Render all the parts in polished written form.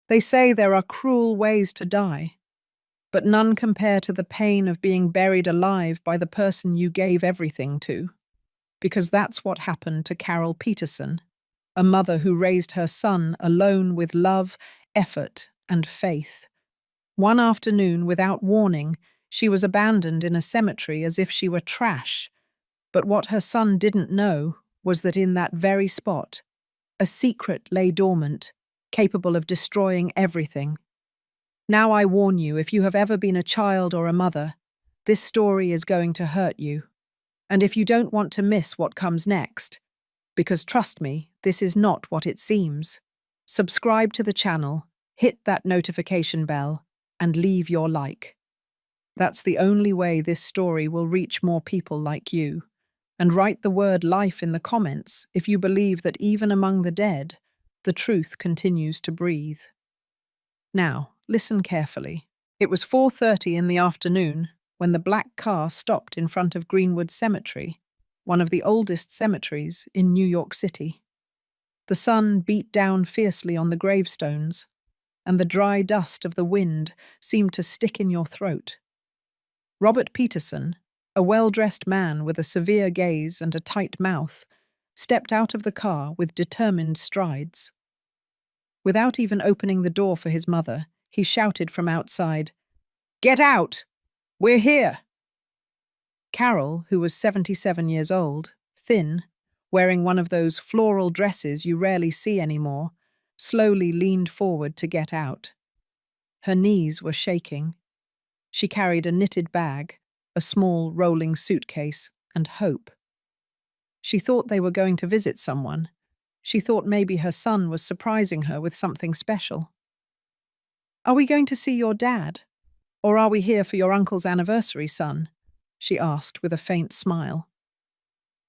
They say there are cruel ways to die, but none compare to the pain of being buried alive by the person you gave everything to. Because that's what happened to Carol Peterson, a mother who raised her son alone with love, effort, and faith. One afternoon, without warning, she was abandoned in a cemetery as if she were trash. But what her son didn't know was that in that very spot, a secret lay dormant, capable of destroying everything. Now I warn you, if you have ever been a child or a mother, this story is going to hurt you. And if you don't want to miss what comes next, because trust me, this is not what it seems, subscribe to the channel, hit that notification bell, and leave your like. That's the only way this story will reach more people like you. And write the word life in the comments if you believe that even among the dead, the truth continues to breathe. Now, listen carefully. It was 4:30 in the afternoon when the black car stopped in front of Greenwood Cemetery, one of the oldest cemeteries in New York City. The sun beat down fiercely on the gravestones, and the dry dust of the wind seemed to stick in your throat. Robert Peterson, a well-dressed man with a severe gaze and a tight mouth, stepped out of the car with determined strides. Without even opening the door for his mother, he shouted from outside, "Get out! We're here!" Carol, who was 77 years old, thin, wearing one of those floral dresses you rarely see anymore, slowly leaned forward to get out. Her knees were shaking. She carried a knitted bag, a small rolling suitcase, and hope. She thought they were going to visit someone. She thought maybe her son was surprising her with something special. "Are we going to see your dad? Or are we here for your uncle's anniversary, son?" she asked with a faint smile.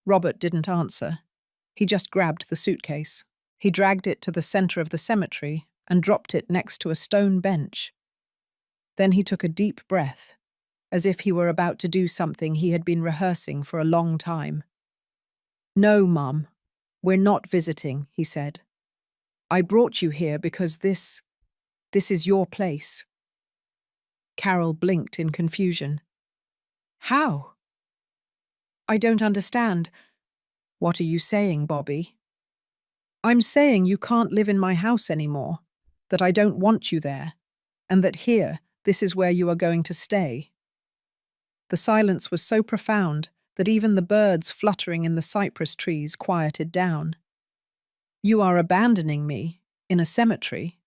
Robert didn't answer. He just grabbed the suitcase. He dragged it to the center of the cemetery and dropped it next to a stone bench. Then he took a deep breath, as if he were about to do something he had been rehearsing for a long time. "No, Mum, we're not visiting," he said. "I brought you here because this is your place." Carol blinked in confusion. "How?" "I don't understand." "What are you saying, Bobby?" "I'm saying you can't live in my house anymore, that I don't want you there, and that here, this is where you are going to stay." The silence was so profound that even the birds fluttering in the cypress trees quieted down. "You are abandoning me in a cemetery."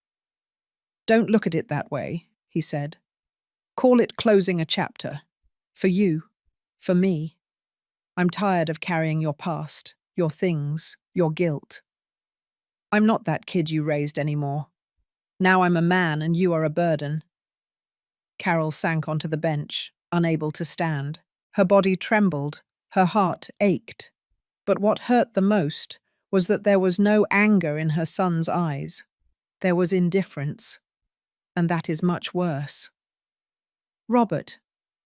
"Don't look at it that way," he said. "Call it closing a chapter. For you, for me. I'm tired of carrying your past, your things, your guilt. I'm not that kid you raised anymore. Now I'm a man and you are a burden." Carol sank onto the bench, unable to stand. Her body trembled, her heart ached. But what hurt the most was that there was no anger in her son's eyes. There was indifference, and that is much worse. "Robert,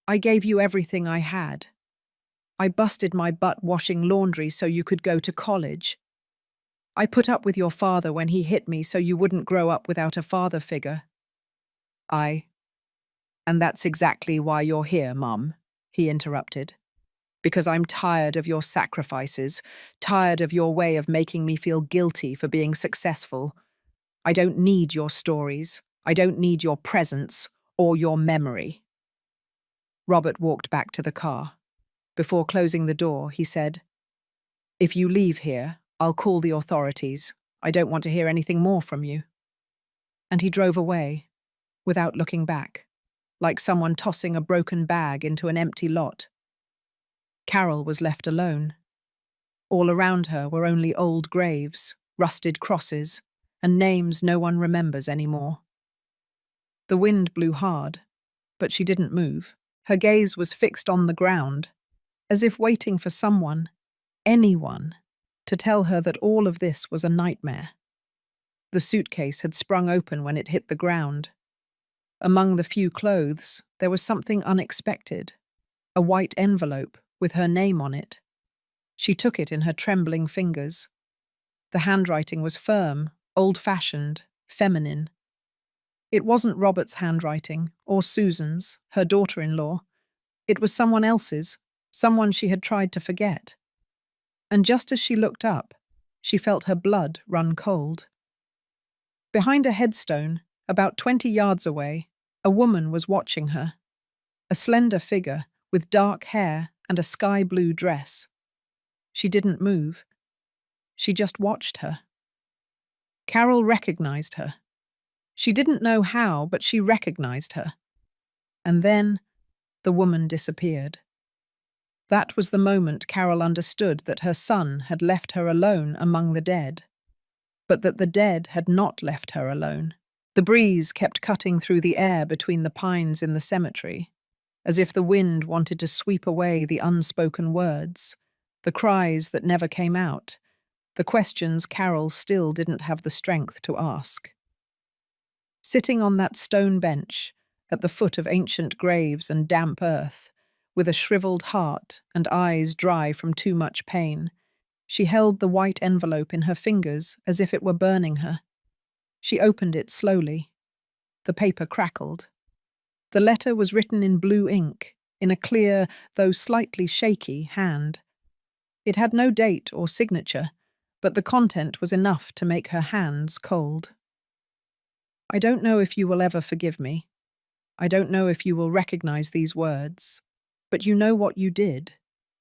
I gave you everything I had. I busted my butt washing laundry so you could go to college. I put up with your father when he hit me so you wouldn't grow up without a father figure. And that's exactly why you're here, Mum," he interrupted. "Because I'm tired of your sacrifices, tired of your way of making me feel guilty for being successful. I don't need your stories. I don't need your presence or your memory." Robert walked back to the car. Before closing the door, he said, "If you leave here, I'll call the authorities. I don't want to hear anything more from you." And he drove away, without looking back, like someone tossing a broken bag into an empty lot. Carol was left alone. All around her were only old graves, rusted crosses, and names no one remembers anymore. The wind blew hard, but she didn't move. Her gaze was fixed on the ground, as if waiting for someone, anyone, to tell her that all of this was a nightmare. The suitcase had sprung open when it hit the ground. Among the few clothes, there was something unexpected, a white envelope with her name on it. She took it in her trembling fingers. The handwriting was firm, old-fashioned, feminine. It wasn't Robert's handwriting, or Susan's, her daughter-in-law. It was someone else's, someone she had tried to forget. And just as she looked up, she felt her blood run cold. Behind a headstone, about 20 yards away, a woman was watching her. A slender figure with dark hair and a sky-blue dress. She didn't move. She just watched her. Carol recognized her. She didn't know how, but she recognized her. And then the woman disappeared. That was the moment Carol understood that her son had left her alone among the dead, but that the dead had not left her alone. The breeze kept cutting through the air between the pines in the cemetery, as if the wind wanted to sweep away the unspoken words, the cries that never came out, the questions Carol still didn't have the strength to ask. Sitting on that stone bench, at the foot of ancient graves and damp earth, with a shriveled heart and eyes dry from too much pain, she held the white envelope in her fingers as if it were burning her. She opened it slowly. The paper crackled. The letter was written in blue ink, in a clear, though slightly shaky, hand. It had no date or signature, but the content was enough to make her hands cold. I don't know if you will ever forgive me. I don't know if you will recognize these words. But you know what you did.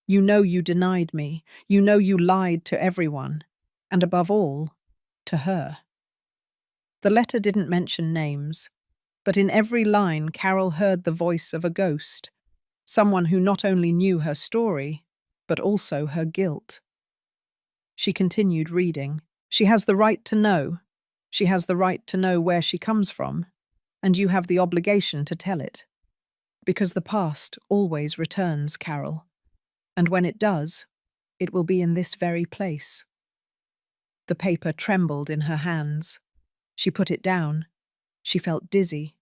You know you denied me. You know you lied to everyone. And above all, to her. The letter didn't mention names, but in every line Carol heard the voice of a ghost, someone who not only knew her story, but also her guilt. She continued reading. She has the right to know. She has the right to know where she comes from, and you have the obligation to tell it. Because the past always returns, Carol, and when it does, it will be in this very place. The paper trembled in her hands. She put it down. She felt dizzy.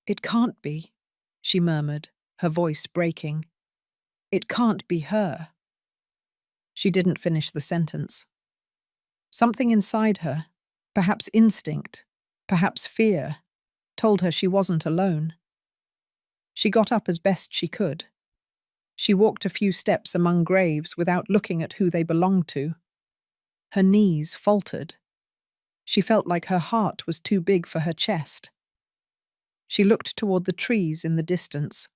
It can't be, she murmured, her voice breaking. It can't be her. She didn't finish the sentence. Something inside her, perhaps instinct, perhaps fear, told her she wasn't alone. She got up as best she could. She walked a few steps among graves without looking at who they belonged to. Her knees faltered. She felt like her heart was too big for her chest. She looked toward the trees in the distance,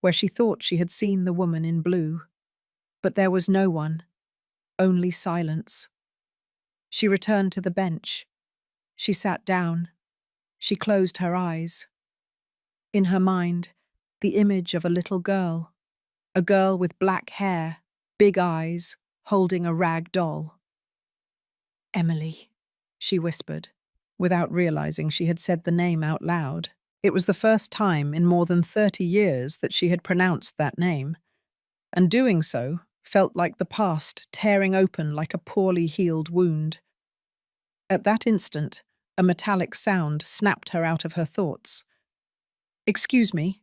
where she thought she had seen the woman in blue. But there was no one, only silence. She returned to the bench. She sat down. She closed her eyes. In her mind, the image of a little girl, a girl with black hair, big eyes, holding a rag doll. Emily, she whispered, without realizing she had said the name out loud. It was the first time in more than 30 years that she had pronounced that name, and doing so felt like the past tearing open like a poorly healed wound. At that instant, a metallic sound snapped her out of her thoughts. "Excuse me,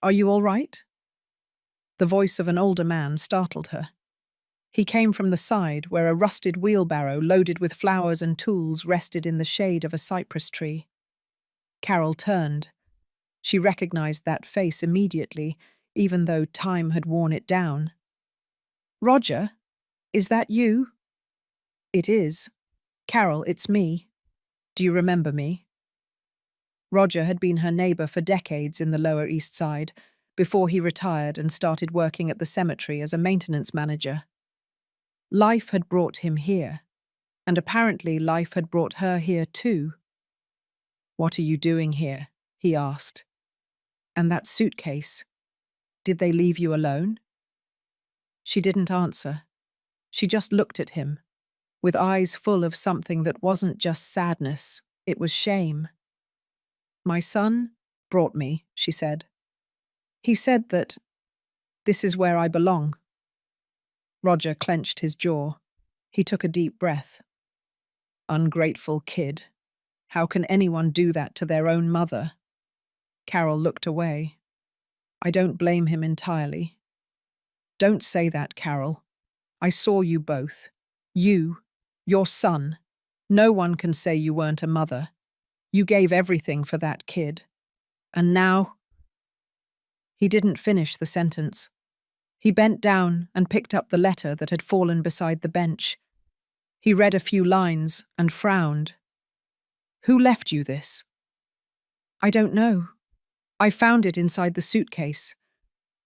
are you all right?" The voice of an older man startled her. He came from the side where a rusted wheelbarrow loaded with flowers and tools rested in the shade of a cypress tree. Carol turned. She recognized that face immediately, even though time had worn it down. "Roger, is that you?" "It is. Carol, it's me. Do you remember me?" Roger had been her neighbor for decades in the Lower East Side, before he retired and started working at the cemetery as a maintenance manager. Life had brought him here, and apparently life had brought her here too. "What are you doing here?" he asked. "And that suitcase, did they leave you alone?" She didn't answer. She just looked at him, with eyes full of something that wasn't just sadness, it was shame. "My son brought me," she said. "He said that this is where I belong." Roger clenched his jaw. He took a deep breath. "Ungrateful kid. How can anyone do that to their own mother?" Carol looked away. "I don't blame him entirely." "Don't say that, Carol. I saw you both. You, your son. No one can say you weren't a mother. You gave everything for that kid. And now—" He didn't finish the sentence. He bent down and picked up the letter that had fallen beside the bench. He read a few lines and frowned. "Who left you this?" "I don't know. I found it inside the suitcase.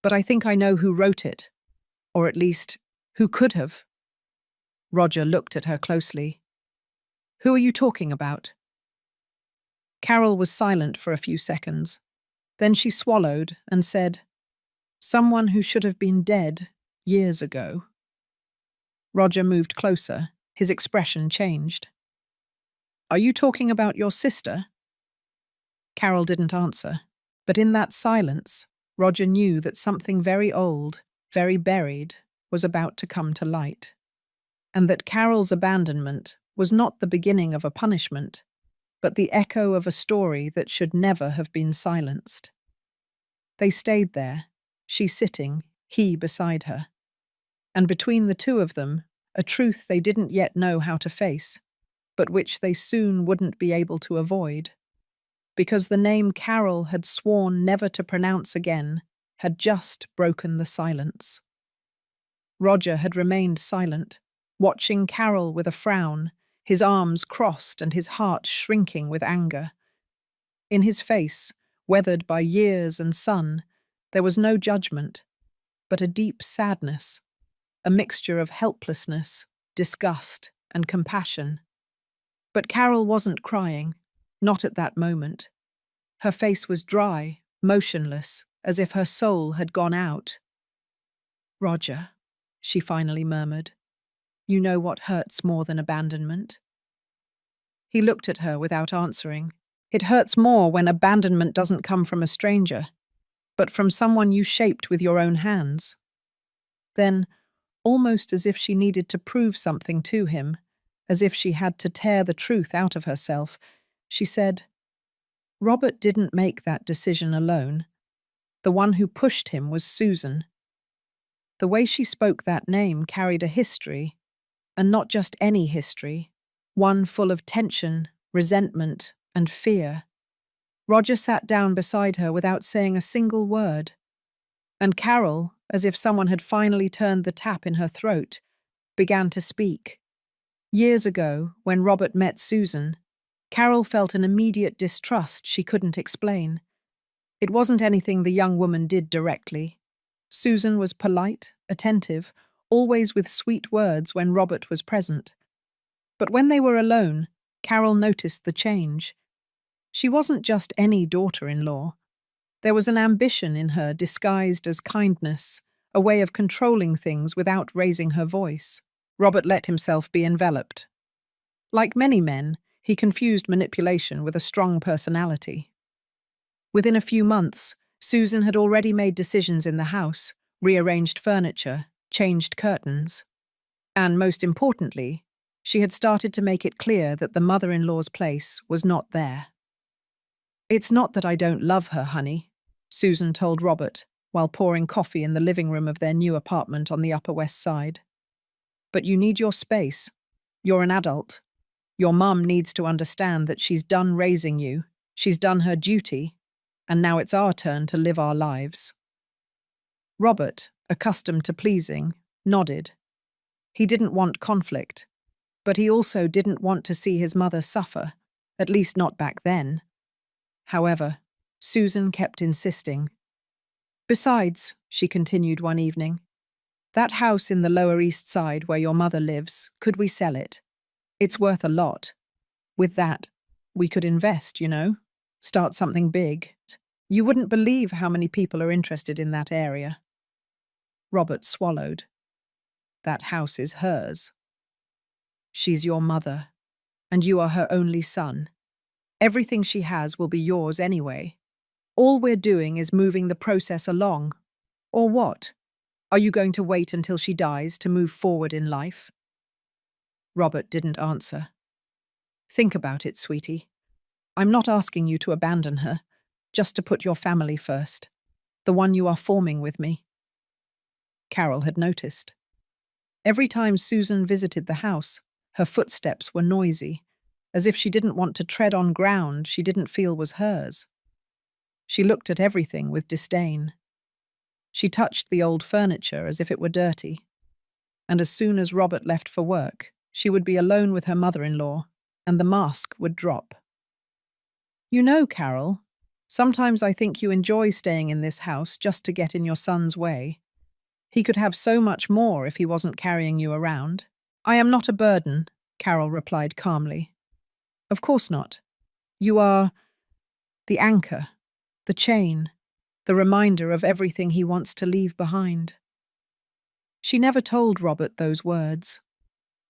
But I think I know who wrote it. Or at least, who could have." Roger looked at her closely. "Who are you talking about?" Carol was silent for a few seconds. Then she swallowed and said, "Someone who should have been dead years ago." Roger moved closer. His expression changed. "Are you talking about your sister?" Carol didn't answer, but in that silence, Roger knew that something very old, very buried, was about to come to light, and that Carol's abandonment was not the beginning of a punishment, but the echo of a story that should never have been silenced. They stayed there, she sitting, he beside her. And between the two of them, a truth they didn't yet know how to face, but which they soon wouldn't be able to avoid. Because the name Carol had sworn never to pronounce again had just broken the silence. Roger had remained silent, watching Carol with a frown, his arms crossed and his heart shrinking with anger. In his face, weathered by years and sun, there was no judgment, but a deep sadness, a mixture of helplessness, disgust, and compassion. But Carol wasn't crying, not at that moment. Her face was dry, motionless, as if her soul had gone out. "Roger," she finally murmured, "you know what hurts more than abandonment?" He looked at her without answering. "It hurts more when abandonment doesn't come from a stranger, but from someone you shaped with your own hands." Then, almost as if she needed to prove something to him, as if she had to tear the truth out of herself, she said, "Robert didn't make that decision alone. The one who pushed him was Susan." The way she spoke that name carried a history, and not just any history, one full of tension, resentment, and fear. Roger sat down beside her without saying a single word. And Carol, as if someone had finally turned the tap in her throat, began to speak. Years ago, when Robert met Susan, Carol felt an immediate distrust she couldn't explain. It wasn't anything the young woman did directly. Susan was polite, attentive, always with sweet words when Robert was present. But when they were alone, Carol noticed the change. She wasn't just any daughter-in-law. There was an ambition in her disguised as kindness, a way of controlling things without raising her voice. Robert let himself be enveloped. Like many men, he confused manipulation with a strong personality. Within a few months, Susan had already made decisions in the house, rearranged furniture, changed curtains. And most importantly, she had started to make it clear that the mother-in-law's place was not there. "It's not that I don't love her, honey," Susan told Robert, while pouring coffee in the living room of their new apartment on the Upper West Side. "But you need your space. You're an adult. Your mum needs to understand that she's done raising you, she's done her duty, and now it's our turn to live our lives." Robert, accustomed to pleasing, nodded. He didn't want conflict, but he also didn't want to see his mother suffer, at least not back then. However, Susan kept insisting. "Besides," she continued one evening, "that house in the Lower East Side where your mother lives, could we sell it? It's worth a lot. With that, we could invest, you know, start something big. You wouldn't believe how many people are interested in that area." Robert swallowed. "That house is hers. She's your mother, and you are her only son. Everything she has will be yours anyway. All we're doing is moving the process along. Or what? Are you going to wait until she dies to move forward in life?" Robert didn't answer. "Think about it, sweetie. I'm not asking you to abandon her, just to put your family first, the one you are forming with me." Carol had noticed. Every time Susan visited the house, her footsteps were noisy, as if she didn't want to tread on ground she didn't feel was hers. She looked at everything with disdain. She touched the old furniture as if it were dirty. And as soon as Robert left for work, she would be alone with her mother-in-law, and the mask would drop. You know, Carol, sometimes I think you enjoy staying in this house just to get in your son's way. He could have so much more if he wasn't carrying you around. I am not a burden, Carol replied calmly. Of course not. You are the anchor, the chain, the reminder of everything he wants to leave behind. She never told Robert those words.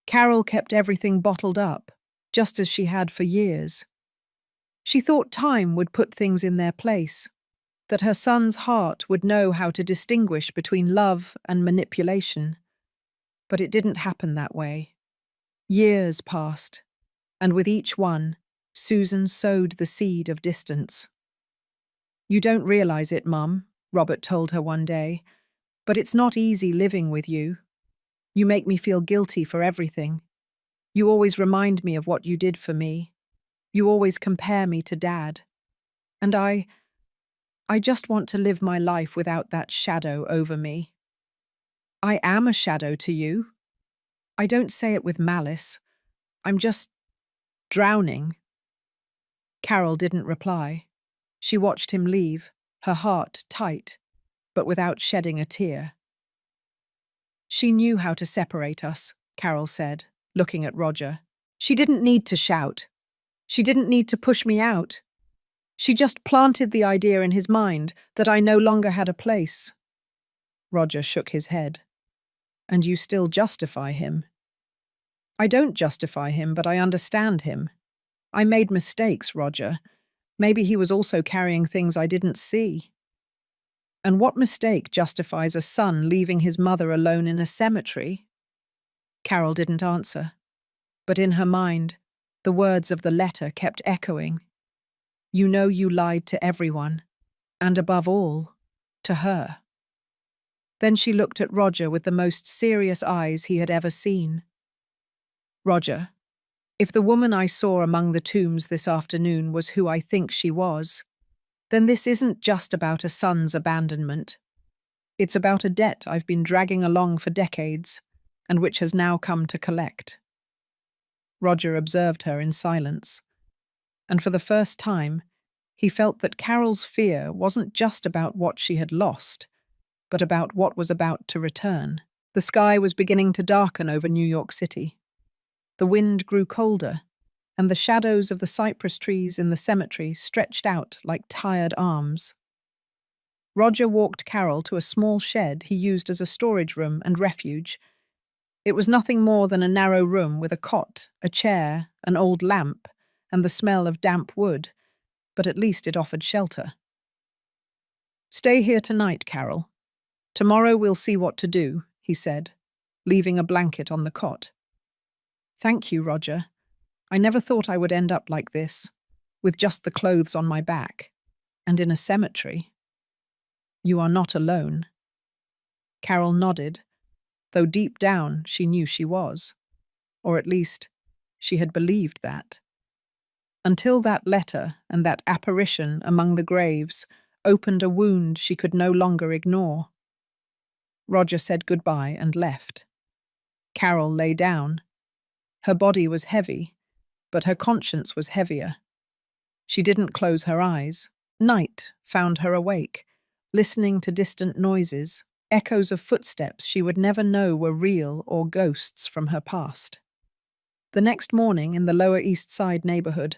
Carol kept everything bottled up, just as she had for years. She thought time would put things in their place, that her son's heart would know how to distinguish between love and manipulation. But it didn't happen that way. Years passed, and with each one, Susan sowed the seed of distance. You don't realize it, Mum, Robert told her one day, but it's not easy living with you. You make me feel guilty for everything. You always remind me of what you did for me. You always compare me to Dad. And I just want to live my life without that shadow over me. I am a shadow to you. I don't say it with malice. I'm just drowning. Carol didn't reply. She watched him leave, her heart tight, but without shedding a tear. She knew how to separate us, Carol said, looking at Roger. She didn't need to shout. She didn't need to push me out. She just planted the idea in his mind that I no longer had a place. Roger shook his head. And you still justify him. I don't justify him, but I understand him. I made mistakes, Roger. Maybe he was also carrying things I didn't see. And what mistake justifies a son leaving his mother alone in a cemetery? Carol didn't answer, but in her mind, the words of the letter kept echoing. You know you lied to everyone, and above all, to her. Then she looked at Roger with the most serious eyes he had ever seen. Roger, if the woman I saw among the tombs this afternoon was who I think she was, then this isn't just about a son's abandonment. It's about a debt I've been dragging along for decades, and which has now come to collect. Roger observed her in silence, and for the first time, he felt that Carol's fear wasn't just about what she had lost, but about what was about to return. The sky was beginning to darken over New York City. The wind grew colder, and the shadows of the cypress trees in the cemetery stretched out like tired arms. Roger walked Carol to a small shed he used as a storage room and refuge. It was nothing more than a narrow room with a cot, a chair, an old lamp, and the smell of damp wood, but at least it offered shelter. Stay here tonight, Carol. Tomorrow we'll see what to do, he said, leaving a blanket on the cot. Thank you, Roger. I never thought I would end up like this, with just the clothes on my back, and in a cemetery. You are not alone. Carol nodded, though deep down she knew she was, or at least she had believed that. Until that letter and that apparition among the graves opened a wound she could no longer ignore. Roger said goodbye and left. Carol lay down. Her body was heavy, but her conscience was heavier. She didn't close her eyes. Night found her awake, listening to distant noises, echoes of footsteps she would never know were real or ghosts from her past. The next morning, in the Lower East Side neighborhood,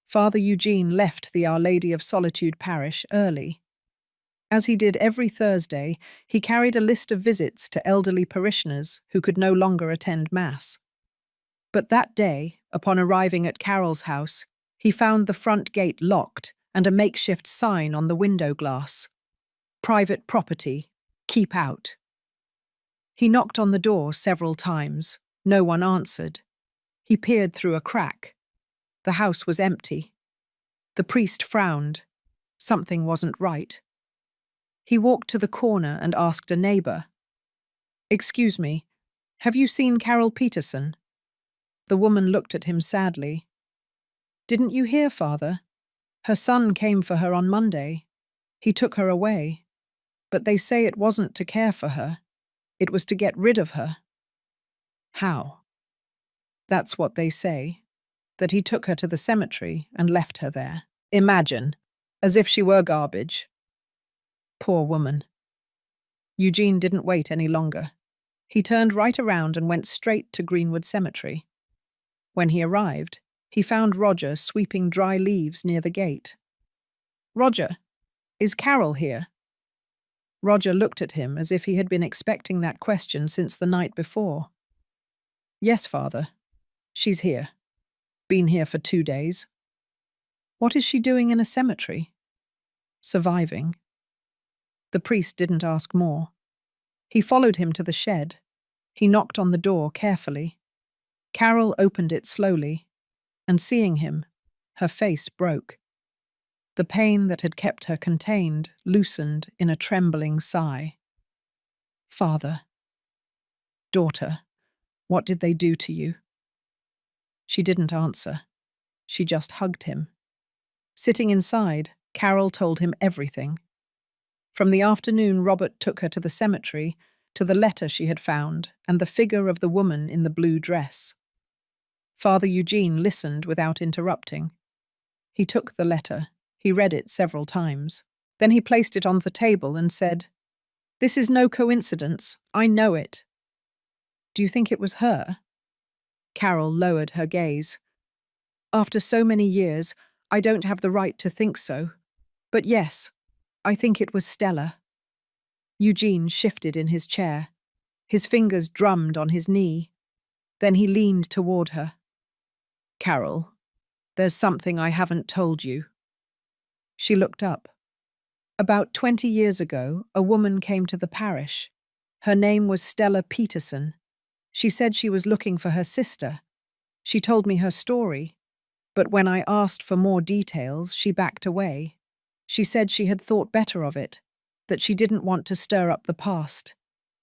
Father Eugene left the Our Lady of Solitude parish early. As he did every Thursday, he carried a list of visits to elderly parishioners who could no longer attend Mass. But that day, upon arriving at Carol's house, he found the front gate locked and a makeshift sign on the window glass. Private property, keep out. He knocked on the door several times. No one answered. He peered through a crack. The house was empty. The priest frowned. Something wasn't right. He walked to the corner and asked a neighbor, "Excuse me, have you seen Carol Peterson?" The woman looked at him sadly. Didn't you hear, Father? Her son came for her on Monday. He took her away. But they say it wasn't to care for her. It was to get rid of her. How? That's what they say. That he took her to the cemetery and left her there. Imagine. As if she were garbage. Poor woman. Eugene didn't wait any longer. He turned right around and went straight to Greenwood Cemetery. When he arrived, he found Roger sweeping dry leaves near the gate. "Roger, is Carol here?" Roger looked at him as if he had been expecting that question since the night before. "Yes, Father. She's here. Been here for 2 days." "What is she doing in a cemetery?" "Surviving." The priest didn't ask more. He followed him to the shed. He knocked on the door carefully. Carol opened it slowly, and seeing him, her face broke. The pain that had kept her contained loosened in a trembling sigh. "Father, daughter, what did they do to you?" She didn't answer. She just hugged him. Sitting inside, Carol told him everything. From the afternoon Robert took her to the cemetery, to the letter she had found, and the figure of the woman in the blue dress. Father Eugene listened without interrupting. He took the letter. He read it several times. Then he placed it on the table and said, "This is no coincidence. I know it." "Do you think it was her?" Carol lowered her gaze. "After so many years, I don't have the right to think so. But yes, I think it was Stella." Eugene shifted in his chair. His fingers drummed on his knee. Then he leaned toward her. "Carol, there's something I haven't told you." She looked up. "About 20 years ago, a woman came to the parish. Her name was Stella Peterson. She said she was looking for her sister. She told me her story, but when I asked for more details, she backed away. She said she had thought better of it, that she didn't want to stir up the past.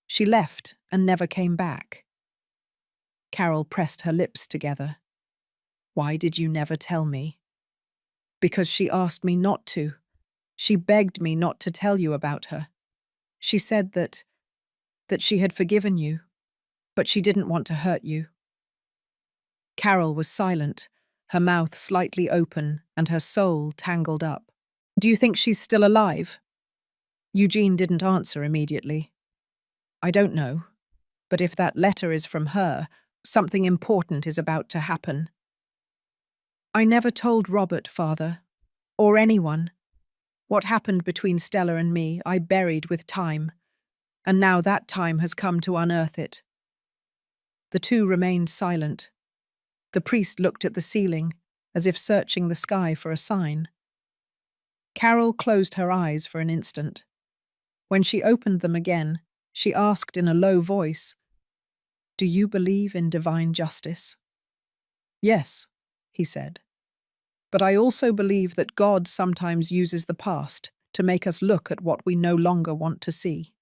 She left and never came back." Carol pressed her lips together. "Why did you never tell me?" "Because she asked me not to. She begged me not to tell you about her. She said that she had forgiven you, but she didn't want to hurt you." Carol was silent, her mouth slightly open and her soul tangled up. "Do you think she's still alive?" Eugene didn't answer immediately. "I don't know, but if that letter is from her, something important is about to happen." "I never told Robert, Father, or anyone. What happened between Stella and me, I buried with time, and now that time has come to unearth it." The two remained silent. The priest looked at the ceiling, as if searching the sky for a sign. Carol closed her eyes for an instant. When she opened them again, she asked in a low voice, "Do you believe in divine justice?" "Yes," he said. "But I also believe that God sometimes uses the past to make us look at what we no longer want to see."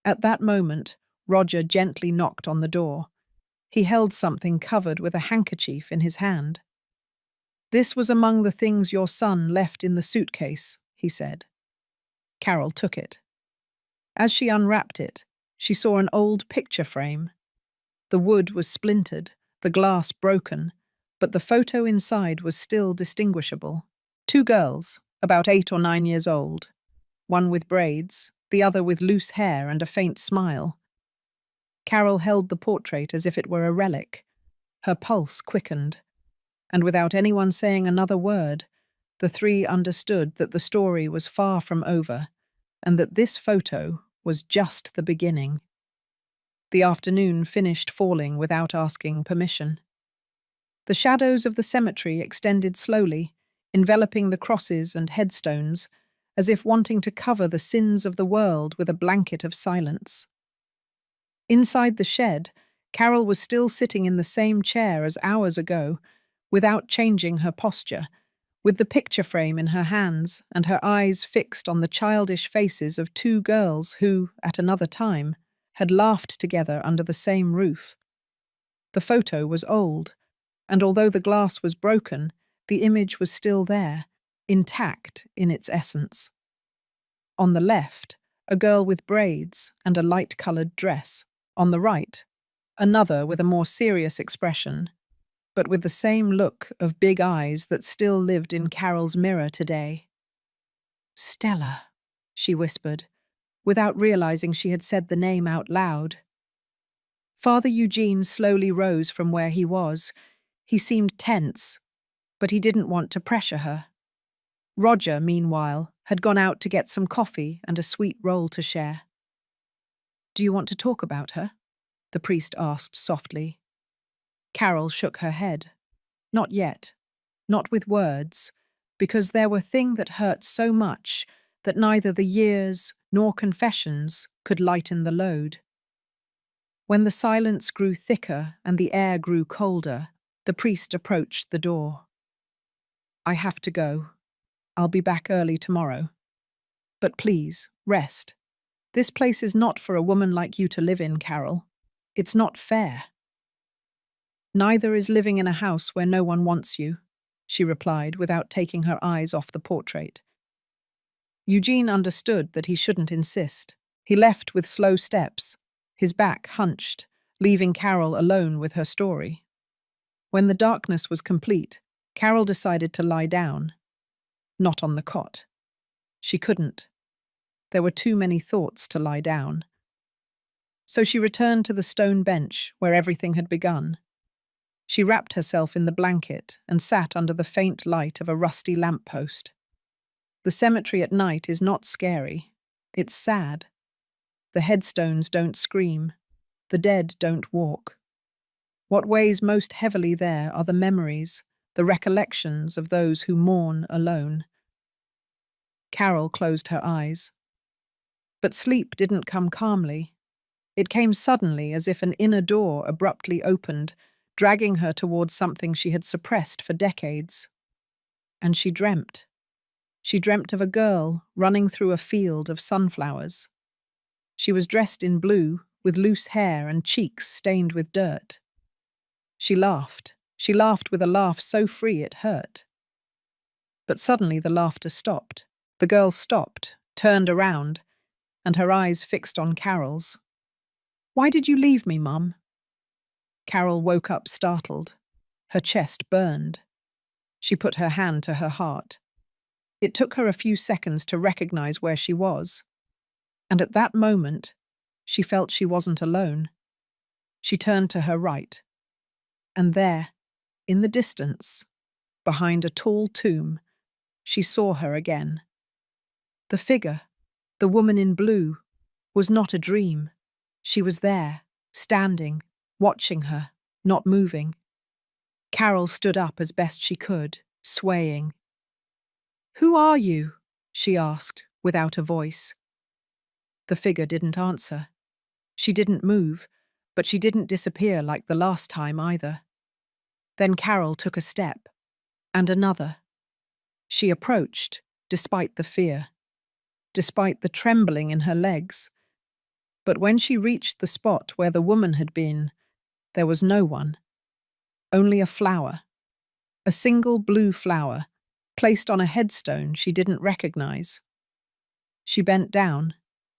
At that moment, Roger gently knocked on the door. He held something covered with a handkerchief in his hand. "This was among the things your son left in the suitcase," he said. Carol took it. As she unwrapped it, she saw an old picture frame. The wood was splintered, the glass broken, but the photo inside was still distinguishable. 2 girls, about 8 or 9 years old, one with braids, the other with loose hair and a faint smile. Carol held the portrait as if it were a relic. Her pulse quickened, and without anyone saying another word, the three understood that the story was far from over, and that this photo was just the beginning. The afternoon finished falling without asking permission. The shadows of the cemetery extended slowly, enveloping the crosses and headstones, as if wanting to cover the sins of the world with a blanket of silence. Inside the shed, Carol was still sitting in the same chair as hours ago, without changing her posture, with the picture frame in her hands and her eyes fixed on the childish faces of 2 girls who, at another time, had laughed together under the same roof. The photo was old, and although the glass was broken, The image was still there, intact in its essence. On the left, a girl with braids and a light-colored dress. On the right, another with a more serious expression, but with the same look of big eyes that still lived in Carol's mirror today. "Stella," she whispered, without realizing she had said the name out loud. Father Eugene slowly rose from where he was. He seemed tense, but he didn't want to pressure her. Roger, meanwhile, had gone out to get some coffee and a sweet roll to share. "Do you want to talk about her?" the priest asked softly. Carol shook her head. Not yet. Not with words, because there were things that hurt so much that neither the years nor confessions could lighten the load. When the silence grew thicker and the air grew colder, the priest approached the door. "I have to go. I'll be back early tomorrow. But please, rest. This place is not for a woman like you to live in, Carol. It's not fair." "Neither is living in a house where no one wants you," she replied without taking her eyes off the portrait. Eugene understood that he shouldn't insist. He left with slow steps, his back hunched, leaving Carol alone with her story. When the darkness was complete, Carol decided to lie down. Not on the cot. She couldn't. There were too many thoughts to lie down. So she returned to the stone bench where everything had begun. She wrapped herself in the blanket and sat under the faint light of a rusty lamppost. The cemetery at night is not scary. It's sad. The headstones don't scream. The dead don't walk. What weighs most heavily there are the memories, the recollections of those who mourn alone. Carol closed her eyes. But sleep didn't come calmly. It came suddenly, as if an inner door abruptly opened, dragging her towards something she had suppressed for decades. And she dreamt. She dreamt of a girl running through a field of sunflowers. She was dressed in blue, with loose hair and cheeks stained with dirt. She laughed. She laughed with a laugh so free it hurt. But suddenly the laughter stopped. The girl stopped, turned around, and her eyes fixed on Carol's. "Why did you leave me, Mum?" Carol woke up startled. Her chest burned. She put her hand to her heart. It took her a few seconds to recognize where she was. And at that moment, she felt she wasn't alone. She turned to her right. And there, in the distance, behind a tall tomb, she saw her again. The figure, the woman in blue, was not a dream. She was there, standing, watching her, not moving. Carol stood up as best she could, swaying. "Who are you?" she asked, without a voice. The figure didn't answer. She didn't move, but she didn't disappear like the last time either. Then Carol took a step, and another. She approached, despite the fear, despite the trembling in her legs. But when she reached the spot where the woman had been, there was no one. Only a flower. A single blue flower, placed on a headstone she didn't recognize. She bent down.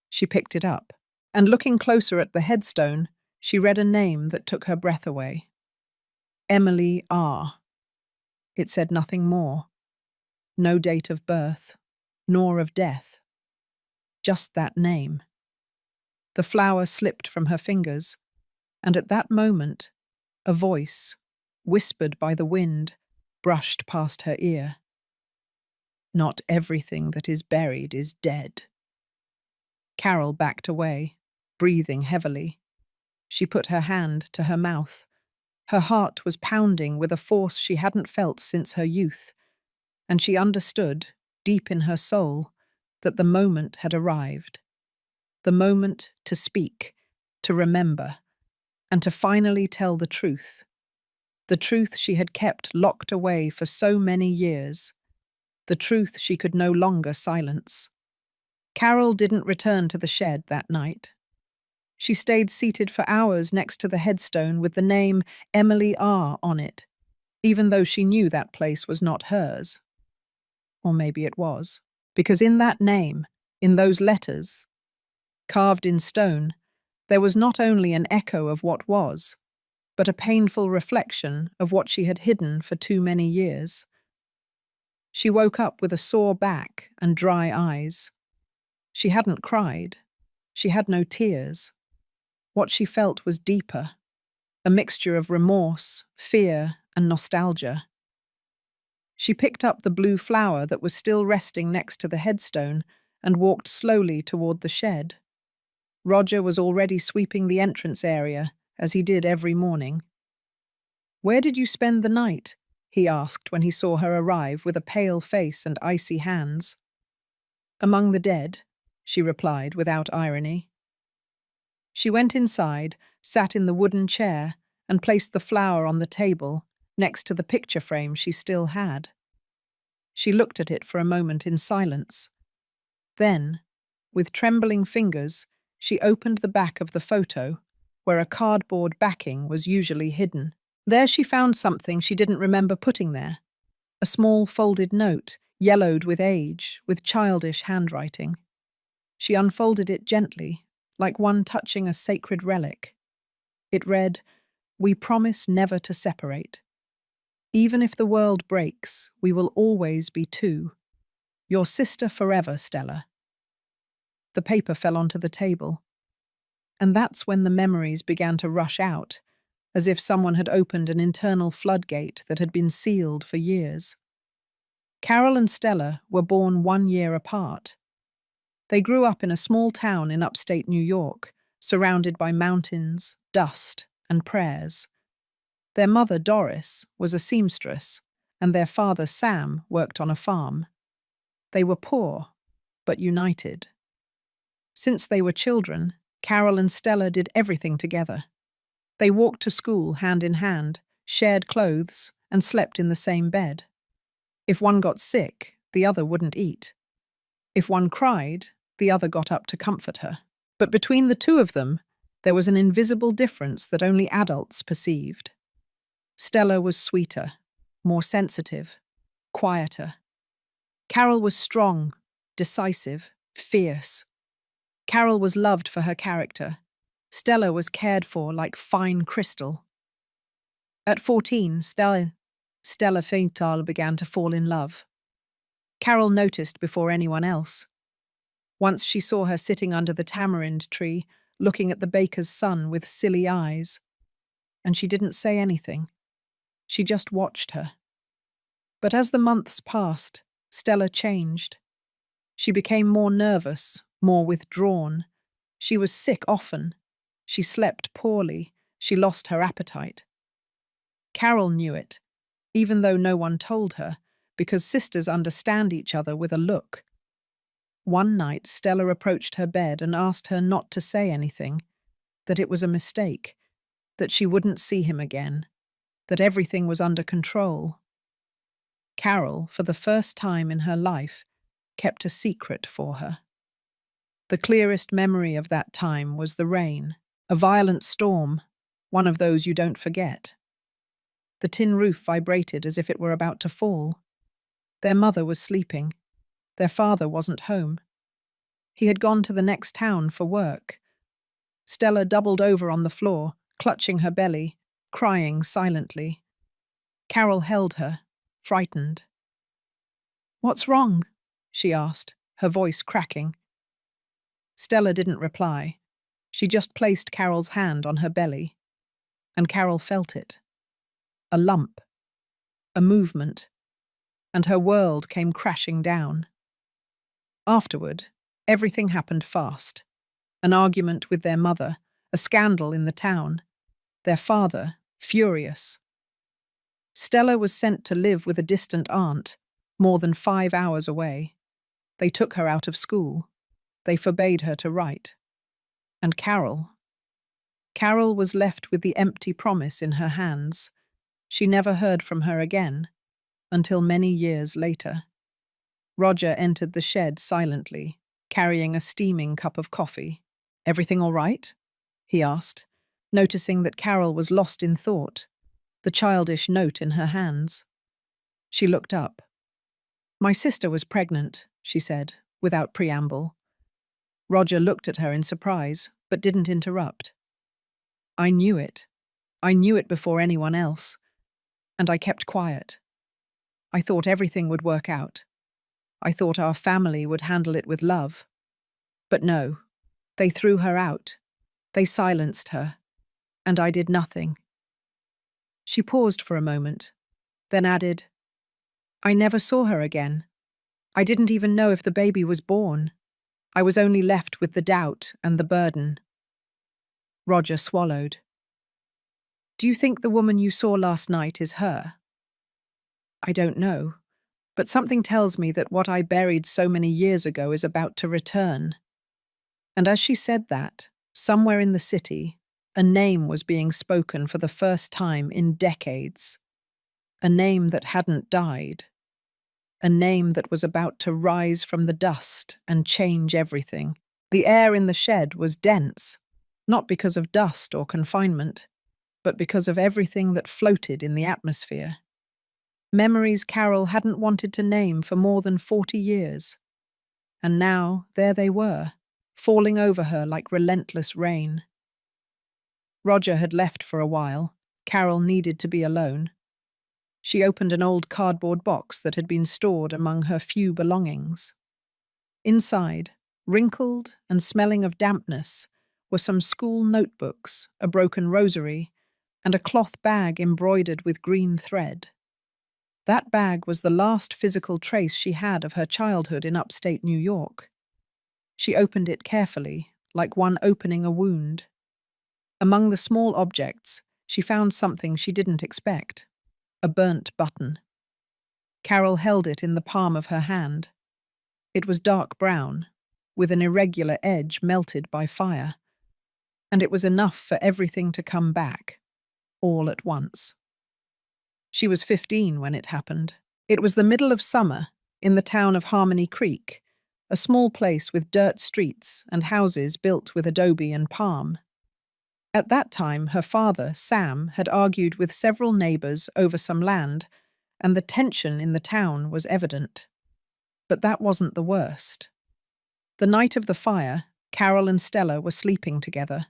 She picked it up. And looking closer at the headstone, she read a name that took her breath away. Emily R. It said nothing more. No date of birth, nor of death. Just that name. The flower slipped from her fingers, and at that moment, a voice, whispered by the wind, brushed past her ear. "Not everything that is buried is dead." Carol backed away, breathing heavily. She put her hand to her mouth. Her heart was pounding with a force she hadn't felt since her youth, and she understood, deep in her soul, that the moment had arrived. The moment to speak, to remember, and to finally tell the truth. The truth she had kept locked away for so many years. The truth she could no longer silence. Carol didn't return to the shed that night. She stayed seated for hours next to the headstone with the name Emily R. on it, even though she knew that place was not hers. Or maybe it was. Because in that name, in those letters, carved in stone, there was not only an echo of what was, but a painful reflection of what she had hidden for too many years. She woke up with a sore back and dry eyes. She hadn't cried. She had no tears. What she felt was deeper, a mixture of remorse, fear, and nostalgia. She picked up the blue flower that was still resting next to the headstone and walked slowly toward the shed. Roger was already sweeping the entrance area, as he did every morning. "Where did you spend the night?" he asked when he saw her arrive with a pale face and icy hands. "Among the dead," she replied without irony. She went inside, sat in the wooden chair, and placed the flower on the table, next to the picture frame she still had. She looked at it for a moment in silence. Then, with trembling fingers, she opened the back of the photo, where a cardboard backing was usually hidden. There she found something she didn't remember putting there. A small folded note, yellowed with age, with childish handwriting. She unfolded it gently, like one touching a sacred relic. It read, "We promise never to separate. Even if the world breaks, we will always be two. Your sister forever, Stella." The paper fell onto the table. And that's when the memories began to rush out, as if someone had opened an internal floodgate that had been sealed for years. Carol and Stella were born 1 year apart. They grew up in a small town in upstate New York, surrounded by mountains, dust, and prayers. Their mother, Doris, was a seamstress, and their father, Sam, worked on a farm. They were poor, but united. Since they were children, Carol and Stella did everything together. They walked to school hand in hand, shared clothes, and slept in the same bed. If one got sick, the other wouldn't eat. If one cried, the other got up to comfort her. But between the two of them, there was an invisible difference that only adults perceived. Stella was sweeter, more sensitive, quieter. Carol was strong, decisive, fierce. Carol was loved for her character. Stella was cared for like fine crystal. At 14, Stella Feintal began to fall in love. Carol noticed before anyone else. Once she saw her sitting under the tamarind tree, looking at the baker's son with silly eyes. And she didn't say anything. She just watched her. But as the months passed, Stella changed. She became more nervous, more withdrawn. She was sick often. She slept poorly. She lost her appetite. Carol knew it, even though no one told her, because sisters understand each other with a look. One night, Stella approached her bed and asked her not to say anything, that it was a mistake, that she wouldn't see him again, that everything was under control. Carol, for the first time in her life, kept a secret for her. The clearest memory of that time was the rain, a violent storm, one of those you don't forget. The tin roof vibrated as if it were about to fall. Their mother was sleeping. Their father wasn't home. He had gone to the next town for work. Stella doubled over on the floor, clutching her belly, crying silently. Carol held her, frightened. "What's wrong?" she asked, her voice cracking. Stella didn't reply. She just placed Carol's hand on her belly. And Carol felt it. A lump. A movement. And her world came crashing down. Afterward, everything happened fast. An argument with their mother, a scandal in the town. Their father, furious. Stella was sent to live with a distant aunt, more than 5 hours away. They took her out of school. They forbade her to write. And Carol was left with the empty promise in her hands. She never heard from her again, until many years later. Roger entered the shed silently, carrying a steaming cup of coffee. "Everything all right?" he asked, noticing that Carol was lost in thought. the childish note in her hands. She looked up. "My sister was pregnant," she said, without preamble. Roger looked at her in surprise, but didn't interrupt. "I knew it. I knew it before anyone else. And I kept quiet. I thought everything would work out. I thought our family would handle it with love. But no, they threw her out. They silenced her. And I did nothing." She paused for a moment, then added, "I never saw her again. I didn't even know if the baby was born. I was only left with the doubt and the burden." Roger swallowed. "Do you think the woman you saw last night is her?" "I don't know, but something tells me that what I buried so many years ago is about to return." And as she said that, somewhere in the city, a name was being spoken for the first time in decades. A name that hadn't died. A name that was about to rise from the dust and change everything. The air in the shed was dense, not because of dust or confinement, but because of everything that floated in the atmosphere. Memories Carol hadn't wanted to name for more than 40 years. And now, there they were, falling over her like relentless rain. Roger had left for a while. Carol needed to be alone. She opened an old cardboard box that had been stored among her few belongings. Inside, wrinkled and smelling of dampness, were some school notebooks, a broken rosary, and a cloth bag embroidered with green thread. That bag was the last physical trace she had of her childhood in upstate New York. She opened it carefully, like one opening a wound. Among the small objects, she found something she didn't expect: a burnt button. Carol held it in the palm of her hand. It was dark brown, with an irregular edge melted by fire. And it was enough for everything to come back, all at once. She was 15 when it happened. It was the middle of summer, in the town of Harmony Creek, a small place with dirt streets and houses built with adobe and palm. At that time, her father, Sam, had argued with several neighbors over some land, and the tension in the town was evident. But that wasn't the worst. The night of the fire, Carol and Stella were sleeping together.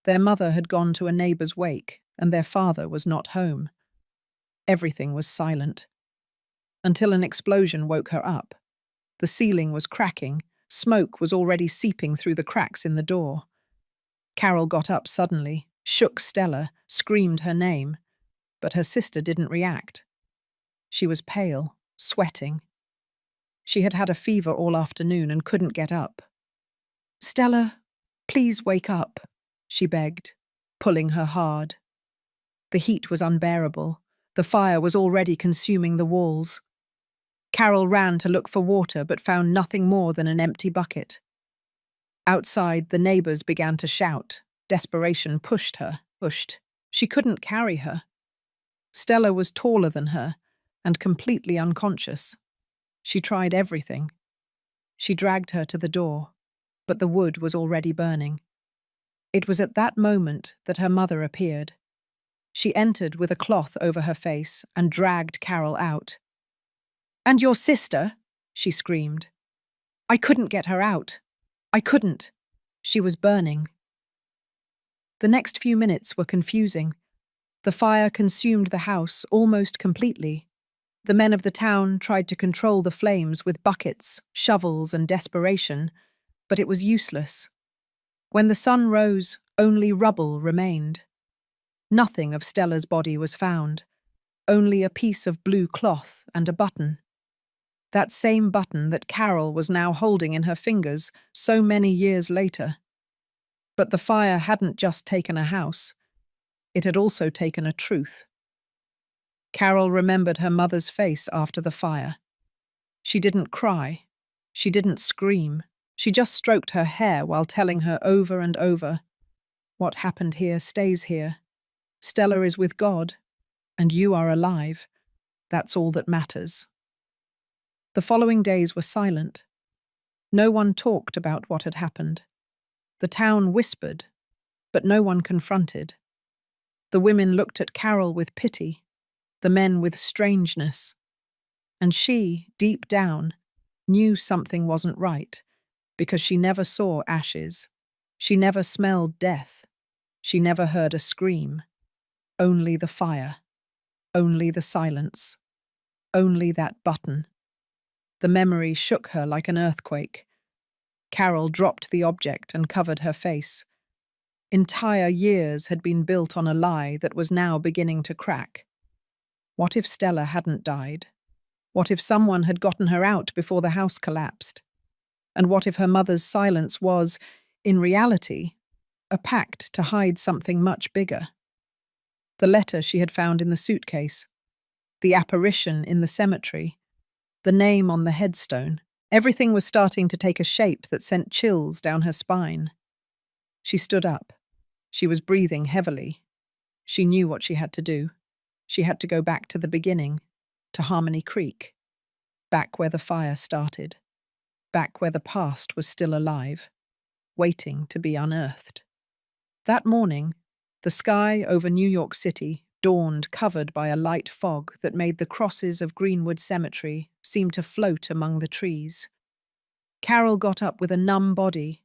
Their mother had gone to a neighbor's wake, and their father was not home. Everything was silent. Until an explosion woke her up. The ceiling was cracking, smoke was already seeping through the cracks in the door. Carol got up suddenly, shook Stella, screamed her name, but her sister didn't react. She was pale, sweating. She had had a fever all afternoon and couldn't get up. "Stella, please wake up," she begged, pulling her hard. The heat was unbearable. The fire was already consuming the walls. Carol ran to look for water but found nothing more than an empty bucket. Outside, the neighbors began to shout. Desperation pushed. She couldn't carry her. Stella was taller than her and completely unconscious. She tried everything. She dragged her to the door, but the wood was already burning. It was at that moment that her mother appeared. She entered with a cloth over her face and dragged Carol out. "And your sister?" she screamed. "I couldn't get her out. I couldn't. She was burning." The next few minutes were confusing. The fire consumed the house almost completely. The men of the town tried to control the flames with buckets, shovels, and desperation, but it was useless. When the sun rose, only rubble remained. Nothing of Stella's body was found, only a piece of blue cloth and a button. That same button that Carol was now holding in her fingers so many years later. But the fire hadn't just taken a house. It had also taken a truth. Carol remembered her mother's face after the fire. She didn't cry. She didn't scream. She just stroked her hair while telling her over and over, "What happened here stays here. Stella is with God, and you are alive. That's all that matters." The following days were silent. No one talked about what had happened. The town whispered, but no one confronted. The women looked at Carol with pity, the men with strangeness. And she, deep down, knew something wasn't right, because she never saw ashes. She never smelled death. She never heard a scream. Only the fire. Only the silence. Only that button. The memory shook her like an earthquake. Carol dropped the object and covered her face. Entire years had been built on a lie that was now beginning to crack. What if Stella hadn't died? What if someone had gotten her out before the house collapsed? And what if her mother's silence was, in reality, a pact to hide something much bigger? The letter she had found in the suitcase, the apparition in the cemetery, the name on the headstone, everything was starting to take a shape that sent chills down her spine. She stood up. She was breathing heavily. She knew what she had to do. She had to go back to the beginning, to Harmony Creek, back where the fire started, back where the past was still alive, waiting to be unearthed. That morning, the sky over New York City dawned covered by a light fog that made the crosses of Greenwood Cemetery seem to float among the trees. Carol got up with a numb body,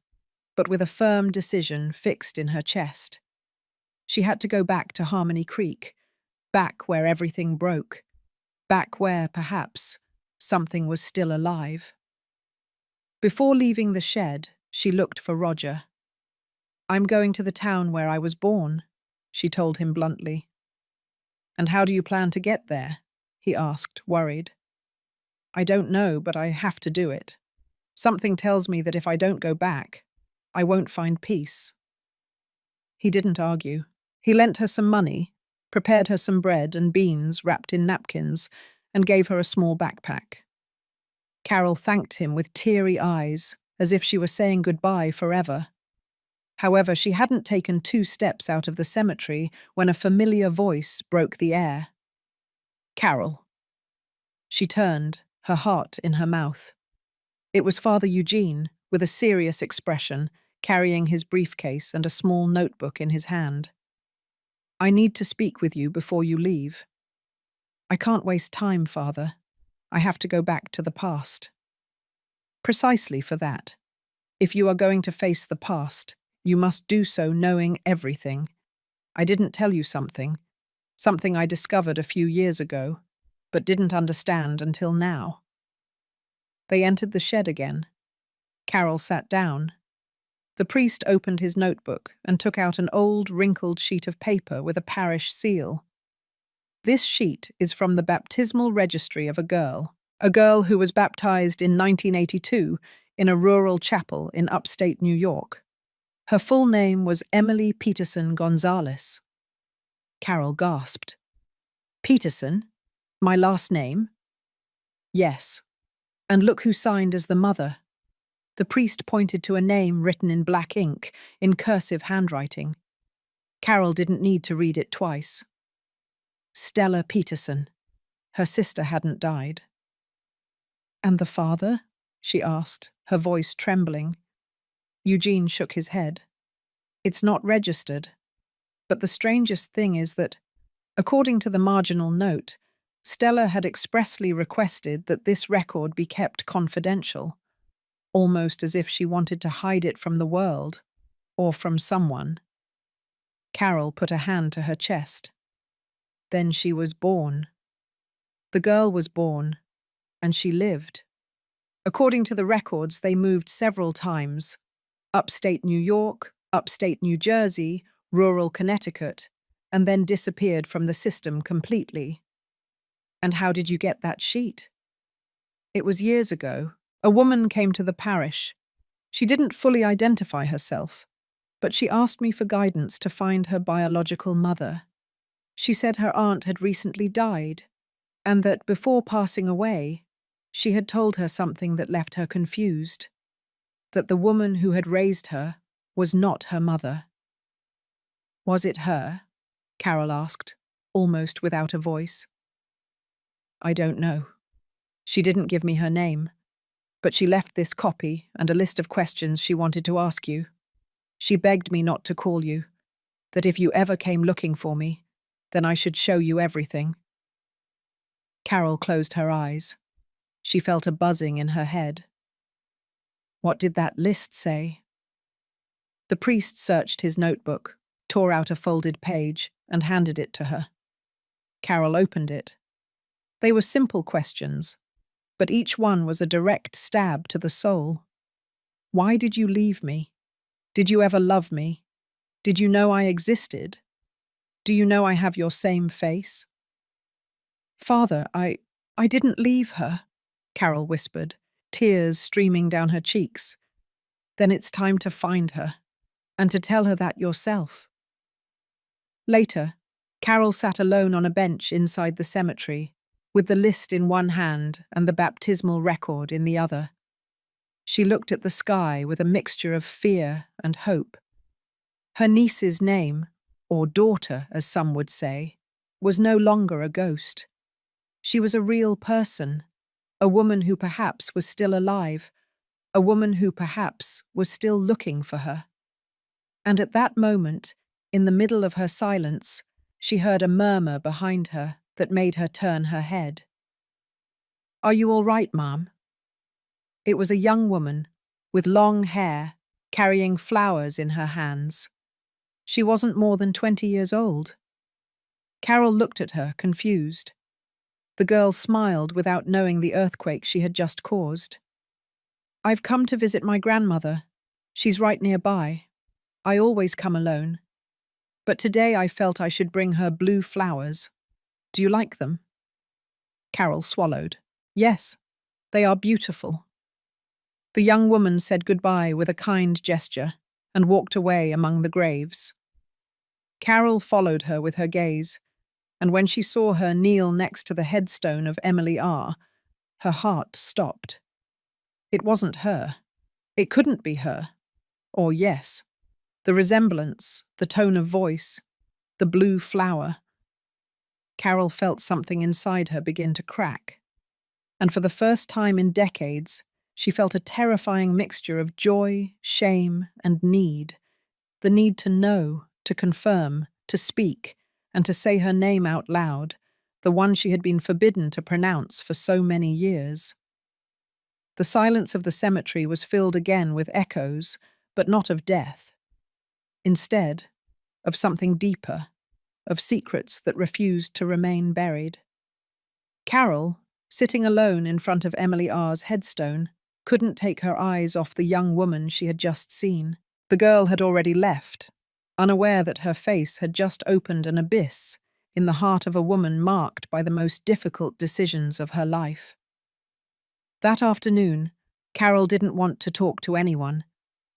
but with a firm decision fixed in her chest. She had to go back to Harmony Creek, back where everything broke, back where, perhaps, something was still alive. Before leaving the shed, she looked for Roger. "I'm going to the town where I was born," she told him bluntly. "And how do you plan to get there?" he asked, worried. "I don't know, but I have to do it. Something tells me that if I don't go back, I won't find peace." He didn't argue. He lent her some money, prepared her some bread and beans wrapped in napkins, and gave her a small backpack. Carol thanked him with teary eyes, as if she were saying goodbye forever. However, she hadn't taken 2 steps out of the cemetery when a familiar voice broke the air. "Carol." She turned, her heart in her mouth. It was Father Eugene, with a serious expression, carrying his briefcase and a small notebook in his hand. "I need to speak with you before you leave." "I can't waste time, Father. I have to go back to the past." "Precisely for that. If you are going to face the past, you must do so knowing everything. I didn't tell you something I discovered a few years ago, but didn't understand until now." They entered the shed again. Carol sat down. The priest opened his notebook and took out an old, wrinkled sheet of paper with a parish seal. "This sheet is from the baptismal registry of a girl who was baptized in 1982 in a rural chapel in upstate New York. Her full name was Emily Peterson Gonzalez." Carol gasped. "Peterson? My last name?" "Yes. And look who signed as the mother." The priest pointed to a name written in black ink, in cursive handwriting. Carol didn't need to read it twice. Stella Peterson. Her sister hadn't died. "And the father?" she asked, her voice trembling. Eugene shook his head. "It's not registered. But the strangest thing is that, according to the marginal note, Stella had expressly requested that this record be kept confidential, almost as if she wanted to hide it from the world, or from someone." Carol put a hand to her chest. "Then she was born. The girl was born, and she lived. According to the records, they moved several times. Upstate New York, upstate New Jersey, rural Connecticut, and then disappeared from the system completely." "And how did you get that sheet?" "It was years ago. A woman came to the parish. She didn't fully identify herself, but she asked me for guidance to find her biological mother. She said her aunt had recently died, and that before passing away, she had told her something that left her confused, that the woman who had raised her was not her mother." "Was it her?" Carol asked, almost without a voice. "I don't know. She didn't give me her name, but she left this copy and a list of questions she wanted to ask you. She begged me not to call you. that if you ever came looking for me, then I should show you everything." Carol closed her eyes. She felt a buzzing in her head. What did that list say? The priest searched his notebook, tore out a folded page, and handed it to her. Carol opened it. They were simple questions, but each one was a direct stab to the soul. Why did you leave me? Did you ever love me? Did you know I existed? Do you know I have your same face? "Father, I didn't leave her," Carol whispered, tears streaming down her cheeks. "Then it's time to find her, and to tell her that yourself." Later, Carol sat alone on a bench inside the cemetery, with the list in one hand and the baptismal record in the other. She looked at the sky with a mixture of fear and hope. Her niece's name, or daughter as some would say, was no longer a ghost. She was a real person, a woman who perhaps was still alive, a woman who perhaps was still looking for her. And at that moment, in the middle of her silence, she heard a murmur behind her that made her turn her head. "Are you all right, Ma'am?" It was a young woman, with long hair, carrying flowers in her hands. She wasn't more than 20 years old. Carol looked at her, confused. The girl smiled without knowing the earthquake she had just caused. "I've come to visit my grandmother. She's right nearby. I always come alone. But today I felt I should bring her blue flowers. Do you like them?" Carol swallowed. "Yes, they are beautiful." The young woman said goodbye with a kind gesture and walked away among the graves. Carol followed her with her gaze, and when she saw her kneel next to the headstone of Emily R., her heart stopped. It wasn't her. It couldn't be her. Or yes. The resemblance, the tone of voice, the blue flower. Carol felt something inside her begin to crack. And for the first time in decades, she felt a terrifying mixture of joy, shame, and need. The need to know, to confirm, to speak, and to say her name out loud, the one she had been forbidden to pronounce for so many years. The silence of the cemetery was filled again with echoes, but not of death. Instead, of something deeper, of secrets that refused to remain buried. Carol, sitting alone in front of Emily R.'s headstone, couldn't take her eyes off the young woman she had just seen. The girl had already left, unaware that her face had just opened an abyss in the heart of a woman marked by the most difficult decisions of her life. That afternoon, Carol didn't want to talk to anyone.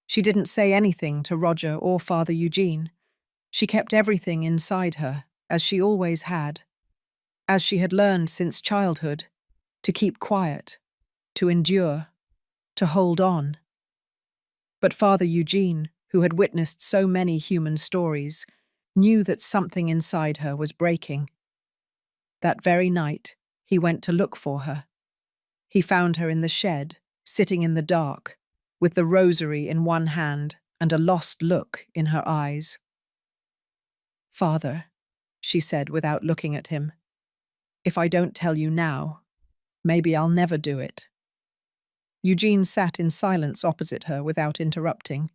She didn't say anything to Roger or Father Eugene. She kept everything inside her, as she always had. As she had learned since childhood, to keep quiet, to endure, to hold on. But Father Eugene, who had witnessed so many human stories, knew that something inside her was breaking. That very night, he went to look for her. He found her in the shed, sitting in the dark, with the rosary in one hand and a lost look in her eyes. "Father," she said without looking at him, "if I don't tell you now, maybe I'll never do it." Eugene sat in silence opposite her without interrupting.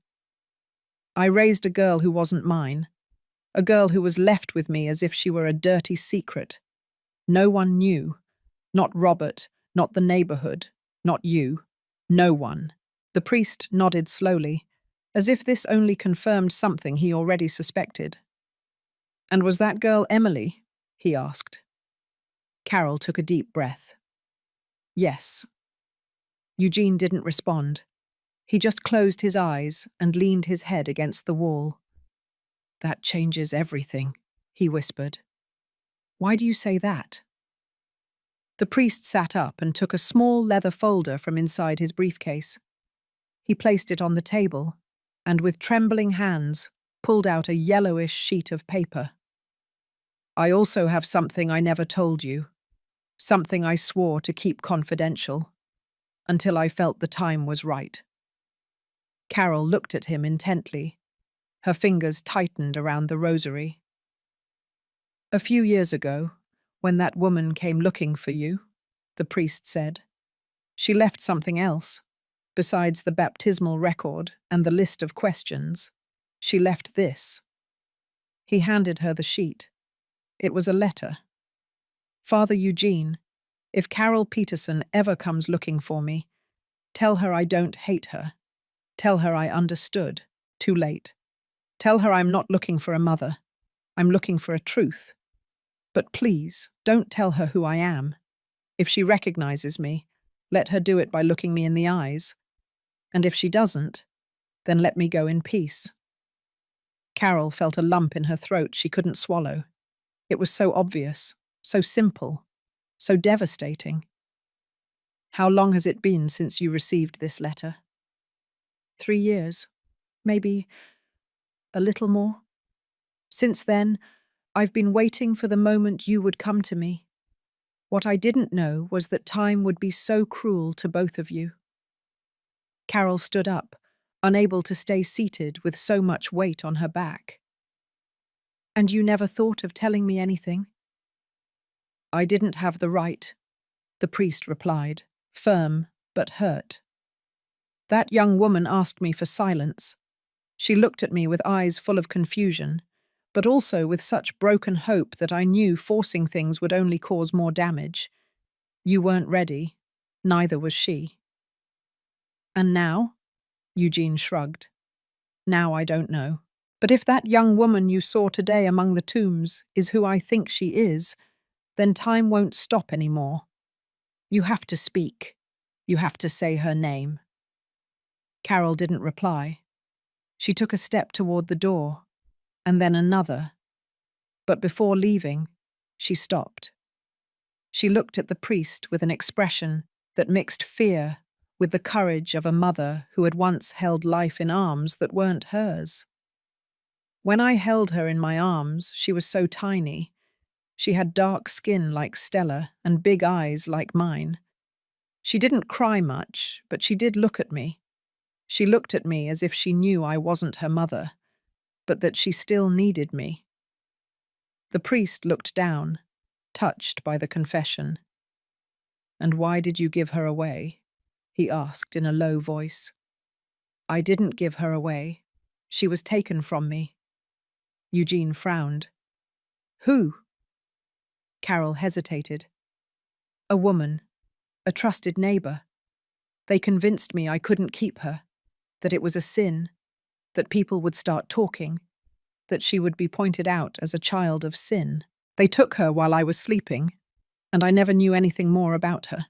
"I raised a girl who wasn't mine, a girl who was left with me as if she were a dirty secret. No one knew. Not Robert, not the neighborhood, not you. No one." The priest nodded slowly, as if this only confirmed something he already suspected. "And was that girl Emily?" he asked. Carol took a deep breath. "Yes." Eugene didn't respond. He just closed his eyes and leaned his head against the wall. "That changes everything," he whispered. "Why do you say that?" The priest sat up and took a small leather folder from inside his briefcase. He placed it on the table and, with trembling hands, pulled out a yellowish sheet of paper. "I also have something I never told you, something I swore to keep confidential, until I felt the time was right." Carol looked at him intently. Her fingers tightened around the rosary. "A few years ago, when that woman came looking for you," the priest said, "she left something else. Besides the baptismal record and the list of questions, she left this." He handed her the sheet. It was a letter. "Father Eugene, if Carol Peterson ever comes looking for me, tell her I don't hate her. Tell her I understood. Too late. Tell her I'm not looking for a mother. I'm looking for a truth. But please, don't tell her who I am. If she recognizes me, let her do it by looking me in the eyes. And if she doesn't, then let me go in peace." Carol felt a lump in her throat she couldn't swallow. It was so obvious, so simple, so devastating. "How long has it been since you received this letter?" 3 years. Maybe a little more. Since then, I've been waiting for the moment you would come to me. What I didn't know was that time would be so cruel to both of you." Carol stood up, unable to stay seated with so much weight on her back. "And you never thought of telling me anything?" "I didn't have the right," the priest replied, firm but hurt. "That young woman asked me for silence. She looked at me with eyes full of confusion, but also with such broken hope that I knew forcing things would only cause more damage. You weren't ready. Neither was she." "And now?" Eugene shrugged. "Now I don't know. But if that young woman you saw today among the tombs is who I think she is, then time won't stop anymore. You have to speak. You have to say her name." Carol didn't reply. She took a step toward the door, and then another. But before leaving, she stopped. She looked at the priest with an expression that mixed fear with the courage of a mother who had once held life in arms that weren't hers. "When I held her in my arms, she was so tiny. She had dark skin like Stella and big eyes like mine. She didn't cry much, but she did look at me. She looked at me as if she knew I wasn't her mother, but that she still needed me." The priest looked down, touched by the confession. "And why did you give her away?" he asked in a low voice. "I didn't give her away. She was taken from me." Eugene frowned. "Who?" Carol hesitated. "A woman, a trusted neighbor. They convinced me I couldn't keep her, that it was a sin, that people would start talking, that she would be pointed out as a child of sin. They took her while I was sleeping, and I never knew anything more about her."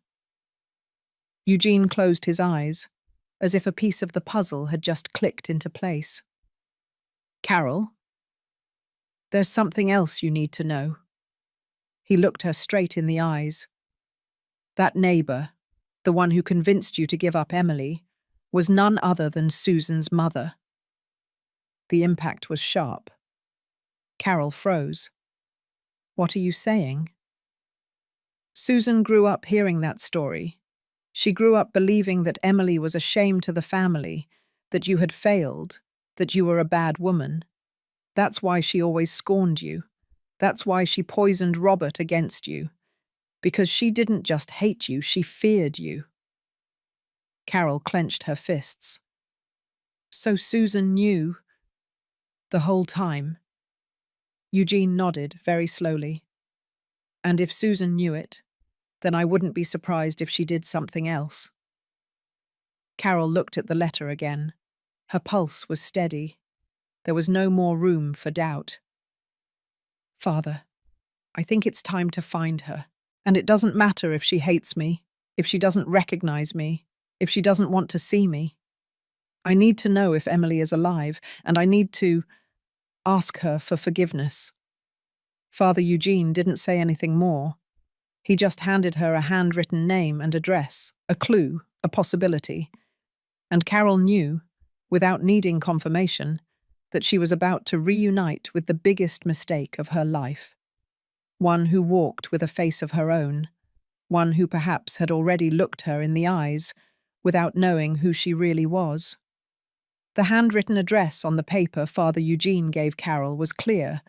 Eugene closed his eyes, as if a piece of the puzzle had just clicked into place. "Carol, there's something else you need to know." He looked her straight in the eyes. "That neighbor, the one who convinced you to give up Emily, was none other than Susan's mother." The impact was sharp. Carol froze. "What are you saying?" "Susan grew up hearing that story. She grew up believing that Emily was a shame to the family, that you had failed, that you were a bad woman. That's why she always scorned you. That's why she poisoned Robert against you. Because she didn't just hate you, she feared you." Carol clenched her fists. "So Susan knew the whole time?" Eugene nodded very slowly. "And if Susan knew it, then I wouldn't be surprised if she did something else." Carol looked at the letter again. Her pulse was steady. There was no more room for doubt. "Father, I think it's time to find her. And it doesn't matter if she hates me, if she doesn't recognize me, if she doesn't want to see me. I need to know if Emily is alive, and I need to ask her for forgiveness." Father Eugene didn't say anything more. He just handed her a handwritten name and address, a clue, a possibility. And Carol knew, without needing confirmation, that she was about to reunite with the biggest mistake of her life. One who walked with a face of her own, one who perhaps had already looked her in the eyes without knowing who she really was. The handwritten address on the paper Father Eugene gave Carol was clear,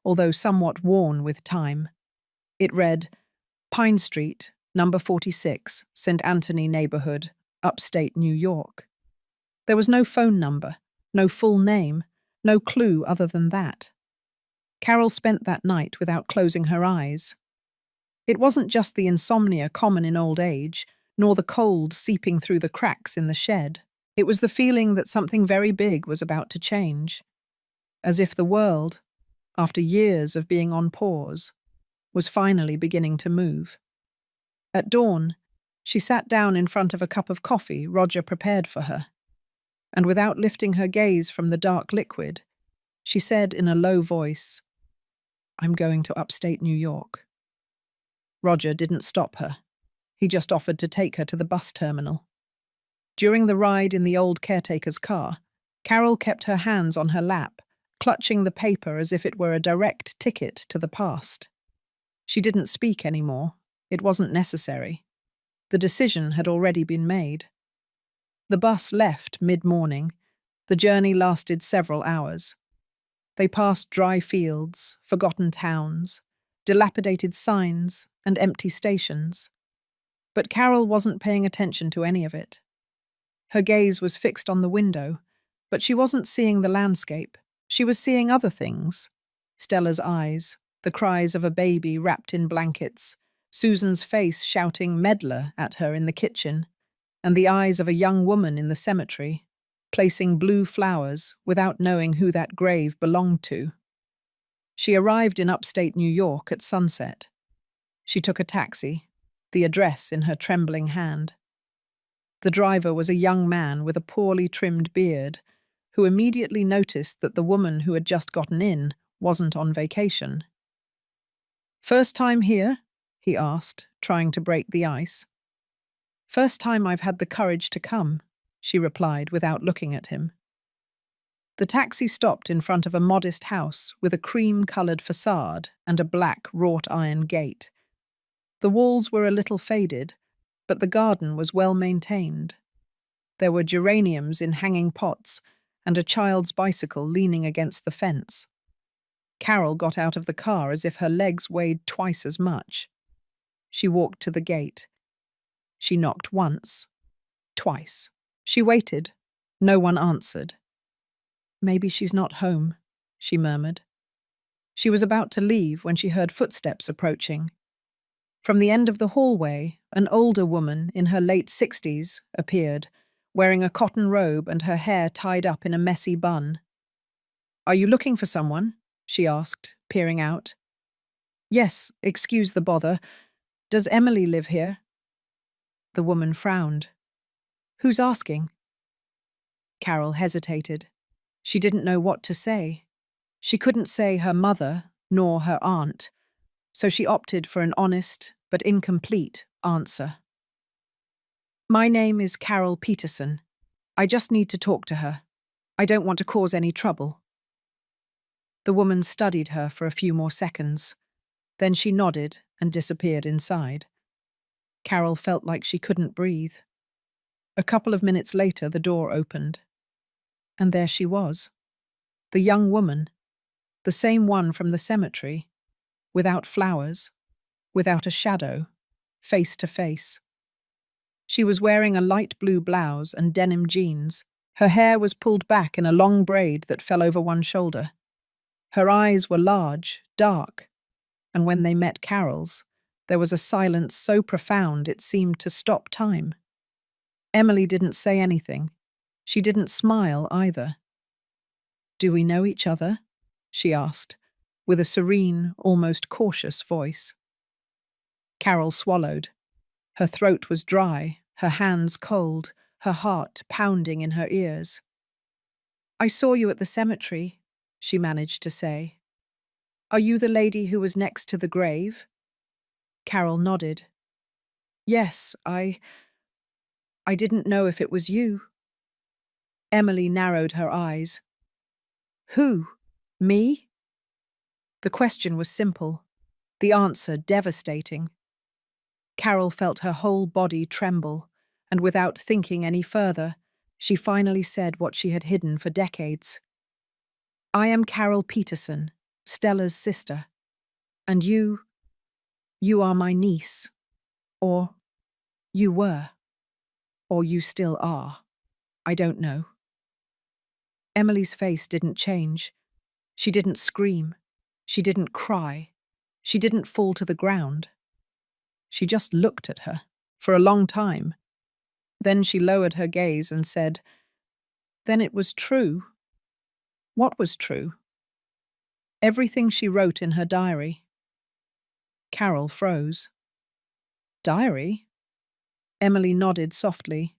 although somewhat worn with time. It read, Pine Street, number 46, St. Anthony neighborhood, upstate New York. There was no phone number, no full name, no clue other than that. Carol spent that night without closing her eyes. It wasn't just the insomnia common in old age, nor the cold seeping through the cracks in the shed. It was the feeling that something very big was about to change, as if the world, after years of being on pause, was finally beginning to move. At dawn, she sat down in front of a cup of coffee Roger prepared for her, and without lifting her gaze from the dark liquid, she said in a low voice, I'm going to upstate New York. Roger didn't stop her. He just offered to take her to the bus terminal. During the ride in the old caretaker's car, Carol kept her hands on her lap, clutching the paper as if it were a direct ticket to the past. She didn't speak anymore. It wasn't necessary. The decision had already been made. The bus left mid-morning. The journey lasted several hours. They passed dry fields, forgotten towns, dilapidated signs, and empty stations. But Carol wasn't paying attention to any of it. Her gaze was fixed on the window, but she wasn't seeing the landscape. She was seeing other things. Stella's eyes, the cries of a baby wrapped in blankets, Susan's face shouting meddler at her in the kitchen, and the eyes of a young woman in the cemetery, placing blue flowers without knowing who that grave belonged to. She arrived in upstate New York at sunset. She took a taxi, the address in her trembling hand. The driver was a young man with a poorly trimmed beard, who immediately noticed that the woman who had just gotten in wasn't on vacation. First time here? He asked, trying to break the ice. First time I've had the courage to come, she replied without looking at him. The taxi stopped in front of a modest house with a cream-coloured facade and a black wrought-iron gate. The walls were a little faded, but the garden was well maintained. There were geraniums in hanging pots and a child's bicycle leaning against the fence. Carol got out of the car as if her legs weighed twice as much. She walked to the gate. She knocked once, twice. She waited. No one answered. Maybe she's not home, she murmured. She was about to leave when she heard footsteps approaching. From the end of the hallway, an older woman in her late 60s appeared, wearing a cotton robe and her hair tied up in a messy bun. Are you looking for someone? She asked, peering out. Yes, excuse the bother. Does Emily live here? The woman frowned. Who's asking? Carol hesitated. She didn't know what to say. She couldn't say her mother, nor her aunt, so she opted for an honest but incomplete answer. My name is Carol Peterson. I just need to talk to her. I don't want to cause any trouble. The woman studied her for a few more seconds. Then she nodded and disappeared inside. Carol felt like she couldn't breathe. A couple of minutes later, the door opened. And there she was. The young woman, the same one from the cemetery, without flowers, without a shadow, face to face. She was wearing a light blue blouse and denim jeans. Her hair was pulled back in a long braid that fell over one shoulder. Her eyes were large, dark, and when they met Carol's, there was a silence so profound it seemed to stop time. Emily didn't say anything. She didn't smile either. Do we know each other? She asked, with a serene, almost cautious voice. Carol swallowed. Her throat was dry, her hands cold, her heart pounding in her ears. I saw you at the cemetery, she managed to say. Are you the lady who was next to the grave? Carol nodded. Yes, I didn't know if it was you. Emily narrowed her eyes. Who? Me? The question was simple, the answer devastating. Carol felt her whole body tremble, and without thinking any further, She finally said what she had hidden for decades. I am Carol Peterson, Stella's sister, and you are my niece. Or you were, or you still are. I don't know. Emily's face didn't change. She didn't scream. She didn't cry. She didn't fall to the ground. She just looked at her for a long time. Then she lowered her gaze and said, "Then it was true." What was true? Everything she wrote in her diary. Carol froze. Diary? Emily nodded softly.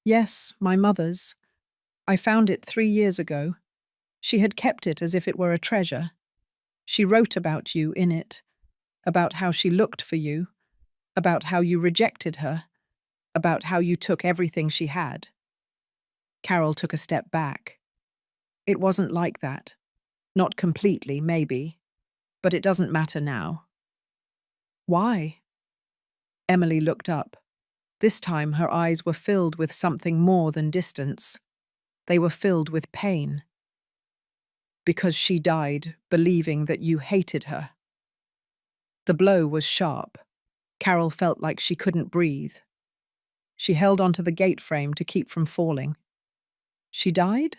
Yes, my mother's. I found it 3 years ago. She had kept it as if it were a treasure. She wrote about you in it, about how she looked for you, about how you rejected her, about how you took everything she had. Carol took a step back. It wasn't like that. Not completely, maybe, but it doesn't matter now. Why? Emily looked up. This time her eyes were filled with something more than distance. They were filled with pain. Because she died believing that you hated her. The blow was sharp. Carol felt like she couldn't breathe. She held onto the gate frame to keep from falling. She died?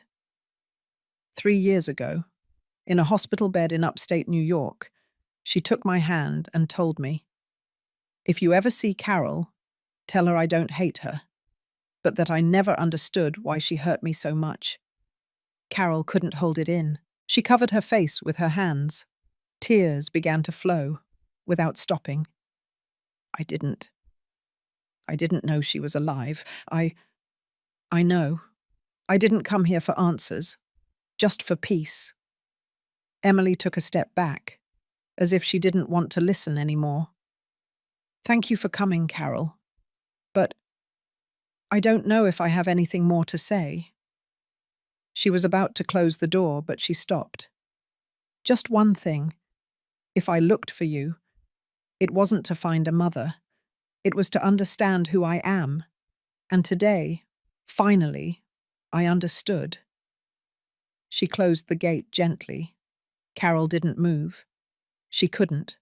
3 years ago, in a hospital bed in upstate New York, she took my hand and told me, "If you ever see Carol, tell her I don't hate her, but that I never understood why she hurt me so much." Carol couldn't hold it in. She covered her face with her hands. Tears began to flow, without stopping. I didn't know she was alive. I know. I didn't come here for answers, just for peace. Emily took a step back, as if she didn't want to listen anymore. Thank you for coming, Carol. But I don't know if I have anything more to say. She was about to close the door, but she stopped. Just one thing. If I looked for you, it wasn't to find a mother. It was to understand who I am. And today, finally, I understood. She closed the gate gently. Carol didn't move. She couldn't.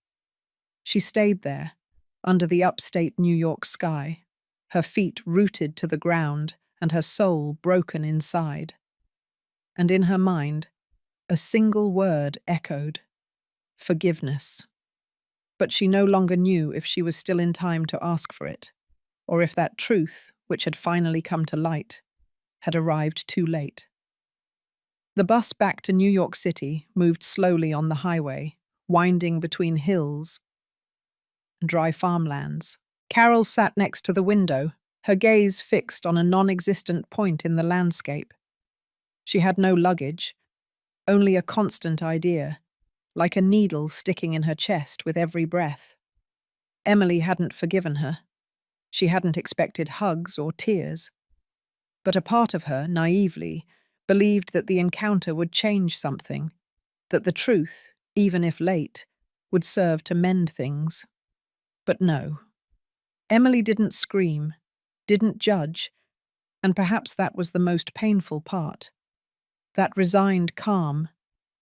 She stayed there, under the upstate New York sky, her feet rooted to the ground and her soul broken inside. And in her mind, a single word echoed: forgiveness. But she no longer knew if she was still in time to ask for it, or if that truth, which had finally come to light, had arrived too late. The bus back to New York City moved slowly on the highway, winding between hills and dry farmlands. Carol sat next to the window, her gaze fixed on a non-existent point in the landscape. She had no luggage, only a constant idea, like a needle sticking in her chest with every breath. Emily hadn't forgiven her. She hadn't expected hugs or tears. But a part of her, naively, believed that the encounter would change something, that the truth, even if late, would serve to mend things. But no. Emily didn't scream, didn't judge, and perhaps that was the most painful part. That resigned calm,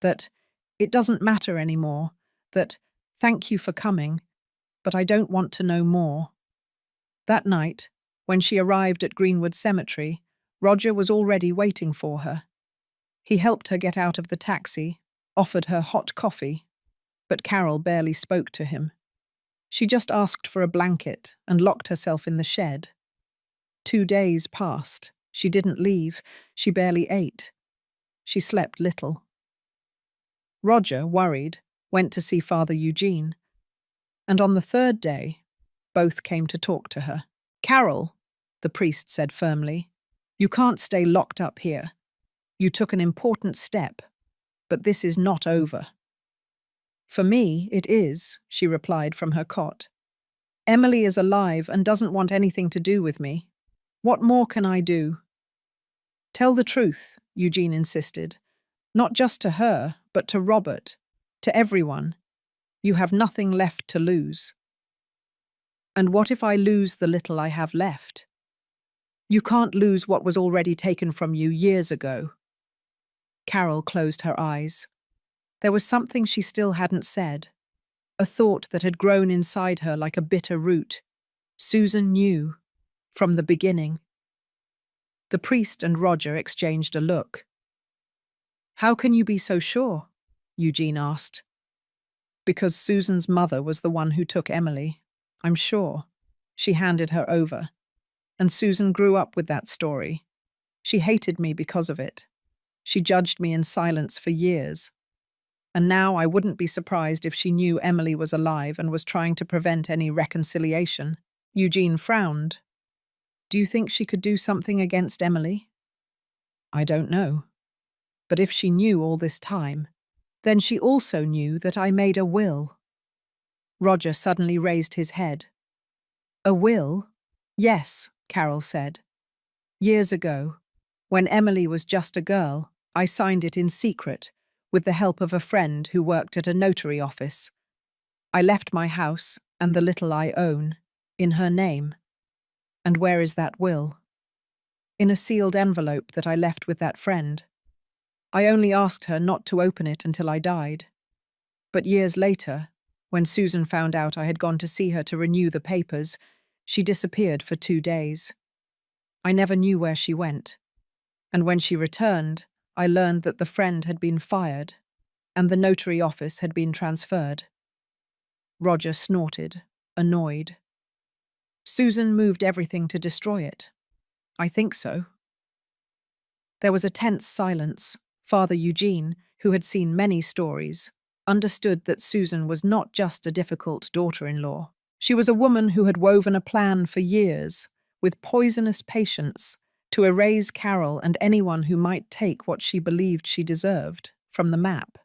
that it doesn't matter anymore, that thank you for coming, but I don't want to know more. That night, when she arrived at Greenwood Cemetery, Roger was already waiting for her. He helped her get out of the taxi, offered her hot coffee, but Carol barely spoke to him. She just asked for a blanket and locked herself in the shed. 2 days passed. She didn't leave. She barely ate. She slept little. Roger, worried, went to see Father Eugene. And on the 3rd day, both came to talk to her. "Carol," the priest said firmly, "you can't stay locked up here. You took an important step, but this is not over." "For me, it is," she replied from her cot. "Emily is alive and doesn't want anything to do with me. What more can I do?" "Tell the truth," Eugene insisted. "Not just to her, but to Robert, to everyone. You have nothing left to lose." "And what if I lose the little I have left?" You can't lose what was already taken from you years ago. Carol closed her eyes. There was something she still hadn't said, a thought that had grown inside her like a bitter root. Susan knew, from the beginning. The priest and Roger exchanged a look. How can you be so sure? Eugene asked. Because Susan's mother was the one who took Emily, I'm sure. She handed her over. And Susan grew up with that story. She hated me because of it. She judged me in silence for years. And now I wouldn't be surprised if she knew Emily was alive and was trying to prevent any reconciliation. Eugene frowned. Do you think she could do something against Emily? I don't know. But if she knew all this time, then she also knew that I made a will. Roger suddenly raised his head. A will? Yes, Carol said. Years ago, when Emily was just a girl, I signed it in secret, with the help of a friend who worked at a notary office. I left my house and the little I own in her name. And where is that will? In a sealed envelope that I left with that friend. I only asked her not to open it until I died. But years later, when Susan found out I had gone to see her to renew the papers, she disappeared for 2 days. I never knew where she went. And when she returned, I learned that the friend had been fired and the notary office had been transferred. Roger snorted, annoyed. Susan moved everything to destroy it. I think so. There was a tense silence. Father Eugene, who had seen many stories, understood that Susan was not just a difficult daughter-in-law. She was a woman who had woven a plan for years, with poisonous patience, to erase Carol and anyone who might take what she believed she deserved from the map.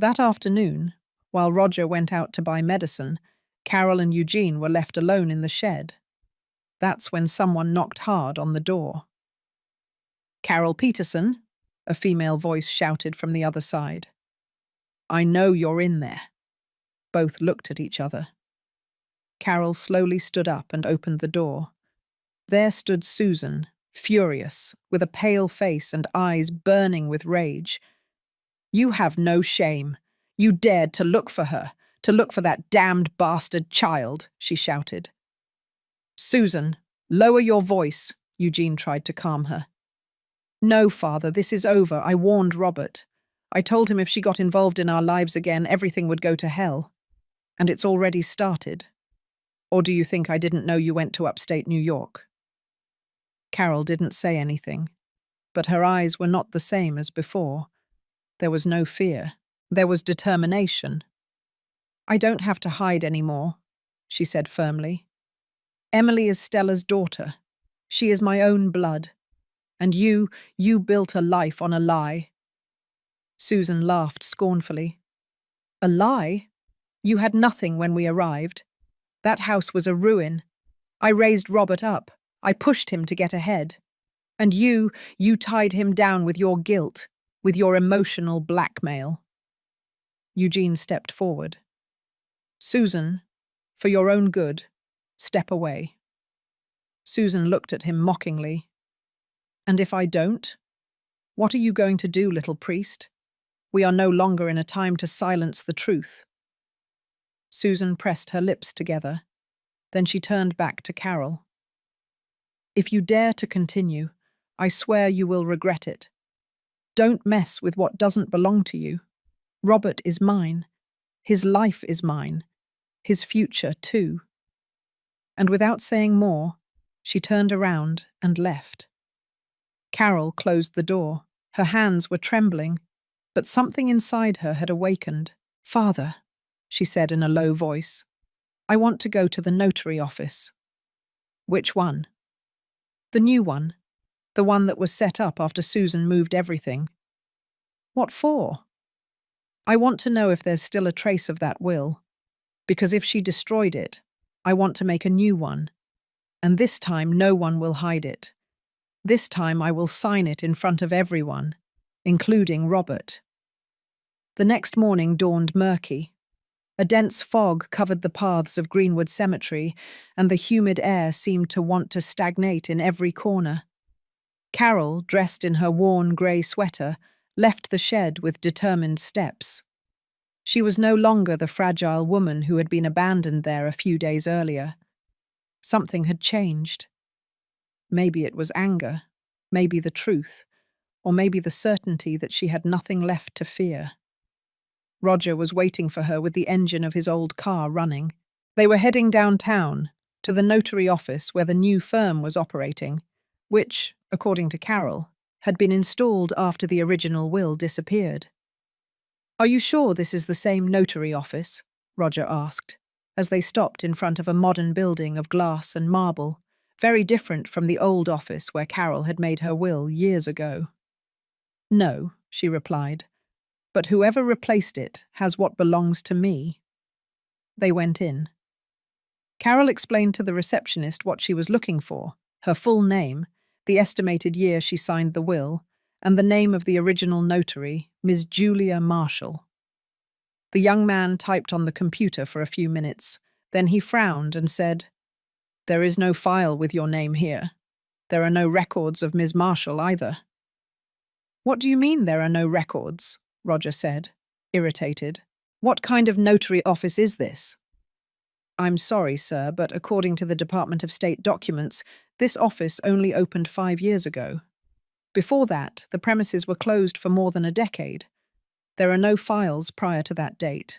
That afternoon, while Roger went out to buy medicine, Carol and Eugene were left alone in the shed. That's when someone knocked hard on the door. Carol Peterson, a female voice shouted from the other side. I know you're in there. Both looked at each other. Carol slowly stood up and opened the door. There stood Susan, furious, with a pale face and eyes burning with rage. You have no shame. You dared to look for her, to look for that damned bastard child, she shouted. Susan, lower your voice, Eugene tried to calm her. No, Father, this is over. I warned Robert. I told him if she got involved in our lives again, everything would go to hell. And it's already started. Or do you think I didn't know you went to upstate New York? Carol didn't say anything, but her eyes were not the same as before. There was no fear. There was determination. I don't have to hide anymore, she said firmly. Emily is Stella's daughter. She is my own blood. And you built a life on a lie. Susan laughed scornfully. A lie? You had nothing when we arrived. That house was a ruin. I raised Robert up. I pushed him to get ahead. And you tied him down with your guilt, with your emotional blackmail. Eugene stepped forward. Susan, for your own good, step away. Susan looked at him mockingly. And if I don't? What are you going to do, little priest? We are no longer in a time to silence the truth. Susan pressed her lips together. Then she turned back to Carol. If you dare to continue, I swear you will regret it. Don't mess with what doesn't belong to you. Robert is mine. His life is mine. His future, too. And without saying more, she turned around and left. Carol closed the door. Her hands were trembling, but something inside her had awakened. Father, she said in a low voice, I want to go to the notary office. Which one? The new one. The one that was set up after Susan moved everything. What for? I want to know if there's still a trace of that will. Because if she destroyed it, I want to make a new one. And this time no one will hide it. This time I will sign it in front of everyone, including Robert. The next morning dawned murky. A dense fog covered the paths of Greenwood Cemetery, and the humid air seemed to want to stagnate in every corner. Carol, dressed in her worn grey sweater, left the shed with determined steps. She was no longer the fragile woman who had been abandoned there a few days earlier. Something had changed. Maybe it was anger, maybe the truth, or maybe the certainty that she had nothing left to fear. Roger was waiting for her with the engine of his old car running. They were heading downtown, to the notary office where the new firm was operating, which, according to Carol, had been installed after the original will disappeared. "Are you sure this is the same notary office?" Roger asked, as they stopped in front of a modern building of glass and marble, very different from the old office where Carol had made her will years ago. "No," she replied, "but whoever replaced it has what belongs to me." They went in. Carol explained to the receptionist what she was looking for, her full name, the estimated year she signed the will, and the name of the original notary, Ms. Julia Marshall. The young man typed on the computer for a few minutes. Then he frowned and said, "There is no file with your name here. There are no records of Ms. Marshall either." "What do you mean there are no records?" Roger said, irritated. "What kind of notary office is this?" "I'm sorry, sir, but according to the Department of State documents, this office only opened 5 years ago. Before that, the premises were closed for more than a decade. There are no files prior to that date."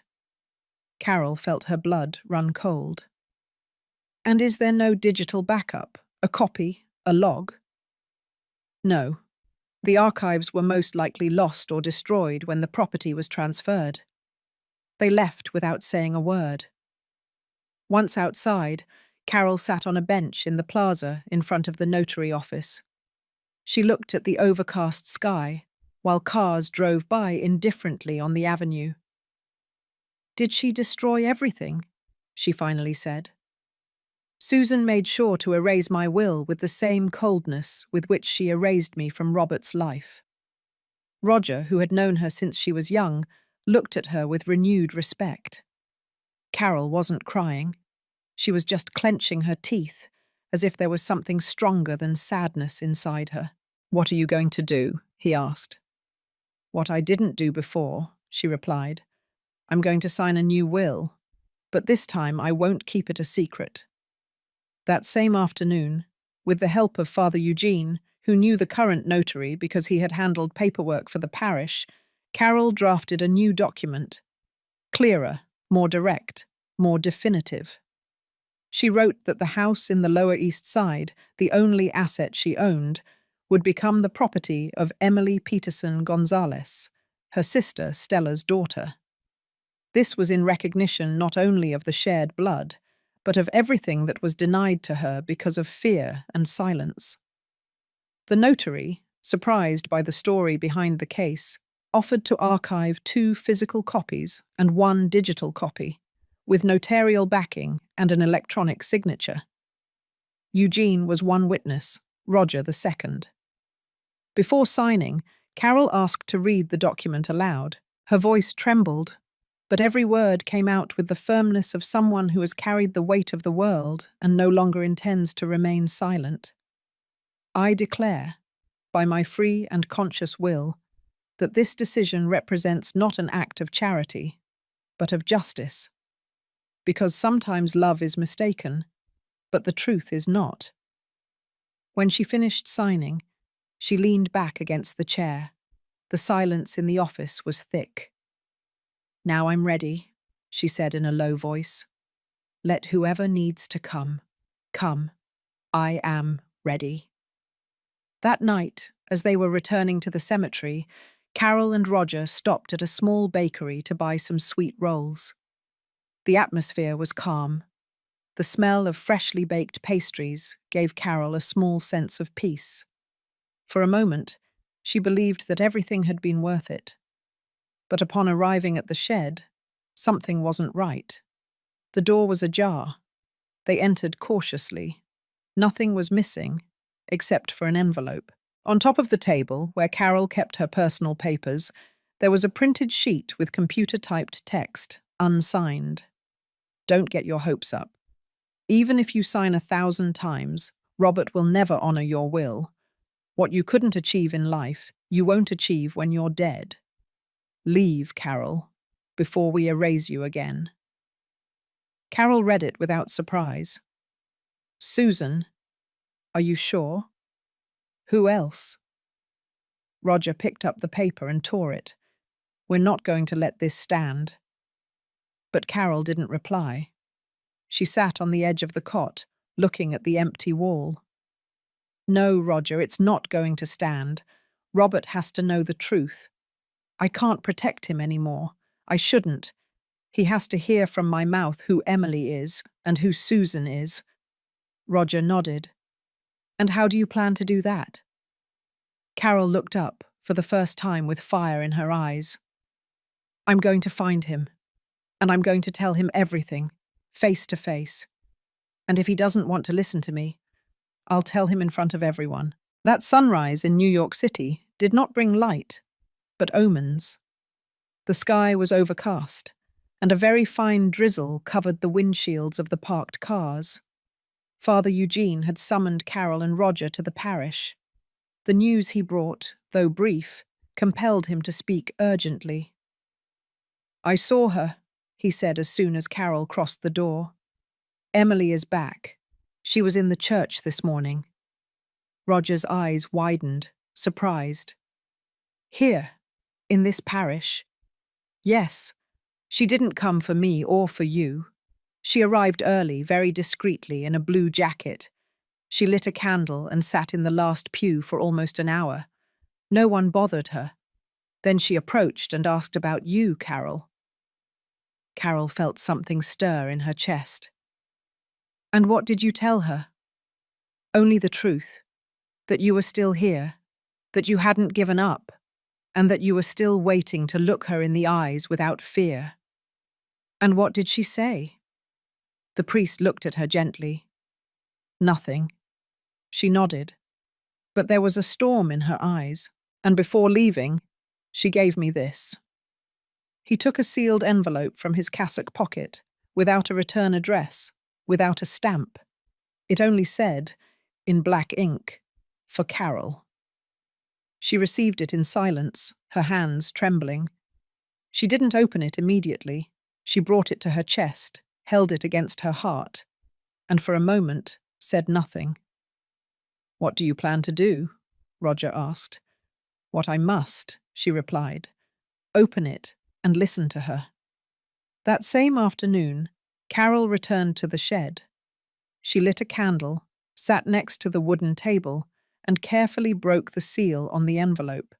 Carol felt her blood run cold. "And is there no digital backup? A copy? A log?" "No. The archives were most likely lost or destroyed when the property was transferred." They left without saying a word. Once outside, Carol sat on a bench in the plaza in front of the notary office. She looked at the overcast sky, while cars drove by indifferently on the avenue. "Did she destroy everything?" she finally said. "Susan made sure to erase my will with the same coldness with which she erased me from Robert's life." Roger, who had known her since she was young, looked at her with renewed respect. Carol wasn't crying. She was just clenching her teeth, as if there was something stronger than sadness inside her. "What are you going to do?" he asked. "What I didn't do before," she replied. "I'm going to sign a new will, but this time I won't keep it a secret." That same afternoon, with the help of Father Eugene, who knew the current notary because he had handled paperwork for the parish, Carol drafted a new document. Clearer, more direct, more definitive. She wrote that the house in the Lower East Side, the only asset she owned, would become the property of Emily Peterson Gonzalez, her sister Stella's daughter. This was in recognition not only of the shared blood, but of everything that was denied to her because of fear and silence. The notary, surprised by the story behind the case, offered to archive 2 physical copies and 1 digital copy, with notarial backing and an electronic signature. Eugene was one witness, Roger the second. Before signing, Carol asked to read the document aloud. Her voice trembled, but every word came out with the firmness of someone who has carried the weight of the world and no longer intends to remain silent. "I declare, by my free and conscious will, that this decision represents not an act of charity, but of justice. Because sometimes love is mistaken, but the truth is not." When she finished signing, she leaned back against the chair. The silence in the office was thick. "Now I'm ready," she said in a low voice. "Let whoever needs to come, come. I am ready." That night, as they were returning to the cemetery, Carol and Roger stopped at a small bakery to buy some sweet rolls. The atmosphere was calm. The smell of freshly baked pastries gave Carol a small sense of peace. For a moment, she believed that everything had been worth it. But upon arriving at the shed, something wasn't right. The door was ajar. They entered cautiously. Nothing was missing, except for an envelope. On top of the table, where Carol kept her personal papers, there was a printed sheet with computer-typed text, unsigned. Don't get your hopes up. Even if you sign 1,000 times, Robert will never honor your will. What you couldn't achieve in life, you won't achieve when you're dead. Leave, Carol, before we erase you again. Carol read it without surprise. Susan, are you sure? Who else? Roger picked up the paper and tore it. We're not going to let this stand. But Carol didn't reply. She sat on the edge of the cot, looking at the empty wall. No, Roger, it's not going to stand. Robert has to know the truth. I can't protect him anymore. I shouldn't. He has to hear from my mouth who Emily is and who Susan is. Roger nodded. And how do you plan to do that? Carol looked up, for the first time with fire in her eyes. I'm going to find him, and I'm going to tell him everything, face to face. And if he doesn't want to listen to me, I'll tell him in front of everyone. That sunrise in New York City did not bring light, but omens. The sky was overcast, and a very fine drizzle covered the windshields of the parked cars. Father Eugene had summoned Carol and Roger to the parish. The news he brought, though brief, compelled him to speak urgently. I saw her, he said as soon as Carol crossed the door. Emily is back. She was in the church this morning. Roger's eyes widened, surprised. Here, in this parish? Yes. She didn't come for me or for you. She arrived early, very discreetly, in a blue jacket. She lit a candle and sat in the last pew for almost an hour. No one bothered her. Then she approached and asked about you, Carol. Carol felt something stir in her chest. And what did you tell her? Only the truth. That you were still here, that you hadn't given up, and that you were still waiting to look her in the eyes without fear. And what did she say? The priest looked at her gently. Nothing. She nodded. But there was a storm in her eyes, and before leaving, she gave me this. He took a sealed envelope from his cassock pocket, without a return address, without a stamp. It only said, in black ink, for Carol. She received it in silence, her hands trembling. She didn't open it immediately. She brought it to her chest, held it against her heart, and for a moment said nothing. What do you plan to do? Roger asked. What I must, she replied. Open it and listen to her. That same afternoon, Carol returned to the shed. She lit a candle, sat next to the wooden table, and carefully broke the seal on the envelope.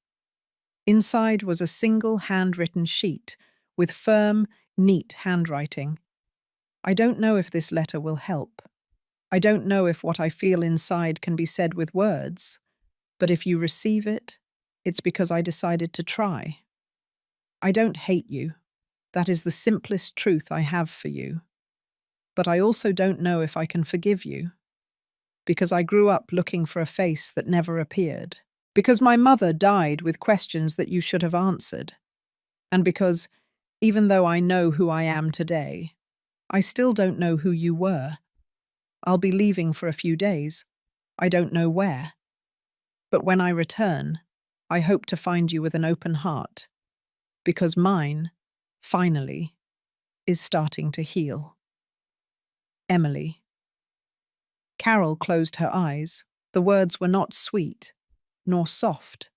Inside was a single handwritten sheet with firm, neat handwriting. I don't know if this letter will help. I don't know if what I feel inside can be said with words, but if you receive it, it's because I decided to try. I don't hate you. That is the simplest truth I have for you. But I also don't know if I can forgive you. Because I grew up looking for a face that never appeared. Because my mother died with questions that you should have answered. And because, even though I know who I am today, I still don't know who you were. I'll be leaving for a few days. I don't know where. But when I return, I hope to find you with an open heart. Because mine, finally, is starting to heal. Emily. Carol closed her eyes. The words were not sweet, nor soft,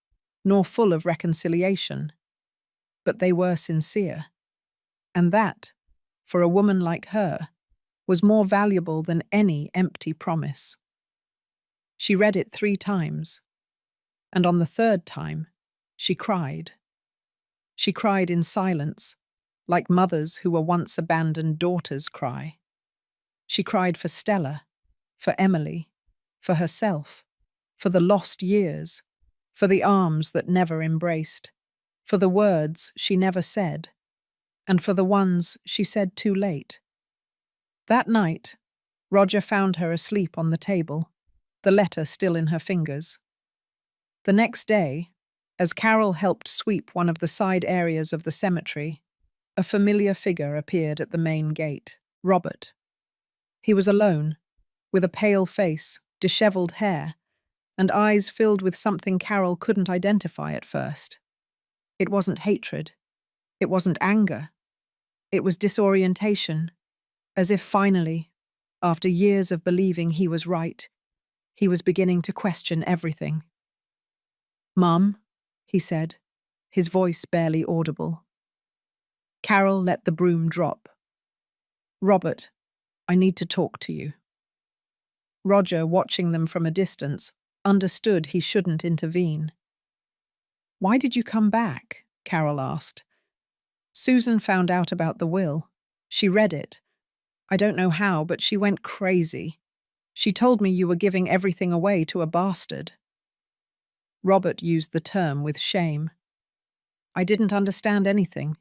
nor full of reconciliation. But they were sincere. And that, for a woman like her, was more valuable than any empty promise. She read it 3 times, and on the 3rd time, she cried. She cried in silence, like mothers who were once abandoned daughters cry. She cried for Stella, for Emily, for herself, for the lost years, for the arms that never embraced, for the words she never said, and for the ones she said too late. That night, Roger found her asleep on the table, the letter still in her fingers. The next day, as Carol helped sweep one of the side areas of the cemetery, A familiar figure appeared at the main gate, Robert. He was alone, with a pale face, dishevelled hair, and eyes filled with something Carol couldn't identify at first. It wasn't hatred. It wasn't anger. It was disorientation, as if finally, after years of believing he was right, he was beginning to question everything. "Mum," he said, his voice barely audible. Carol let the broom drop. "Robert, I need to talk to you." Roger, watching them from a distance, understood he shouldn't intervene. "Why did you come back?" Carol asked. "Susan found out about the will. She read it. I don't know how, but she went crazy. She told me you were giving everything away to a bastard." Robert used the term with shame. "I didn't understand anything.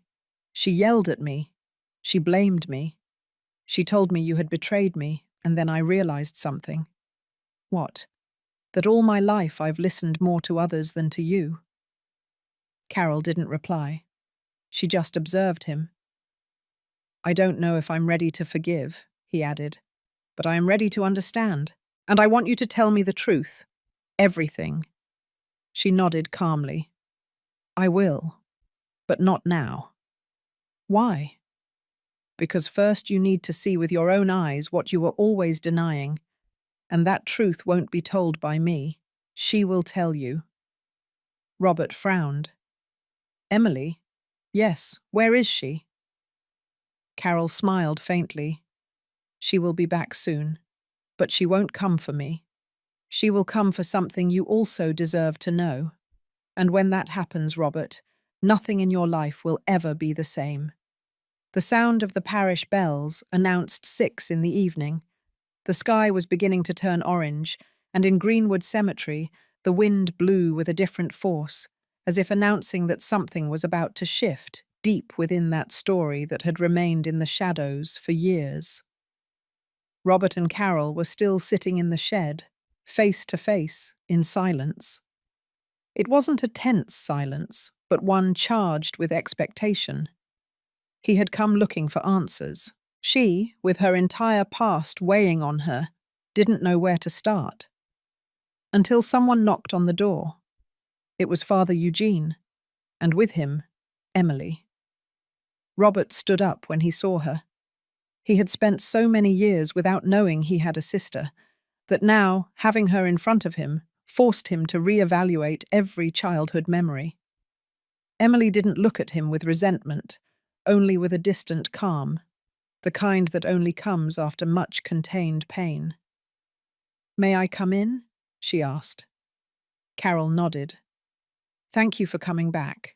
She yelled at me. She blamed me. She told me you had betrayed me, and then I realized something." "What?" "That all my life I've listened more to others than to you." Carol didn't reply. She just observed him. "I don't know if I'm ready to forgive," he added, "but I am ready to understand, and I want you to tell me the truth. Everything." She nodded calmly. "I will, but not now." "Why?" "Because first you need to see with your own eyes what you were always denying, and that truth won't be told by me. She will tell you." Robert frowned. "Emily? Yes, where is she?" Carol smiled faintly. "She will be back soon, but she won't come for me. She will come for something you also deserve to know. And when that happens, Robert, nothing in your life will ever be the same." The sound of the parish bells announced 6 in the evening. The sky was beginning to turn orange, and in Greenwood Cemetery, the wind blew with a different force, as if announcing that something was about to shift deep within that story that had remained in the shadows for years. Robert and Carol were still sitting in the shed, face to face, in silence. It wasn't a tense silence, but one charged with expectation. He had come looking for answers. She, with her entire past weighing on her, didn't know where to start. Until someone knocked on the door. It was Father Eugene, and with him, Emily. Robert stood up when he saw her. He had spent so many years without knowing he had a sister, that now, having her in front of him, forced him to reevaluate every childhood memory. Emily didn't look at him with resentment, only with a distant calm, the kind that only comes after much contained pain. "May I come in?" she asked. Carol nodded. "Thank you for coming back."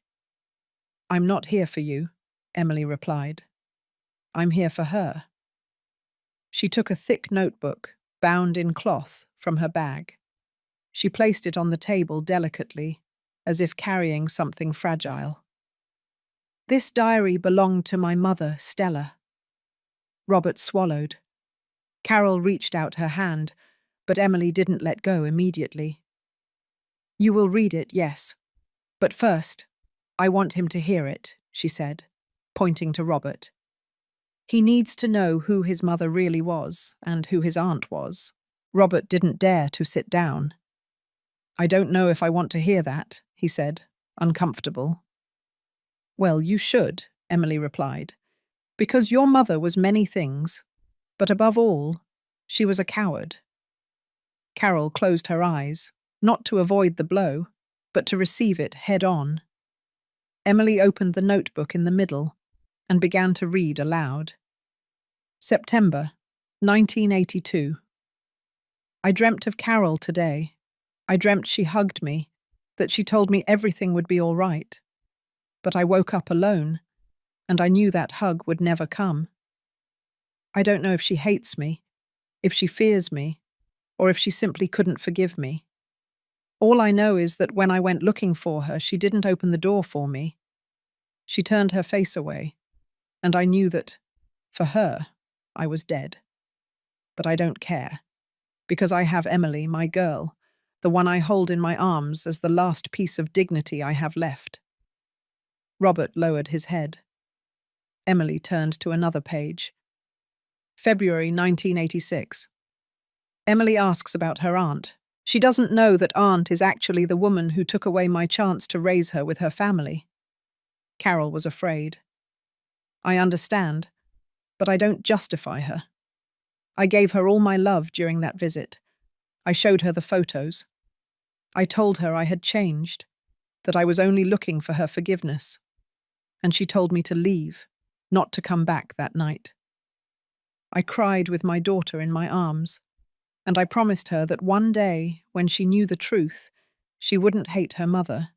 "I'm not here for you," Emily replied. "I'm here for her." She took a thick notebook, bound in cloth, from her bag. She placed it on the table delicately, as if carrying something fragile. "This diary belonged to my mother, Stella." Robert swallowed. Carol reached out her hand, but Emily didn't let go immediately. "You will read it, yes. But first, I want him to hear it," she said, pointing to Robert. "He needs to know who his mother really was and who his aunt was." Robert didn't dare to sit down. "I don't know if I want to hear that," he said, uncomfortable. "Well, you should," Emily replied, "because your mother was many things, but above all, she was a coward." Carol closed her eyes, not to avoid the blow, but to receive it head-on. Emily opened the notebook in the middle and began to read aloud. September, 1982. "I dreamt of Carol today. I dreamt she hugged me, that she told me everything would be all right. But I woke up alone, and I knew that hug would never come. I don't know if she hates me, if she fears me, or if she simply couldn't forgive me. All I know is that when I went looking for her, she didn't open the door for me. She turned her face away, and I knew that, for her, I was dead. But I don't care, because I have Emily, my girl, the one I hold in my arms as the last piece of dignity I have left." Robert lowered his head. Emily turned to another page. February 1986. Emily asks about her aunt. She doesn't know that aunt is actually the woman who took away my chance to raise her with her family. Carol was afraid. I understand, but I don't justify her. I gave her all my love during that visit. I showed her the photos. I told her I had changed, that I was only looking for her forgiveness. And she told me to leave, not to come back that night. I cried with my daughter in my arms, and I promised her that one day, when she knew the truth, she wouldn't hate her mother,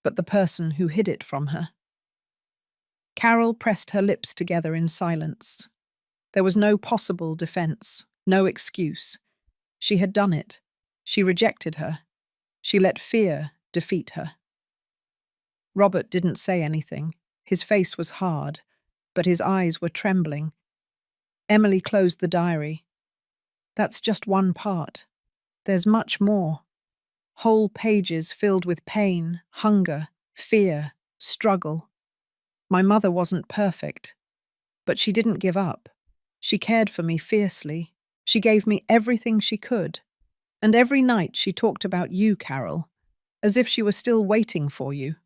but the person who hid it from her. Carol pressed her lips together in silence. There was no possible defense, no excuse. She had done it. She rejected her. She let fear defeat her. Robert didn't say anything. His face was hard, but his eyes were trembling. Emily closed the diary. That's just one part. There's much more. Whole pages filled with pain, hunger, fear, struggle. My mother wasn't perfect, but she didn't give up. She cared for me fiercely. She gave me everything she could. And every night she talked about you, Carol, as if she were still waiting for you.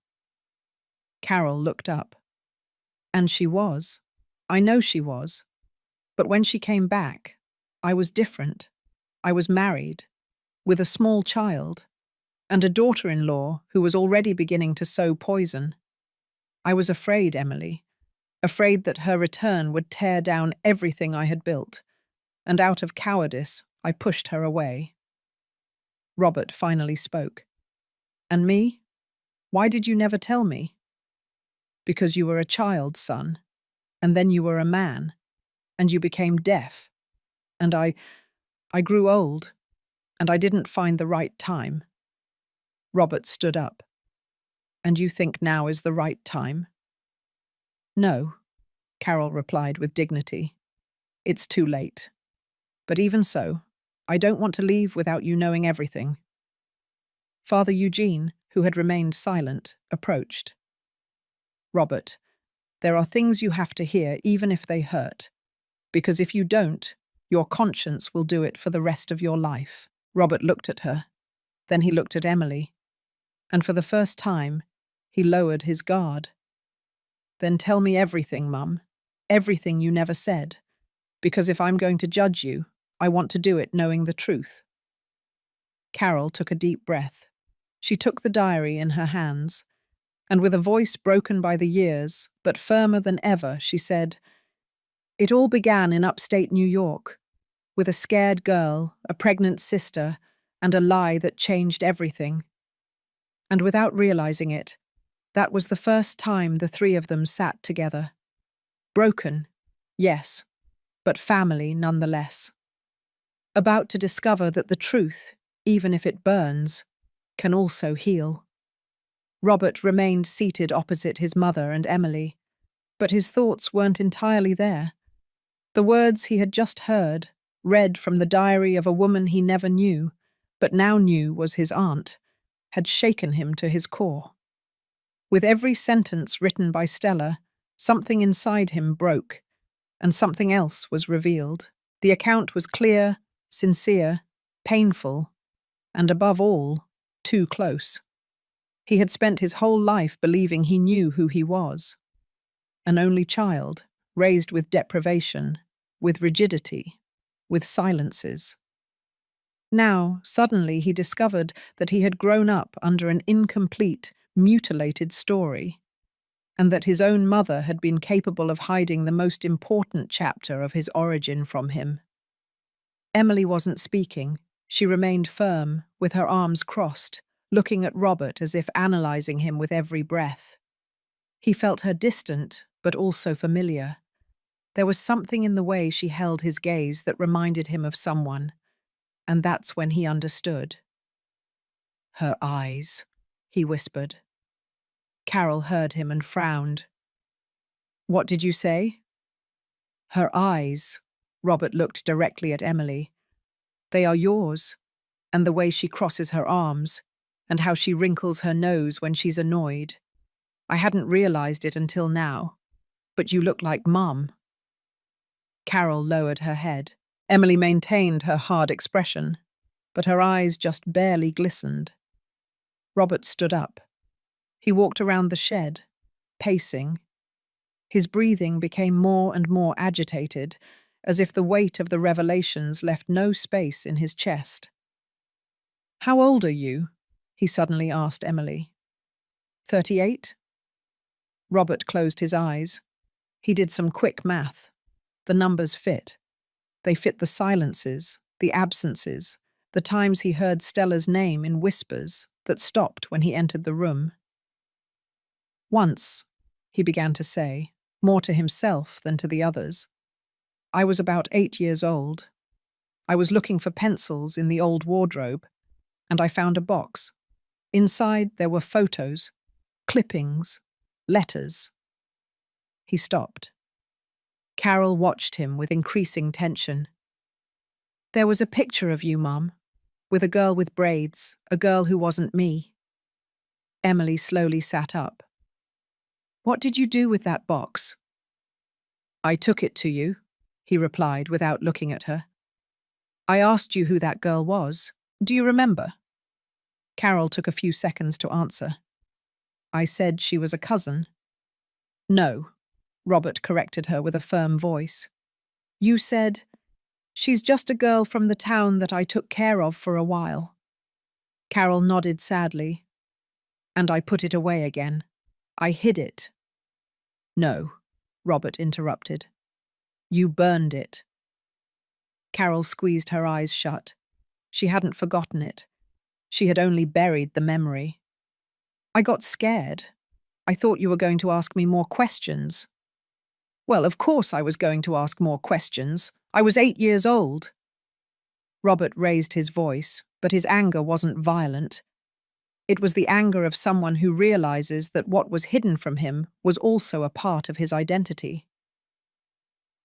Carol looked up. And she was. I know she was. But when she came back, I was different. I was married, with a small child, and a daughter-in-law who was already beginning to sow poison. I was afraid, Emily, afraid that her return would tear down everything I had built, and out of cowardice, I pushed her away. Robert finally spoke. And me? Why did you never tell me? Because you were a child, son, and then you were a man, and you became deaf, and I grew old, and I didn't find the right time. Robert stood up. And you think now is the right time? No, Carol replied with dignity. It's too late. But even so, I don't want to leave without you knowing everything. Father Eugene, who had remained silent, approached. Robert, there are things you have to hear even if they hurt, because if you don't, your conscience will do it for the rest of your life. Robert looked at her. Then he looked at Emily. And for the first time, he lowered his guard. Then tell me everything, Mum. Everything you never said. Because if I'm going to judge you, I want to do it knowing the truth. Carol took a deep breath. She took the diary in her hands, and with a voice broken by the years, but firmer than ever, she said, It all began in upstate New York, with a scared girl, a pregnant sister, and a lie that changed everything. And without realizing it, that was the first time the three of them sat together. Broken, yes, but family nonetheless. About to discover that the truth, even if it burns, can also heal. Robert remained seated opposite his mother and Emily, but his thoughts weren't entirely there. The words he had just heard, read from the diary of a woman he never knew, but now knew was his aunt, had shaken him to his core. With every sentence written by Stella, something inside him broke, and something else was revealed. The account was clear, sincere, painful, and above all, too close. He had spent his whole life believing he knew who he was. An only child, raised with deprivation, with rigidity, with silences. Now, suddenly he discovered that he had grown up under an incomplete, mutilated story, and that his own mother had been capable of hiding the most important chapter of his origin from him. Emily wasn't speaking. She remained firm, with her arms crossed, looking at Robert as if analyzing him with every breath. He felt her distant, but also familiar. There was something in the way she held his gaze that reminded him of someone, and that's when he understood. Her eyes, he whispered. Carol heard him and frowned. What did you say? Her eyes. Robert looked directly at Emily. They are yours, and the way she crosses her arms, and how she wrinkles her nose when she's annoyed. I hadn't realized it until now. But you look like Mum. Carol lowered her head. Emily maintained her hard expression, but her eyes just barely glistened. Robert stood up. He walked around the shed, pacing. His breathing became more and more agitated, as if the weight of the revelations left no space in his chest. "How old are you?" he suddenly asked Emily. 38? Robert closed his eyes. He did some quick math. The numbers fit. They fit the silences, the absences, the times he heard Stella's name in whispers that stopped when he entered the room. "Once," he began to say, more to himself than to the others, "I was about 8 years old. I was looking for pencils in the old wardrobe, and I found a box. Inside there were photos, clippings, letters." He stopped. Carol watched him with increasing tension. "There was a picture of you, Mum, with a girl with braids, a girl who wasn't me." Emily slowly sat up. "What did you do with that box?" "I took it to you," he replied without looking at her. "I asked you who that girl was. Do you remember?" Carol took a few seconds to answer. "I said she was a cousin." "No," Robert corrected her with a firm voice. "You said, 'She's just a girl from the town that I took care of for a while.'" Carol nodded sadly. "And I put it away again. I hid it." "No," Robert interrupted. "You burned it." Carol squeezed her eyes shut. She hadn't forgotten it. She had only buried the memory. "I got scared. I thought you were going to ask me more questions." "Well, of course I was going to ask more questions. I was 8 years old." Robert raised his voice, but his anger wasn't violent. It was the anger of someone who realizes that what was hidden from him was also a part of his identity.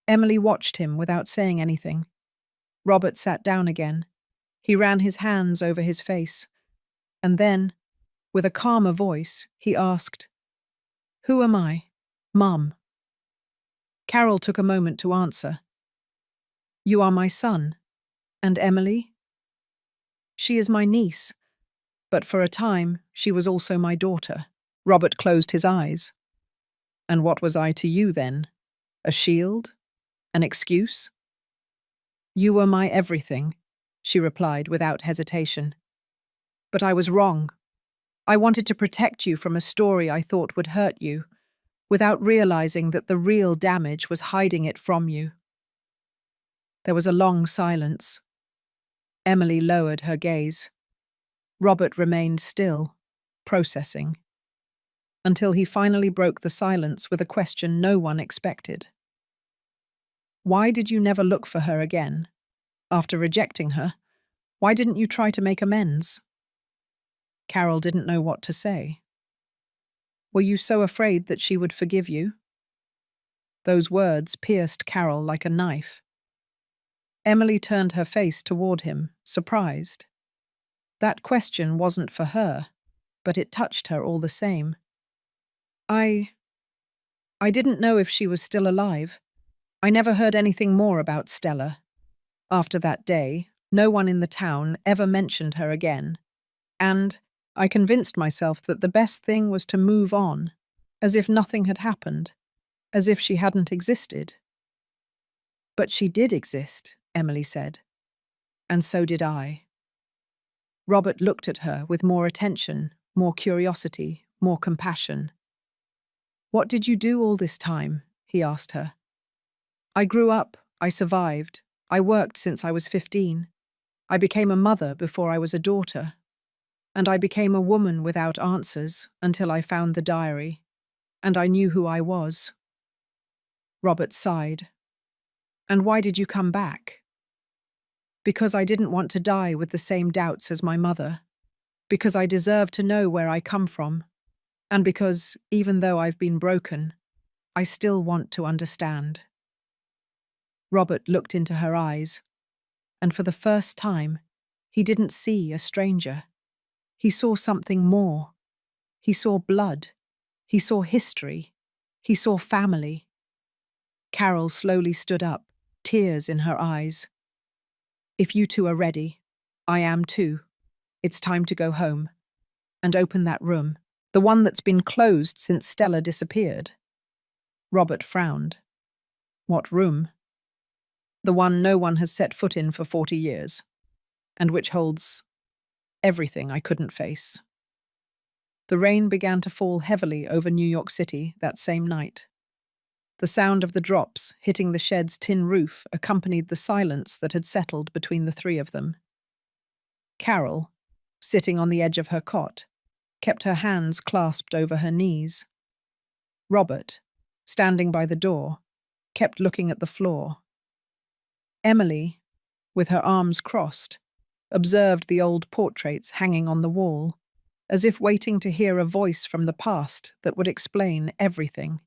Emily watched him without saying anything. Robert sat down again. He ran his hands over his face. And then, with a calmer voice, he asked, "Who am I? Mum?" Carol took a moment to answer. "You are my son. And Emily?" "She is my niece. But for a time, she was also my daughter." Robert closed his eyes. "And what was I to you then? A shield? An excuse?" "You were my everything," she replied without hesitation. "But I was wrong. I wanted to protect you from a story I thought would hurt you, without realizing that the real damage was hiding it from you." There was a long silence. Emily lowered her gaze. Robert remained still, processing, until he finally broke the silence with a question no one expected. "Why did you never look for her again? After rejecting her, why didn't you try to make amends?" Carol didn't know what to say. "Were you so afraid that she would forgive you?" Those words pierced Carol like a knife. Emily turned her face toward him, surprised. That question wasn't for her, but it touched her all the same. I didn't know if she was still alive. I never heard anything more about Stella. After that day, no one in the town ever mentioned her again. And I convinced myself that the best thing was to move on, as if nothing had happened, as if she hadn't existed." "But she did exist," Emily said. "And so did I." Robert looked at her with more attention, more curiosity, more compassion. "What did you do all this time?" he asked her. "I grew up, I survived, I worked since I was 15. I became a mother before I was a daughter. And I became a woman without answers until I found the diary, and I knew who I was." Robert sighed. "And why did you come back?" "Because I didn't want to die with the same doubts as my mother. Because I deserve to know where I come from. And because, even though I've been broken, I still want to understand." Robert looked into her eyes, and for the first time, he didn't see a stranger. He saw something more. He saw blood. He saw history. He saw family. Carol slowly stood up, tears in her eyes. If you two are ready, I am too. It's time to go home. And open that room, the one that's been closed since Stella disappeared. Robert frowned. What room? The one no one has set foot in for 40 years, and which holds everything I couldn't face. The rain began to fall heavily over New York City that same night. The sound of the drops hitting the shed's tin roof accompanied the silence that had settled between the three of them. Carol, sitting on the edge of her cot, kept her hands clasped over her knees. Robert, standing by the door, kept looking at the floor. Emily, with her arms crossed, observed the old portraits hanging on the wall, as if waiting to hear a voice from the past that would explain everything.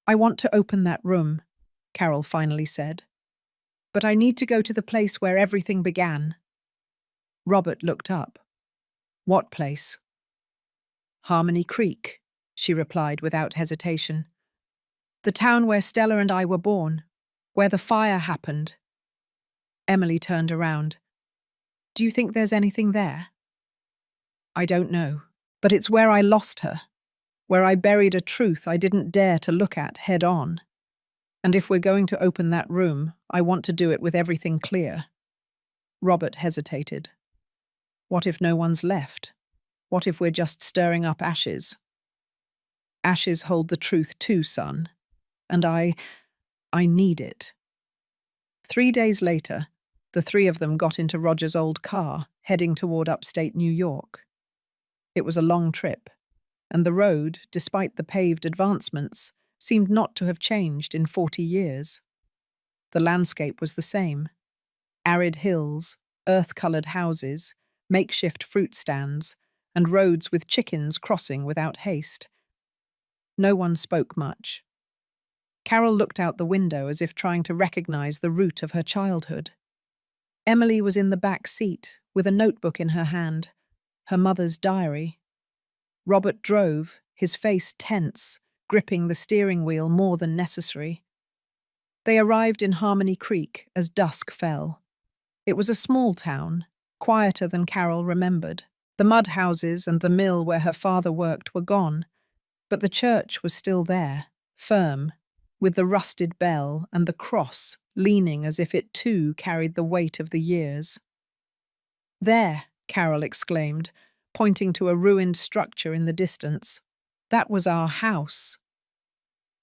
I want to open that room, Carol finally said. But I need to go to the place where everything began. Robert looked up. What place? Harmony Creek, she replied without hesitation. The town where Stella and I were born, where the fire happened. Emily turned around. Do you think there's anything there? I don't know, but it's where I lost her, where I buried a truth I didn't dare to look at head on. And if we're going to open that room, I want to do it with everything clear. Robert hesitated. What if no one's left? What if we're just stirring up ashes? Ashes hold the truth too, son. And I need it. 3 days later, the three of them got into Roger's old car, heading toward upstate New York. It was a long trip, and the road, despite the paved advancements, seemed not to have changed in 40 years. The landscape was the same. Arid hills, earth-colored houses, makeshift fruit stands, and roads with chickens crossing without haste. No one spoke much. Carol looked out the window as if trying to recognize the route of her childhood. Emily was in the back seat, with a notebook in her hand, her mother's diary. Robert drove, his face tense, gripping the steering wheel more than necessary. They arrived in Harmony Creek as dusk fell. It was a small town, quieter than Carol remembered. The mud houses and the mill where her father worked were gone, but the church was still there, firm, with the rusted bell and the cross leaning as if it too carried the weight of the years. There, Carol exclaimed, pointing to a ruined structure in the distance. That was our house.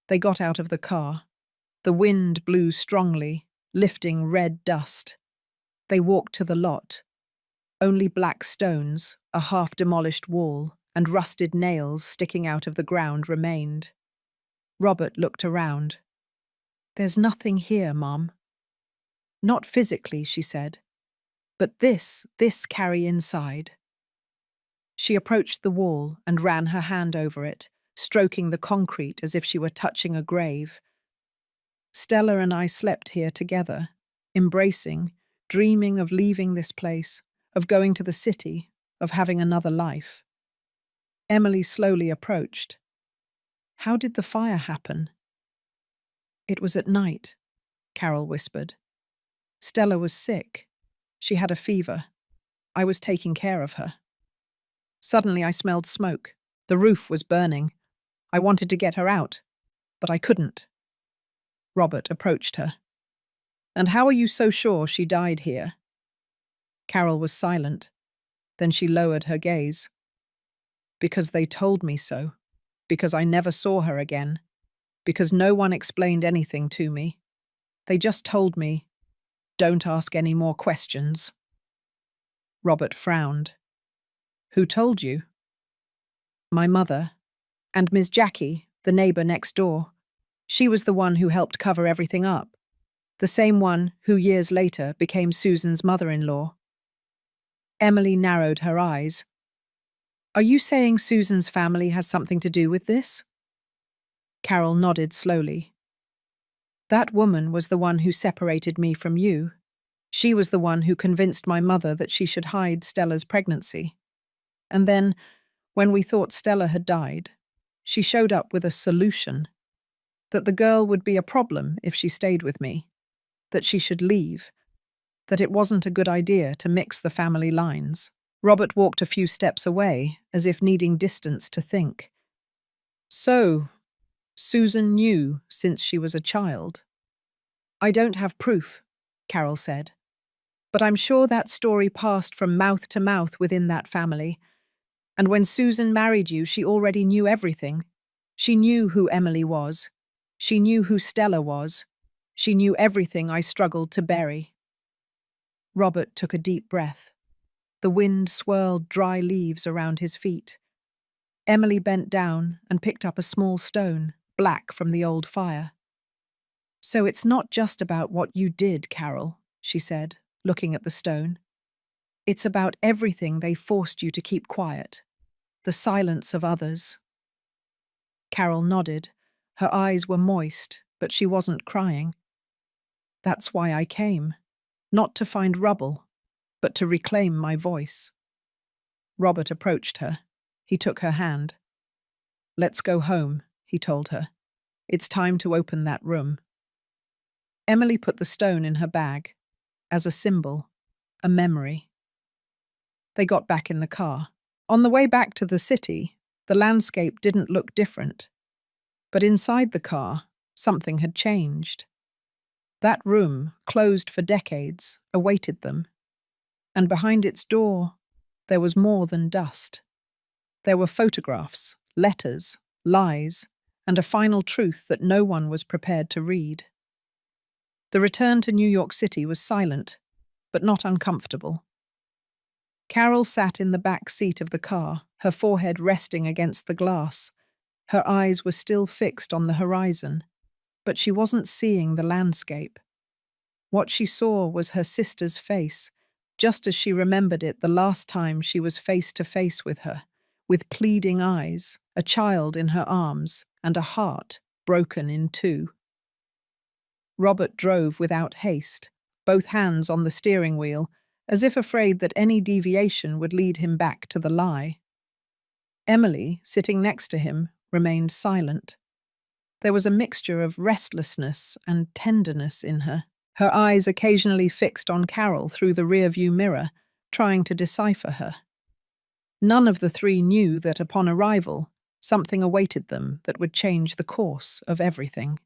They got out of the car. The wind blew strongly, lifting red dust. They walked to the lot. Only black stones, a half-demolished wall, and rusted nails sticking out of the ground remained. Robert looked around. There's nothing here, Mom. Not physically, she said. But this carry inside. She approached the wall and ran her hand over it, stroking the concrete as if she were touching a grave. Stella and I slept here together, embracing, dreaming of leaving this place, of going to the city, of having another life. Emily slowly approached. How did the fire happen? It was at night, Carol whispered. Stella was sick. She had a fever. I was taking care of her. Suddenly I smelled smoke. The roof was burning. I wanted to get her out, but I couldn't. Robert approached her. And how are you so sure she died here? Carol was silent. Then she lowered her gaze. Because they told me so. Because I never saw her again. Because no one explained anything to me. They just told me, don't ask any more questions. Robert frowned. Who told you? My mother. And Miss Jackie, the neighbour next door. She was the one who helped cover everything up. The same one who years later became Susan's mother-in-law. Emily narrowed her eyes. Are you saying Susan's family has something to do with this? Carol nodded slowly. That woman was the one who separated me from you. She was the one who convinced my mother that she should hide Stella's pregnancy. And then, when we thought Stella had died, she showed up with a solution. That the girl would be a problem if she stayed with me, that she should leave, that it wasn't a good idea to mix the family lines. Robert walked a few steps away, as if needing distance to think. So, Susan knew since she was a child. I don't have proof, Carol said, but I'm sure that story passed from mouth to mouth within that family. And when Susan married you, she already knew everything. She knew who Emily was. She knew who Stella was. She knew everything I struggled to bury. Robert took a deep breath. The wind swirled dry leaves around his feet. Emily bent down and picked up a small stone, black from the old fire. So it's not just about what you did, Carol, she said, looking at the stone. It's about everything they forced you to keep quiet, the silence of others. Carol nodded. Her eyes were moist, but she wasn't crying. That's why I came, not to find rubble, but to reclaim my voice. Robert approached her. He took her hand. Let's go home, he told her. It's time to open that room. Emily put the stone in her bag, as a symbol, a memory. They got back in the car. On the way back to the city, the landscape didn't look different. But inside the car, something had changed. That room, closed for decades, awaited them. And behind its door, there was more than dust. There were photographs, letters, lies, and a final truth that no one was prepared to read. The return to New York City was silent, but not uncomfortable. Carol sat in the back seat of the car, her forehead resting against the glass. Her eyes were still fixed on the horizon, but she wasn't seeing the landscape. What she saw was her sister's face, just as she remembered it the last time she was face to face with her, with pleading eyes, a child in her arms, and a heart broken in two. Robert drove without haste, both hands on the steering wheel, as if afraid that any deviation would lead him back to the lie. Emily, sitting next to him, remained silent. There was a mixture of restlessness and tenderness in her, her eyes occasionally fixed on Carol through the rearview mirror, trying to decipher her. None of the three knew that upon arrival, something awaited them that would change the course of everything.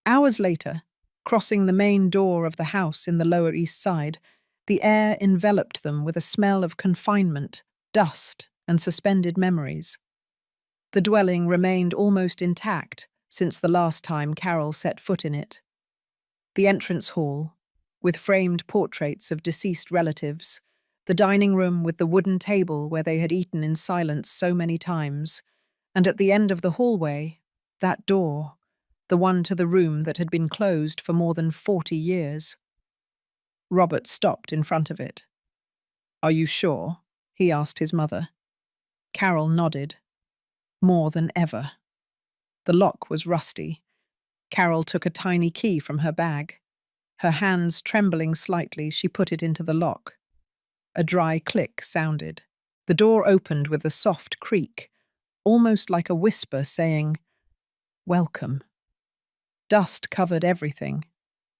Hours later, crossing the main door of the house in the Lower East Side, the air enveloped them with a smell of confinement, dust, and suspended memories. The dwelling remained almost intact since the last time Carol set foot in it. The entrance hall, with framed portraits of deceased relatives, the dining room with the wooden table where they had eaten in silence so many times, and at the end of the hallway, that door, the one to the room that had been closed for more than 40 years. Robert stopped in front of it. "Are you sure?" he asked his mother. Carol nodded. More than ever. The lock was rusty. Carol took a tiny key from her bag. Her hands trembling slightly, she put it into the lock. A dry click sounded. The door opened with a soft creak, almost like a whisper saying, "Welcome." Dust covered everything.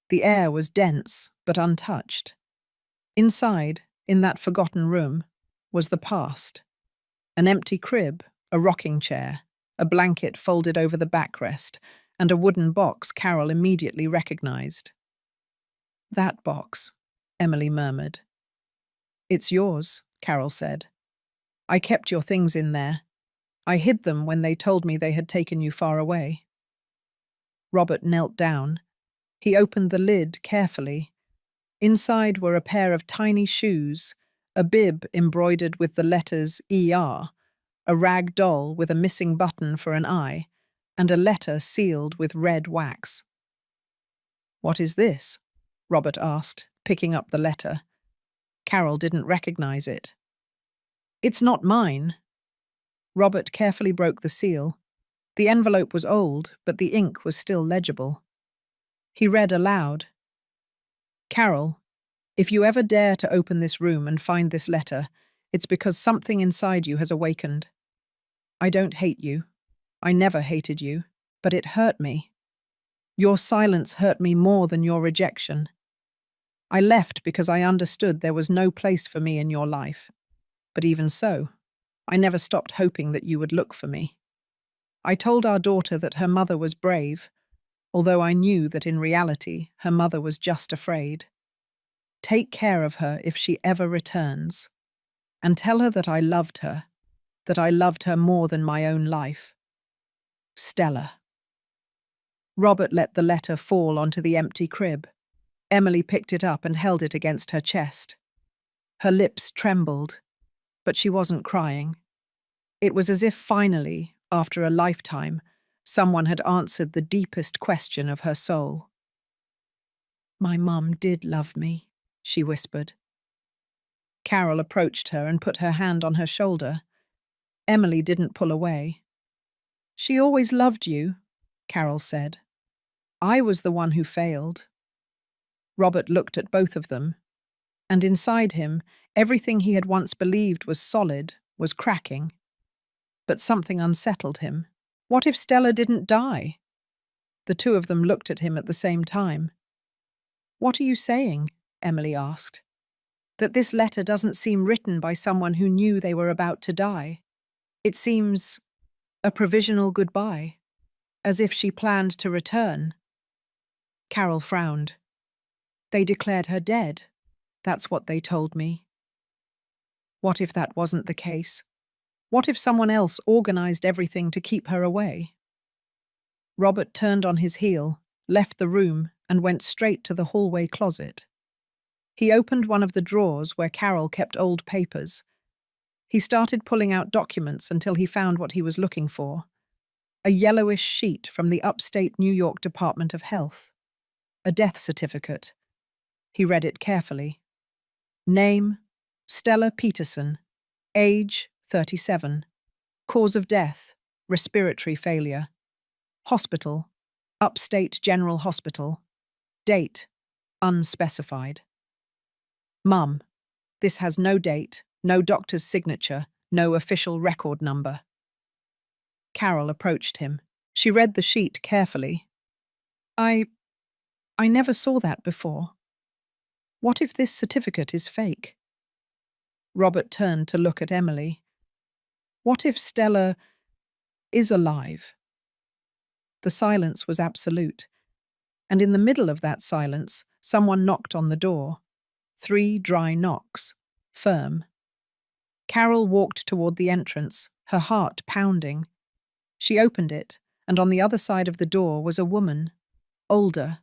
The air was dense, but untouched. Inside, in that forgotten room, was the past. An empty crib, a rocking chair, a blanket folded over the backrest, and a wooden box Carol immediately recognized. "That box," Emily murmured. "It's yours," Carol said. "I kept your things in there. I hid them when they told me they had taken you far away." Robert knelt down. He opened the lid carefully. Inside were a pair of tiny shoes, a bib embroidered with the letters ER, a rag doll with a missing button for an eye, and a letter sealed with red wax. "What is this?" Robert asked, picking up the letter. Carol didn't recognize it. "It's not mine." Robert carefully broke the seal. The envelope was old, but the ink was still legible. He read aloud, "Carol, if you ever dare to open this room and find this letter, it's because something inside you has awakened. I don't hate you. I never hated you, but it hurt me. Your silence hurt me more than your rejection. I left because I understood there was no place for me in your life. But even so, I never stopped hoping that you would look for me. I told our daughter that her mother was brave, although I knew that in reality her mother was just afraid. Take care of her if she ever returns, and tell her that I loved her more than my own life. Stella. Robert let the letter fall onto the empty crib. Emily picked it up and held it against her chest. Her lips trembled, but she wasn't crying. It was as if finally, after a lifetime, someone had answered the deepest question of her soul. My mum did love me, she whispered. Carol approached her and put her hand on her shoulder. Emily didn't pull away. She always loved you, Carol said. I was the one who failed. Robert looked at both of them, and inside him, everything he had once believed was solid was cracking. But something unsettled him. What if Stella didn't die? The two of them looked at him at the same time. What are you saying? Emily asked. That this letter doesn't seem written by someone who knew they were about to die. It seems a provisional goodbye, as if she planned to return. Carol frowned. They declared her dead. That's what they told me. What if that wasn't the case? What if someone else organized everything to keep her away? Robert turned on his heel, left the room, and went straight to the hallway closet. He opened one of the drawers where Carol kept old papers. He started pulling out documents until he found what he was looking for. A yellowish sheet from the upstate New York Department of Health. A death certificate. He read it carefully. Name, Stella Peterson. Age, 37. Cause of death, respiratory failure. Hospital, Upstate General Hospital. Date, unspecified. Mum, this has no date, no doctor's signature, no official record number. Carol approached him. She read the sheet carefully. I never saw that before. What if this certificate is fake? Robert turned to look at Emily. What if Stella is alive? The silence was absolute, and in the middle of that silence, someone knocked on the door. 3 dry knocks, firm. Carol walked toward the entrance, her heart pounding. She opened it, and on the other side of the door was a woman, older,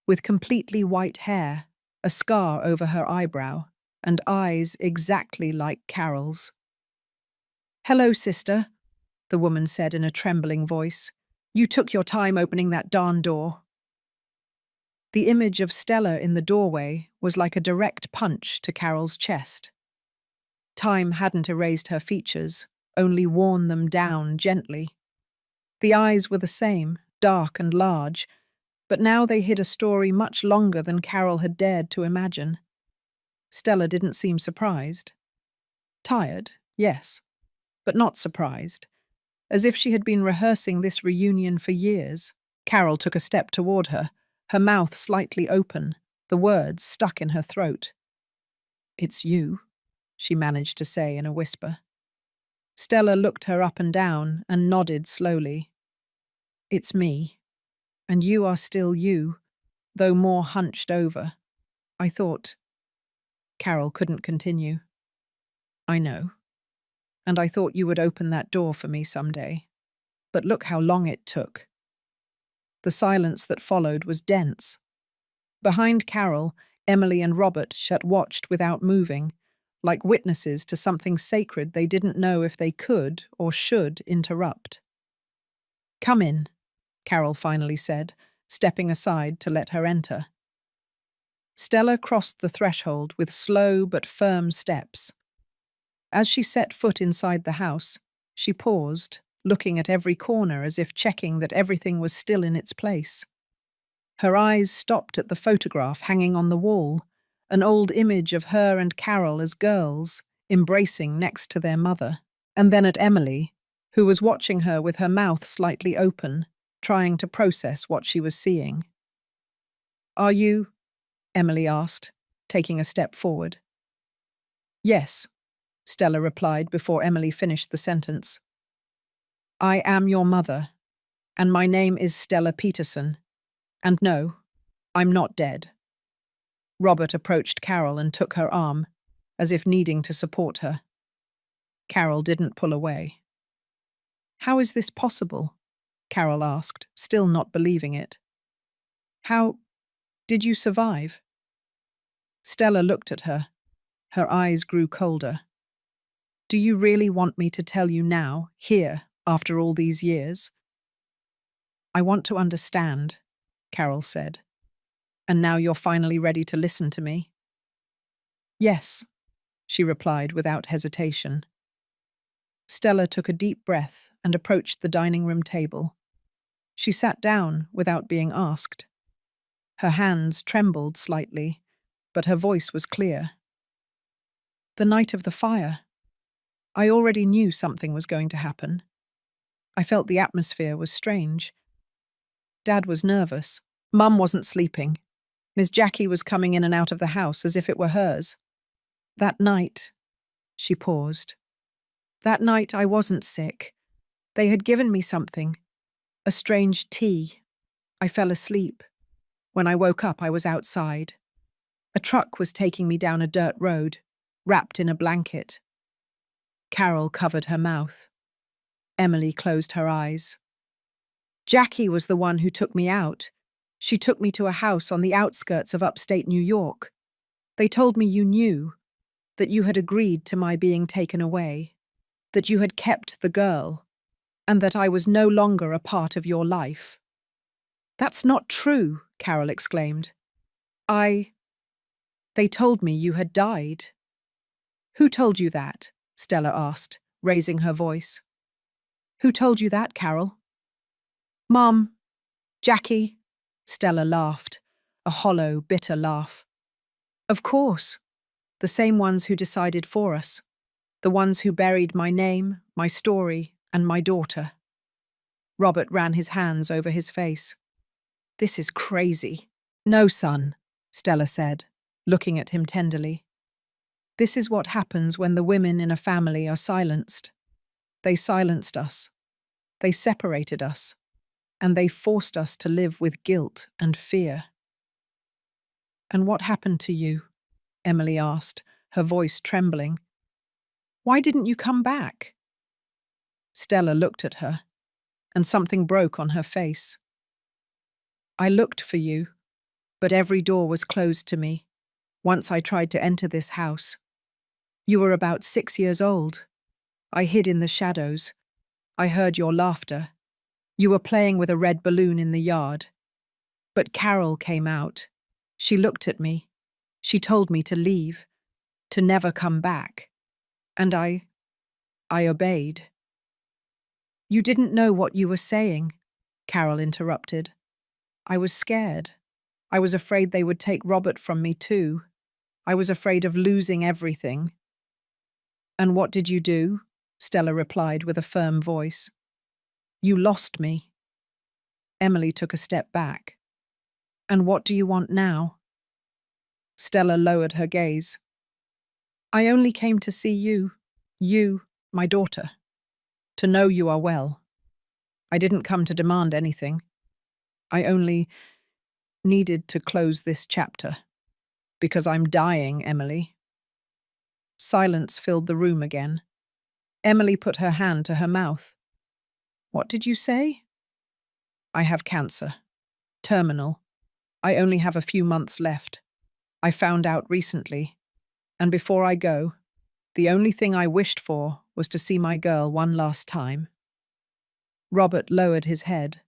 with completely white hair, a scar over her eyebrow, and eyes exactly like Carol's. Hello, sister, the woman said in a trembling voice. You took your time opening that darn door. The image of Stella in the doorway was like a direct punch to Carol's chest. Time hadn't erased her features, only worn them down gently. The eyes were the same, dark and large, but now they hid a story much longer than Carol had dared to imagine. Stella didn't seem surprised. Tired, yes, but not surprised, as if she had been rehearsing this reunion for years. Carol took a step toward her, her mouth slightly open, the words stuck in her throat. It's you, she managed to say in a whisper. Stella looked her up and down and nodded slowly. It's me, and you are still you, though more hunched over. I thought. Carol couldn't continue. I know. And I thought you would open that door for me someday. But look how long it took. The silence that followed was dense. Behind Carol, Emily and Robert watched without moving, like witnesses to something sacred they didn't know if they could or should interrupt. Come in, Carol finally said, stepping aside to let her enter. Stella crossed the threshold with slow but firm steps. As she set foot inside the house, she paused, looking at every corner as if checking that everything was still in its place. Her eyes stopped at the photograph hanging on the wall, an old image of her and Carol as girls, embracing next to their mother, and then at Emily, who was watching her with her mouth slightly open, trying to process what she was seeing. "Are you?" Emily asked, taking a step forward. "Yes," Stella replied before Emily finished the sentence. "I am your mother, and my name is Stella Peterson. And no, I'm not dead." Robert approached Carol and took her arm, as if needing to support her. Carol didn't pull away. "How is this possible?" Carol asked, still not believing it. "How did you survive?" Stella looked at her. Her eyes grew colder. "Do you really want me to tell you now, here, after all these years?" "I want to understand," Carol said. "And now you're finally ready to listen to me?" "Yes," she replied without hesitation. Stella took a deep breath and approached the dining room table. She sat down without being asked. Her hands trembled slightly, but her voice was clear. "The night of the fire. I already knew something was going to happen. I felt the atmosphere was strange. Dad was nervous. Mum wasn't sleeping. Miss Jackie was coming in and out of the house as if it were hers. That night," she paused. "That night I wasn't sick. They had given me something. A strange tea. I fell asleep. When I woke up, I was outside. A truck was taking me down a dirt road, wrapped in a blanket." Carol covered her mouth. Emily closed her eyes. "Jackie was the one who took me out. She took me to a house on the outskirts of upstate New York. They told me you knew, that you had agreed to my being taken away, that you had kept the girl, and that I was no longer a part of your life." "That's not true," Carol exclaimed. They told me you had died." "Who told you that?" Stella asked, raising her voice. "Who told you that, Carol?" "Mom. Jackie." Stella laughed, a hollow, bitter laugh. "Of course. The same ones who decided for us. The ones who buried my name, my story, and my daughter." Robert ran his hands over his face. "This is crazy." "No, son," Stella said, looking at him tenderly. "This is what happens when the women in a family are silenced. They silenced us. They separated us. And they forced us to live with guilt and fear." "And what happened to you?" Emily asked, her voice trembling. "Why didn't you come back?" Stella looked at her, and something broke on her face. "I looked for you, but every door was closed to me. Once I tried to enter this house. You were about 6 years old. I hid in the shadows. I heard your laughter. You were playing with a red balloon in the yard. But Carol came out. She looked at me. She told me to leave, to never come back. And I obeyed." "You didn't know what you were saying," Carol interrupted. "I was scared. I was afraid they would take Robert from me too. I was afraid of losing everything." "And what did you do?" Stella replied with a firm voice. "You lost me." Emily took a step back. "And what do you want now?" Stella lowered her gaze. "I only came to see you, my daughter, to know you are well. I didn't come to demand anything. I only needed to close this chapter. Because I'm dying, Emily." Silence filled the room again. Emily put her hand to her mouth. "What did you say?" "I have cancer. Terminal. I only have a few months left. I found out recently. And before I go, the only thing I wished for was to see my girl one last time." Robert lowered his head.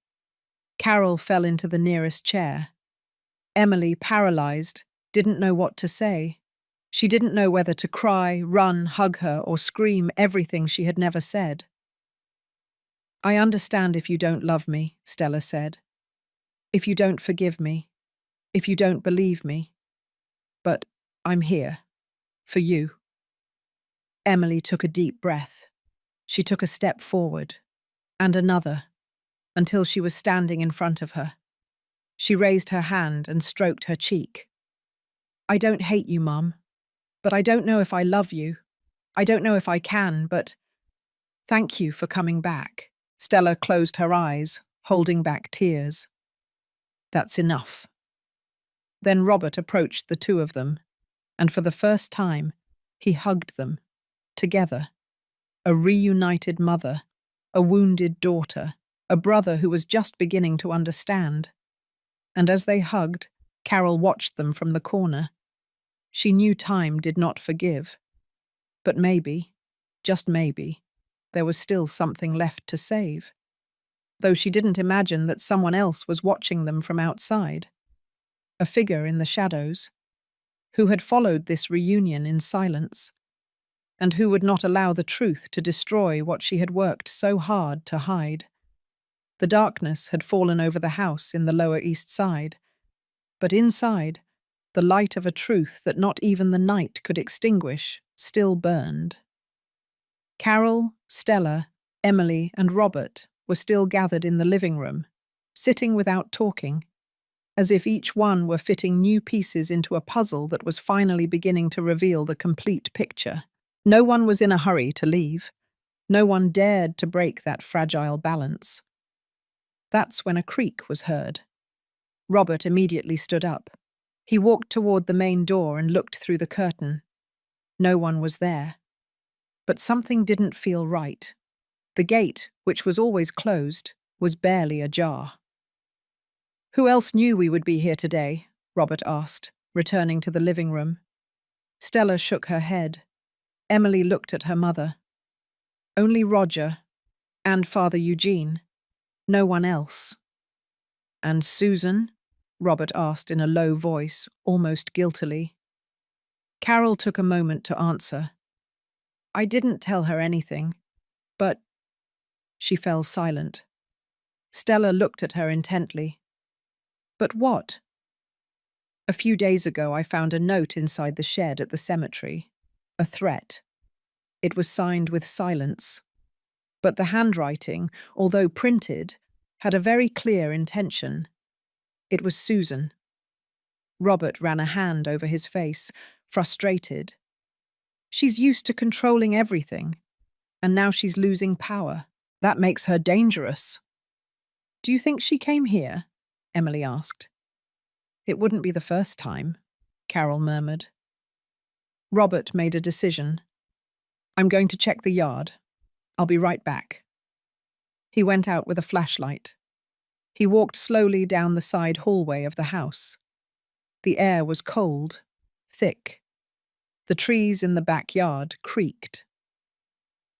Carol fell into the nearest chair. Emily, paralyzed, didn't know what to say. She didn't know whether to cry, run, hug her, or scream everything she had never said. "I understand if you don't love me," Stella said. "If you don't forgive me. If you don't believe me. But I'm here. For you." Emily took a deep breath. She took a step forward. And another. until she was standing in front of her. She raised her hand and stroked her cheek. "I don't hate you, Mum, but I don't know if I love you. I don't know if I can, but thank you for coming back." Stella closed her eyes, holding back tears. "That's enough." Then Robert approached the two of them, and for the first time, he hugged them, together. A reunited mother, a wounded daughter, a brother who was just beginning to understand. And as they hugged, Carol watched them from the corner. She knew time did not forgive. But maybe, just maybe, there was still something left to save. Though she didn't imagine that someone else was watching them from outside. A figure in the shadows, who had followed this reunion in silence, and who would not allow the truth to destroy what she had worked so hard to hide. The darkness had fallen over the house in the Lower East Side, but inside, the light of a truth that not even the night could extinguish still burned. Carol, Stella, Emily, and Robert were still gathered in the living room, sitting without talking, as if each one were fitting new pieces into a puzzle that was finally beginning to reveal the complete picture. No one was in a hurry to leave. No one dared to break that fragile balance. That's when a creak was heard. Robert immediately stood up. He walked toward the main door and looked through the curtain. No one was there. But something didn't feel right. The gate, which was always closed, was barely ajar. "Who else knew we would be here today?" Robert asked, returning to the living room. Stella shook her head. Emily looked at her mother. "Only Roger and Father Eugene. No one else." "And Susan?" Robert asked in a low voice, almost guiltily. Carol took a moment to answer. "I didn't tell her anything, but—" She fell silent. Stella looked at her intently. "But what?" "A few days ago I found a note inside the shed at the cemetery. A threat. It was signed with silence. But the handwriting, although printed, had a very clear intention. It was Susan." Robert ran a hand over his face, frustrated. "She's used to controlling everything, and now she's losing power. That makes her dangerous." "Do you think she came here?" Emily asked. "It wouldn't be the first time," Carol murmured. Robert made a decision. "I'm going to check the yard. I'll be right back." He went out with a flashlight. He walked slowly down the side hallway of the house. The air was cold, thick. The trees in the backyard creaked.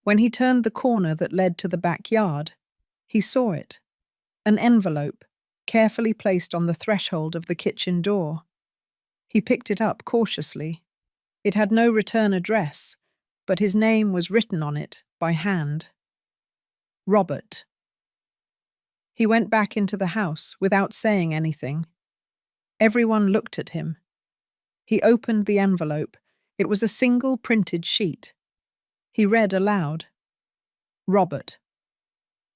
When he turned the corner that led to the backyard, he saw it. An envelope, carefully placed on the threshold of the kitchen door. He picked it up cautiously. It had no return address, but his name was written on it by hand. Robert. He went back into the house without saying anything. Everyone looked at him. He opened the envelope. It was a single printed sheet. He read aloud. "Robert.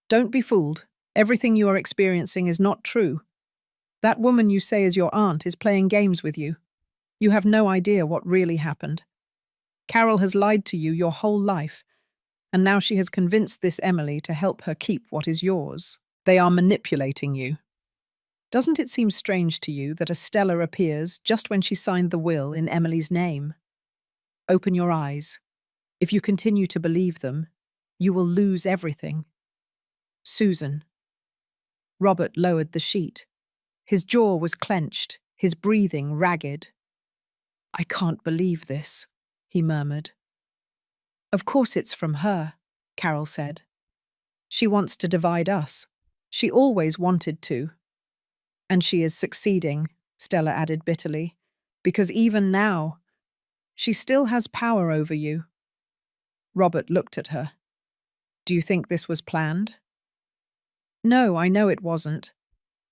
Don't be fooled. Everything you are experiencing is not true. That woman you say is your aunt is playing games with you. You have no idea what really happened. Carol has lied to you your whole life, and now she has convinced this Emily to help her keep what is yours. They are manipulating you. Doesn't it seem strange to you that a Stella appears just when she signed the will in Emily's name? Open your eyes. If you continue to believe them, you will lose everything. Susan." Robert lowered the sheet. His jaw was clenched, his breathing ragged. "I can't believe this," he murmured. "Of course it's from her," Carol said. "She wants to divide us. She always wanted to." "And she is succeeding," Stella added bitterly, "because even now, she still has power over you." Robert looked at her. "Do you think this was planned?" "No, I know it wasn't.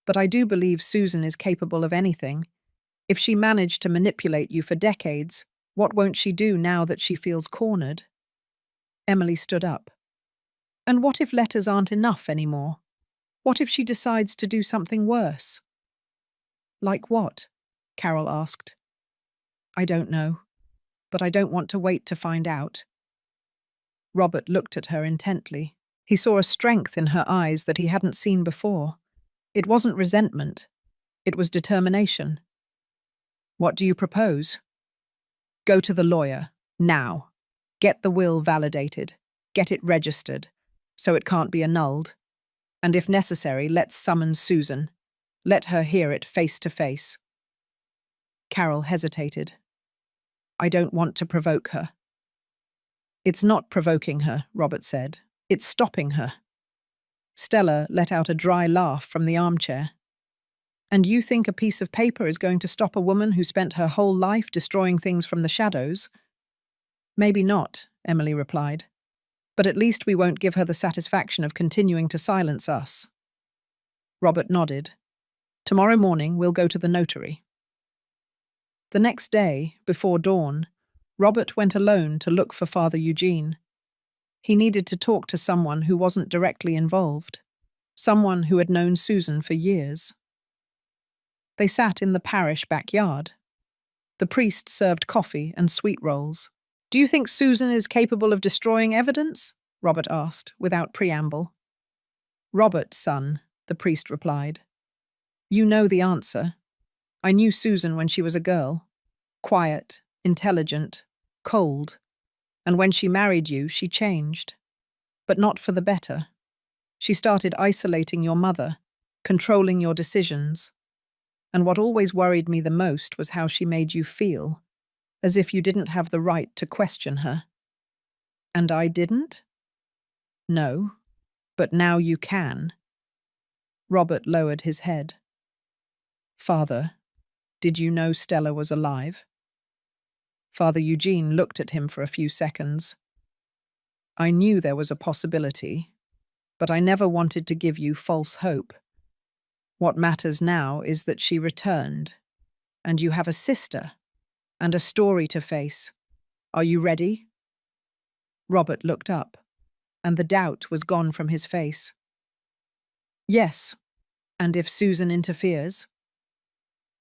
But I do believe Susan is capable of anything. If she managed to manipulate you for decades, what won't she do now that she feels cornered?" Emily stood up. "And what if letters aren't enough anymore? What if she decides to do something worse? Like what? Carol asked. I don't know, but I don't want to wait to find out. Robert looked at her intently. He saw a strength in her eyes that he hadn't seen before. It wasn't resentment. It was determination. What do you propose? Go to the lawyer, now. Get the will validated. Get it registered, so it can't be annulled. And if necessary, let's summon Susan. Let her hear it face to face. Carol hesitated. I don't want to provoke her. It's not provoking her, Robert said. It's stopping her. Stella let out a dry laugh from the armchair. And you think a piece of paper is going to stop a woman who spent her whole life destroying things from the shadows? Maybe not, Emily replied. But at least we won't give her the satisfaction of continuing to silence us. Robert nodded. Tomorrow morning we'll go to the notary. The next day, before dawn, Robert went alone to look for Father Eugene. He needed to talk to someone who wasn't directly involved, someone who had known Susan for years. They sat in the parish backyard. The priest served coffee and sweet rolls. Do you think Susan is capable of destroying evidence? Robert asked, without preamble. Robert, son, the priest replied. You know the answer. I knew Susan when she was a girl. Quiet, intelligent, cold. And when she married you, she changed. But not for the better. She started isolating your mother, controlling your decisions. And what always worried me the most was how she made you feel, as if you didn't have the right to question her. And I didn't? No, but now you can. Robert lowered his head. Father, did you know Stella was alive? Father Eugene looked at him for a few seconds. I knew there was a possibility, but I never wanted to give you false hope. What matters now is that she returned, and you have a sister, and a story to face. Are you ready? Robert looked up, and the doubt was gone from his face. Yes, and if Susan interferes?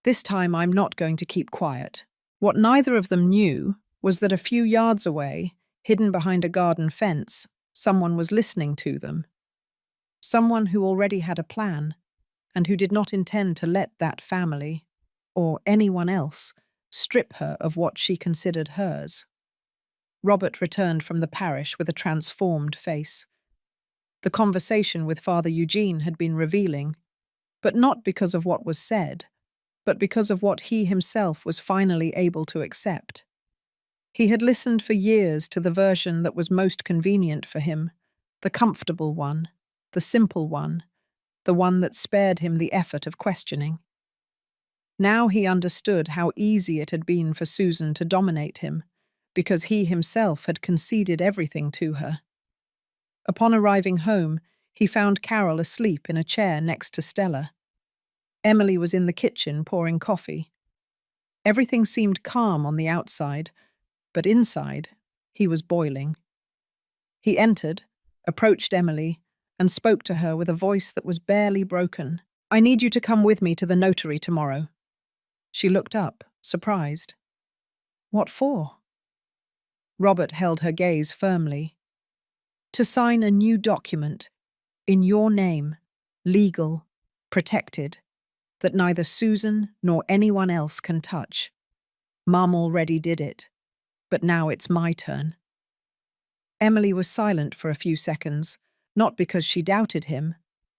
This time I'm not going to keep quiet. What neither of them knew was that a few yards away, hidden behind a garden fence, someone was listening to them. Someone who already had a plan, and who did not intend to let that family, or anyone else, strip her of what she considered hers. Robert returned from the parish with a transformed face. The conversation with Father Eugene had been revealing, but not because of what was said, but because of what he himself was finally able to accept. He had listened for years to the version that was most convenient for him, the comfortable one, the simple one, the one that spared him the effort of questioning. Now he understood how easy it had been for Susan to dominate him, because he himself had conceded everything to her. Upon arriving home, he found Carol asleep in a chair next to Stella. Emily was in the kitchen pouring coffee. Everything seemed calm on the outside, but inside, he was boiling. He entered, approached Emily, and spoke to her with a voice that was barely broken. I need you to come with me to the notary tomorrow. She looked up, surprised. What for? Robert held her gaze firmly. To sign a new document, in your name, legal, protected, that neither Susan nor anyone else can touch. Mum already did it, but now it's my turn. Emily was silent for a few seconds, not because she doubted him,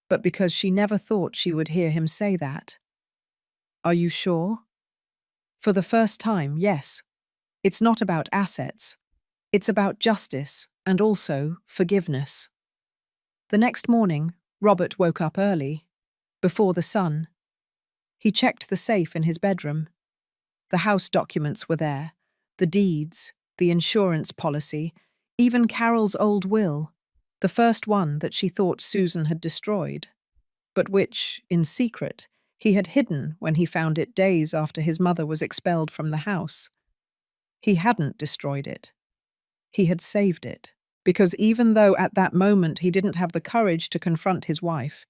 but because she never thought she would hear him say that. Are you sure? For the first time, yes. It's not about assets. It's about justice and also forgiveness. The next morning, Robert woke up early, before the sun. He checked the safe in his bedroom. The house documents were there, the deeds, the insurance policy, even Carol's old will, the first one that she thought Susan had destroyed, but which, in secret, he had hidden when he found it days after his mother was expelled from the house. He hadn't destroyed it. He had saved it, because even though at that moment he didn't have the courage to confront his wife,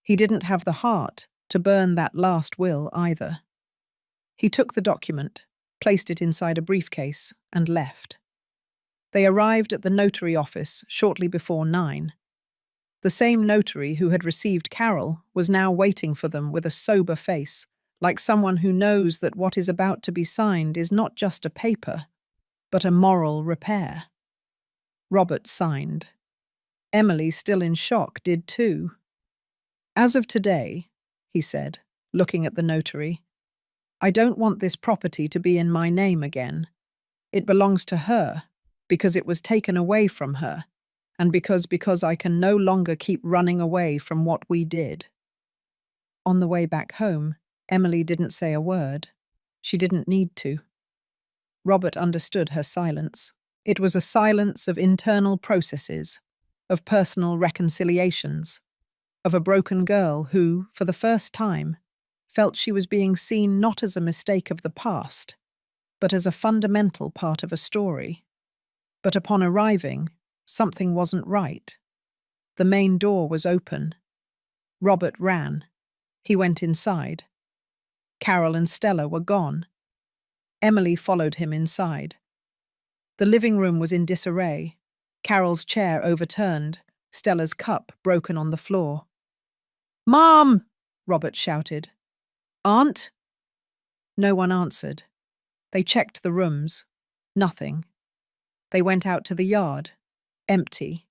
He didn't have the heart to burn that last will either. He took the document, placed it inside a briefcase, and left. They arrived at the notary office shortly before 9. The same notary who had received Carol was now waiting for them with a sober face, like someone who knows that what is about to be signed is not just a paper, but a moral repair. Robert signed. Emily, still in shock, did too. "As of today," he said, looking at the notary, "I don't want this property to be in my name again. It belongs to her, because it was taken away from her, and because I can no longer keep running away from what we did." On the way back home, Emily didn't say a word. She didn't need to. Robert understood her silence. It was a silence of internal processes, of personal reconciliations, of a broken girl who, for the first time, felt she was being seen not as a mistake of the past, but as a fundamental part of a story. But upon arriving, something wasn't right. The main door was open. Robert ran. He went inside. Carol and Stella were gone. Emily followed him inside. The living room was in disarray. Carol's chair overturned, Stella's cup broken on the floor. "Mom!" Robert shouted. "Aunt?" No one answered. They checked the rooms. Nothing. They went out to the yard. Empty.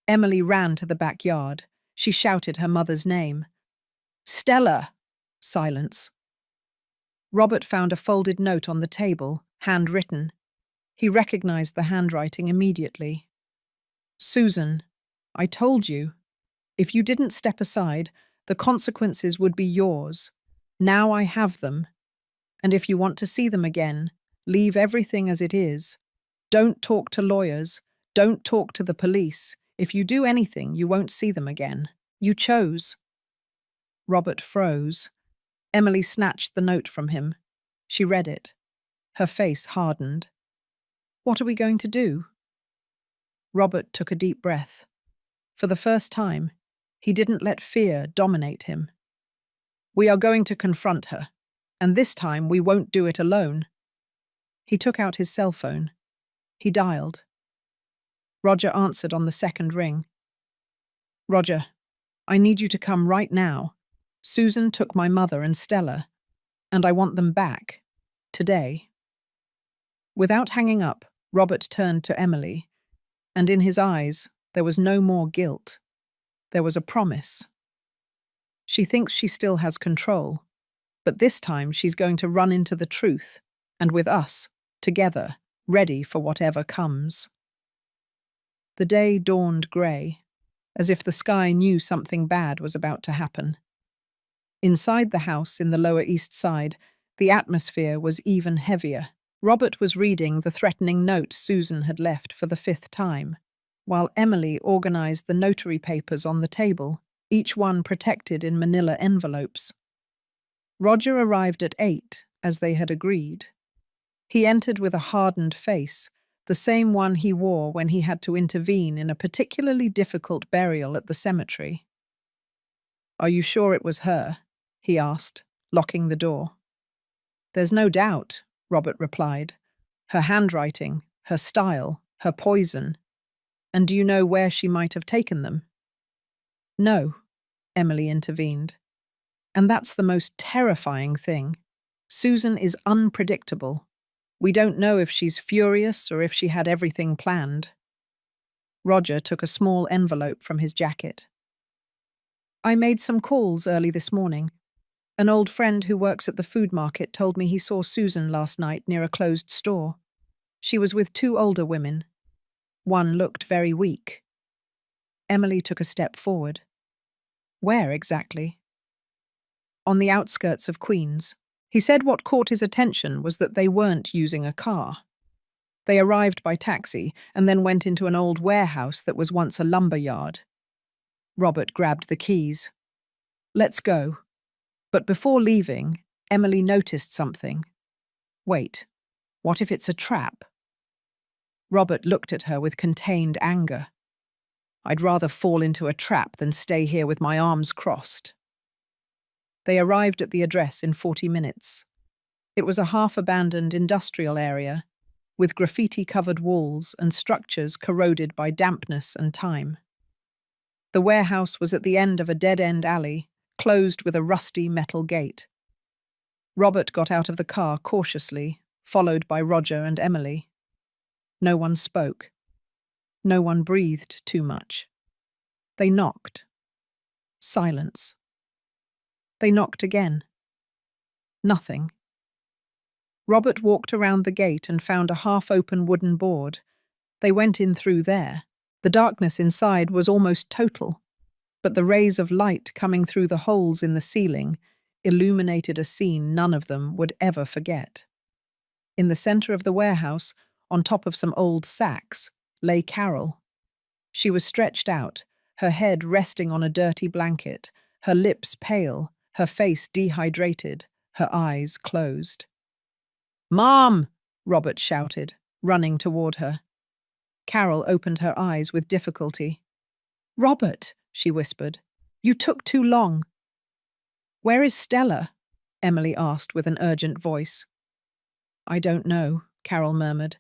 Emily ran to the backyard. She shouted her mother's name. "Stella!" Silence. Robert found a folded note on the table, handwritten. He recognized the handwriting immediately. "Susan, I told you. If you didn't step aside, the consequences would be yours. Now I have them. And if you want to see them again, leave everything as it is. Don't talk to lawyers. Don't talk to the police. If you do anything, you won't see them again. You chose." Robert froze. Emily snatched the note from him. She read it. Her face hardened. "What are we going to do?" Robert took a deep breath. For the first time, he didn't let fear dominate him. "We are going to confront her, and this time we won't do it alone." He took out his cell phone. He dialed. Roger answered on the second ring. "Roger, I need you to come right now. Susan took my mother and Stella, and I want them back. Today." Without hanging up, Robert turned to Emily, and in his eyes there was no more guilt. There was a promise. She thinks she still has control, but this time she's going to run into the truth, and with us, together, ready for whatever comes. The day dawned grey, as if the sky knew something bad was about to happen. Inside the house in the Lower East Side, the atmosphere was even heavier. Robert was reading the threatening note Susan had left for the 5th time, while Emily organized the notary papers on the table, each one protected in manila envelopes. Roger arrived at 8, as they had agreed. He entered with a hardened face, the same one he wore when he had to intervene in a particularly difficult burial at the cemetery. "Are you sure it was her?" he asked, locking the door. "There's no doubt," Robert replied. "Her handwriting, her style, her poison. And do you know where she might have taken them?" "No," Emily intervened. "And that's the most terrifying thing. Susan is unpredictable. We don't know if she's furious or if she had everything planned." Roger took a small envelope from his jacket. "I made some calls early this morning. An old friend who works at the food market told me he saw Susan last night near a closed store. She was with 2 older women. One looked very weak." Emily took a step forward. "Where exactly?" "On the outskirts of Queens." He said what caught his attention was that they weren't using a car. They arrived by taxi and then went into an old warehouse that was once a lumber yard. Robert grabbed the keys. "Let's go." But before leaving, Emily noticed something. "Wait, what if it's a trap?" Robert looked at her with contained anger. I'd rather fall into a trap than stay here with my arms crossed. They arrived at the address in 40 minutes. It was a half-abandoned industrial area, with graffiti-covered walls and structures corroded by dampness and time. The warehouse was at the end of a dead-end alley, closed with a rusty metal gate. Robert got out of the car cautiously, followed by Roger and Emily. No one spoke. No one breathed too much. They knocked. Silence. They knocked again. Nothing. Robert walked around the gate and found a half-open wooden board. They went in through there. The darkness inside was almost total, but the rays of light coming through the holes in the ceiling illuminated a scene none of them would ever forget. In the center of the warehouse, on top of some old sacks, lay Carol. She was stretched out, her head resting on a dirty blanket, her lips pale, her face dehydrated, her eyes closed. "Mom!" Robert shouted, running toward her. Carol opened her eyes with difficulty. "Robert," she whispered, "you took too long." "Where is Stella?" Emily asked with an urgent voice. "I don't know," Carol murmured.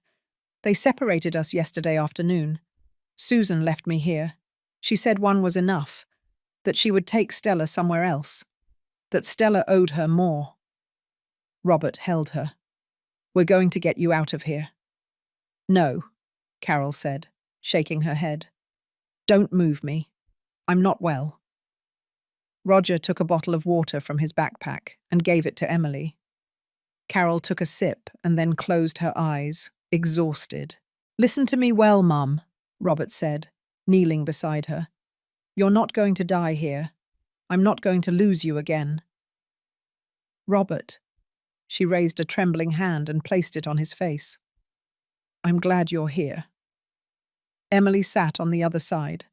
"They separated us yesterday afternoon. Susan left me here. She said one was enough, that she would take Stella somewhere else, that Stella owed her more." Robert held her. "We're going to get you out of here." "No," Carol said, shaking her head. "Don't move me. I'm not well." Roger took a bottle of water from his backpack and gave it to Emily. Carol took a sip and then closed her eyes, exhausted. "Listen to me well, Mum," Robert said, kneeling beside her. "You're not going to die here. I'm not going to lose you again." "Robert." She raised a trembling hand and placed it on his face. "I'm glad you're here." Emily sat on the other side.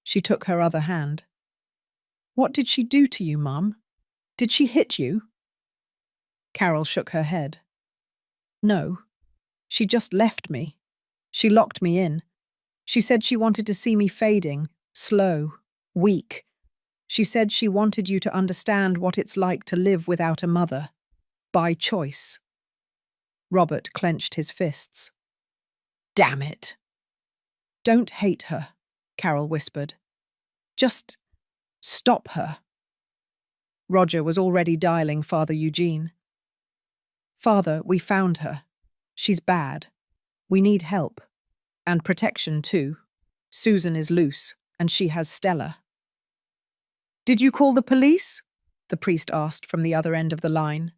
She took her other hand. "What did she do to you, Mum? Did she hit you?" Carol shook her head. "No. She just left me. She locked me in. She said she wanted to see me fading, slow, weak. She said she wanted you to understand what it's like to live without a mother, by choice." Robert clenched his fists. "Damn it!" "Don't hate her," Carol whispered. "Just stop her." Roger was already dialing Father Eugene. "Father, we found her. She's bad. We need help. And protection, too. Susan is loose, and she has Stella." "Did you call the police?" the priest asked from the other end of the line.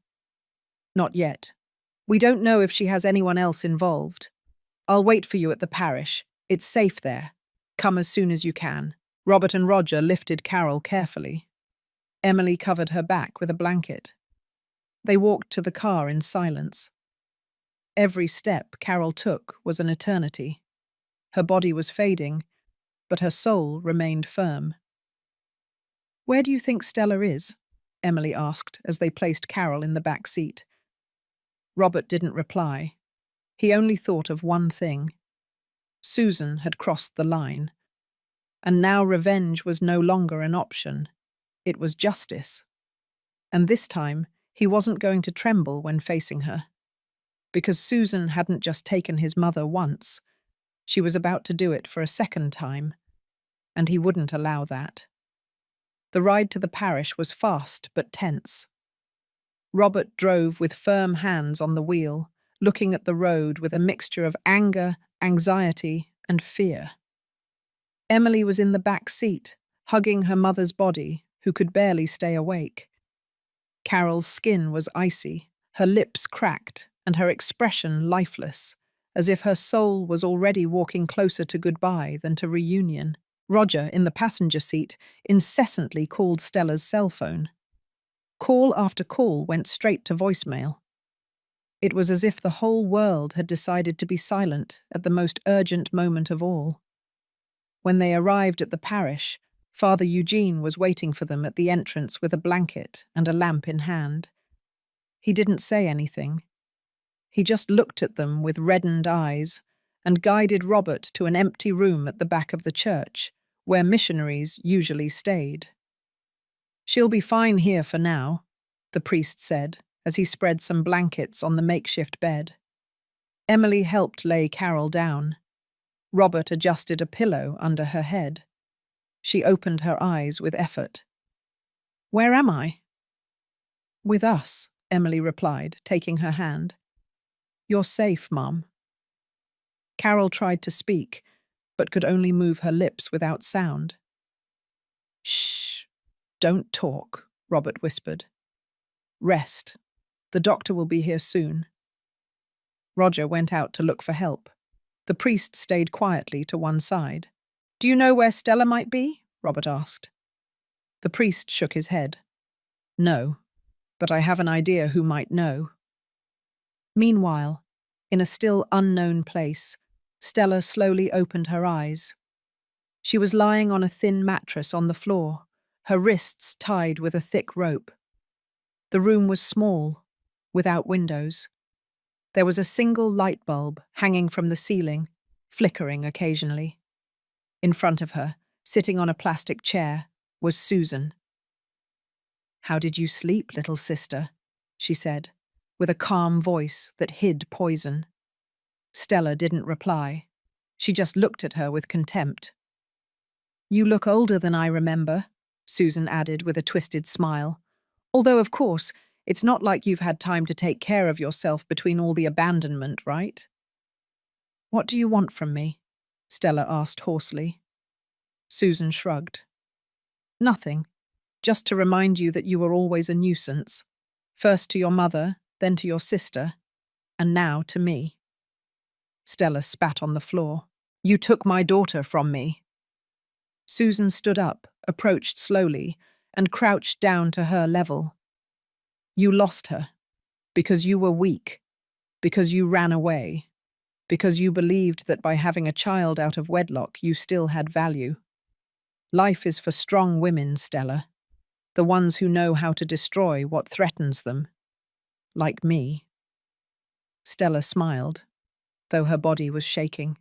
"Not yet. We don't know if she has anyone else involved. I'll wait for you at the parish. It's safe there. Come as soon as you can." Robert and Roger lifted Carol carefully. Emily covered her back with a blanket. They walked to the car in silence. Every step Carol took was an eternity. Her body was fading, but her soul remained firm. "Where do you think Stella is?" Emily asked as they placed Carol in the back seat. Robert didn't reply. He only thought of one thing. Susan had crossed the line. And now revenge was no longer an option. It was justice. And this time, he wasn't going to tremble when facing her. Because Susan hadn't just taken his mother once. She was about to do it for a second time. And he wouldn't allow that. The ride to the parish was fast but tense. Robert drove with firm hands on the wheel, looking at the road with a mixture of anger, anxiety, and fear. Emily was in the back seat, hugging her mother's body, who could barely stay awake. Carol's skin was icy, her lips cracked, and her expression lifeless, as if her soul was already walking closer to goodbye than to reunion. Roger, in the passenger seat, incessantly called Stella's cell phone. Call after call went straight to voicemail. It was as if the whole world had decided to be silent at the most urgent moment of all. When they arrived at the parish, Father Eugene was waiting for them at the entrance with a blanket and a lamp in hand. He didn't say anything. He just looked at them with reddened eyes and guided Robert to an empty room at the back of the church, where missionaries usually stayed. "She'll be fine here for now," the priest said, as he spread some blankets on the makeshift bed. Emily helped lay Carol down. Robert adjusted a pillow under her head. She opened her eyes with effort. "Where am I?" "With us," Emily replied, taking her hand. "You're safe, Mum." Carol tried to speak, but could only move her lips without sound. "Shh, don't talk," Robert whispered. "Rest. The doctor will be here soon." Roger went out to look for help. The priest stayed quietly to one side. "Do you know where Stella might be?" Robert asked. The priest shook his head. "No, but I have an idea who might know." Meanwhile, in a still unknown place, Stella slowly opened her eyes. She was lying on a thin mattress on the floor, her wrists tied with a thick rope. The room was small, without windows. There was a single light bulb hanging from the ceiling, flickering occasionally. In front of her, sitting on a plastic chair, was Susan. "How did you sleep, little sister?" she said, with a calm voice that hid poison. Stella didn't reply. She just looked at her with contempt. "You look older than I remember," Susan added with a twisted smile. "Although, of course, it's not like you've had time to take care of yourself between all the abandonment, right?" "What do you want from me?" Stella asked hoarsely. Susan shrugged. "Nothing. Just to remind you that you were always a nuisance. First to your mother, then to your sister, and now to me." Stella spat on the floor. "You took my daughter from me." Susan stood up, approached slowly, and crouched down to her level. "You lost her. Because you were weak. Because you ran away. Because you believed that by having a child out of wedlock you still had value. Life is for strong women, Stella. The ones who know how to destroy what threatens them. Like me." Stella smiled, though her body was shaking.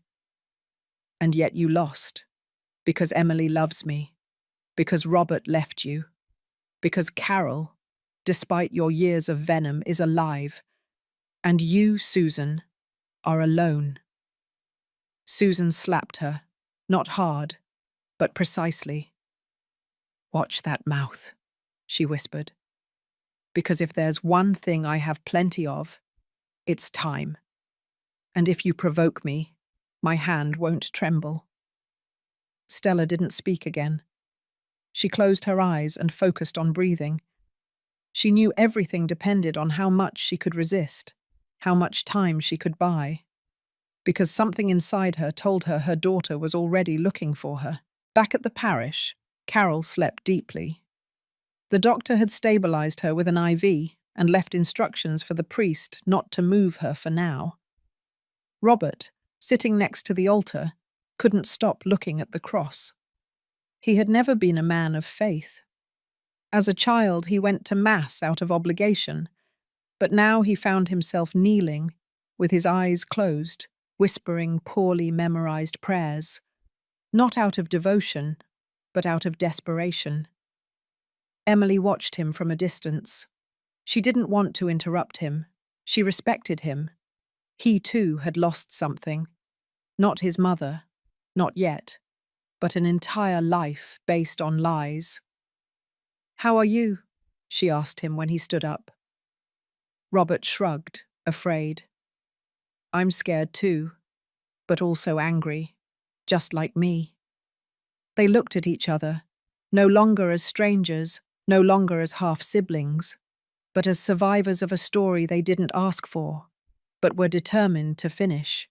"And yet you lost. Because Emily loves me. Because Robert left you. Because Carol, despite your years of venom, is alive. And you, Susan, are alone." Susan slapped her, not hard, but precisely. "Watch that mouth," she whispered. "Because if there's one thing I have plenty of, it's time. And if you provoke me, my hand won't tremble." Stella didn't speak again. She closed her eyes and focused on breathing. She knew everything depended on how much she could resist, how much time she could buy. Because something inside her told her her daughter was already looking for her. Back at the parish, Carol slept deeply. The doctor had stabilized her with an IV and left instructions for the priest not to move her for now. Robert, sitting next to the altar, couldn't stop looking at the cross. He had never been a man of faith. As a child, he went to Mass out of obligation, but now he found himself kneeling, with his eyes closed, whispering poorly memorized prayers, not out of devotion, but out of desperation. Emily watched him from a distance. She didn't want to interrupt him. She respected him. He, too, had lost something. Not his mother, not yet, but an entire life based on lies. "How are you?" she asked him when he stood up. Robert shrugged, afraid. "I'm scared too, but also angry, just like me." They looked at each other, no longer as strangers, no longer as half-siblings, but as survivors of a story they didn't ask for, but were determined to finish.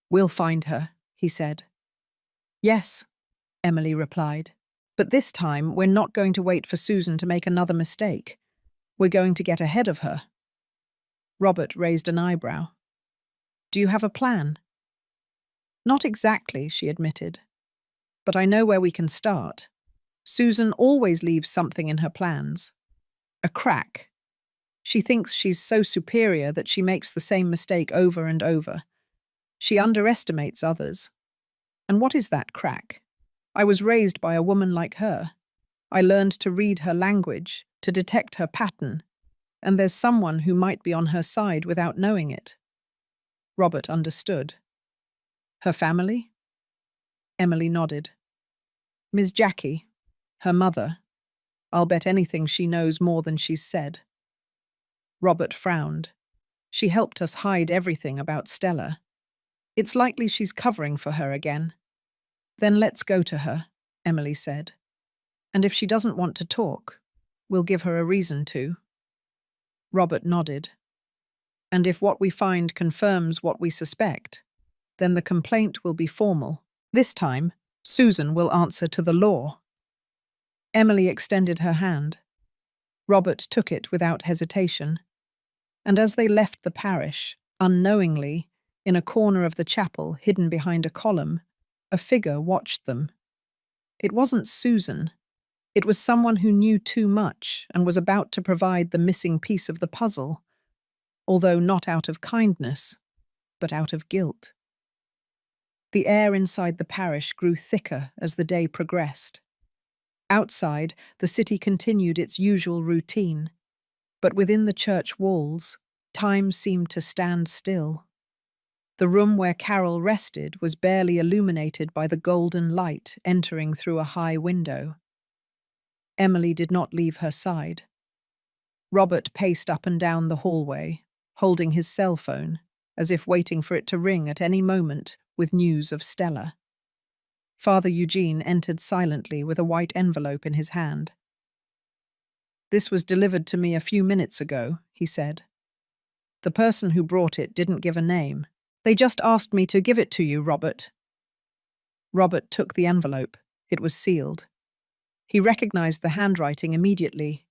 "We'll find her," he said. "Yes," Emily replied, "but this time we're not going to wait for Susan to make another mistake. We're going to get ahead of her." Robert raised an eyebrow. "Do you have a plan?" "Not exactly," she admitted. "But I know where we can start. Susan always leaves something in her plans. A crack. She thinks she's so superior that she makes the same mistake over and over. She underestimates others. And what is that crack? I was raised by a woman like her. I learned to read her language, to detect her pattern, and there's someone who might be on her side without knowing it. Robert understood. Her family? Emily nodded. Miss Jackie, her mother. I'll bet anything she knows more than she's said. Robert frowned. She helped us hide everything about Stella. It's likely she's covering for her again. Then let's go to her, Emily said. And if she doesn't want to talk, we'll give her a reason to. Robert nodded. And if what we find confirms what we suspect, then the complaint will be formal. This time, Susan will answer to the law. Emily extended her hand. Robert took it without hesitation. And as they left the parish, unknowingly, in a corner of the chapel hidden behind a column, a figure watched them. It wasn't Susan. It was someone who knew too much and was about to provide the missing piece of the puzzle, although not out of kindness, but out of guilt. The air inside the parish grew thicker as the day progressed. Outside, the city continued its usual routine, but within the church walls, time seemed to stand still. The room where Carol rested was barely illuminated by the golden light entering through a high window. Emily did not leave her side. Robert paced up and down the hallway, holding his cell phone, as if waiting for it to ring at any moment with news of Stella. Father Eugene entered silently with a white envelope in his hand. "This was delivered to me a few minutes ago," he said. "The person who brought it didn't give a name. They just asked me to give it to you, Robert." Robert took the envelope. It was sealed. He recognized the handwriting immediately.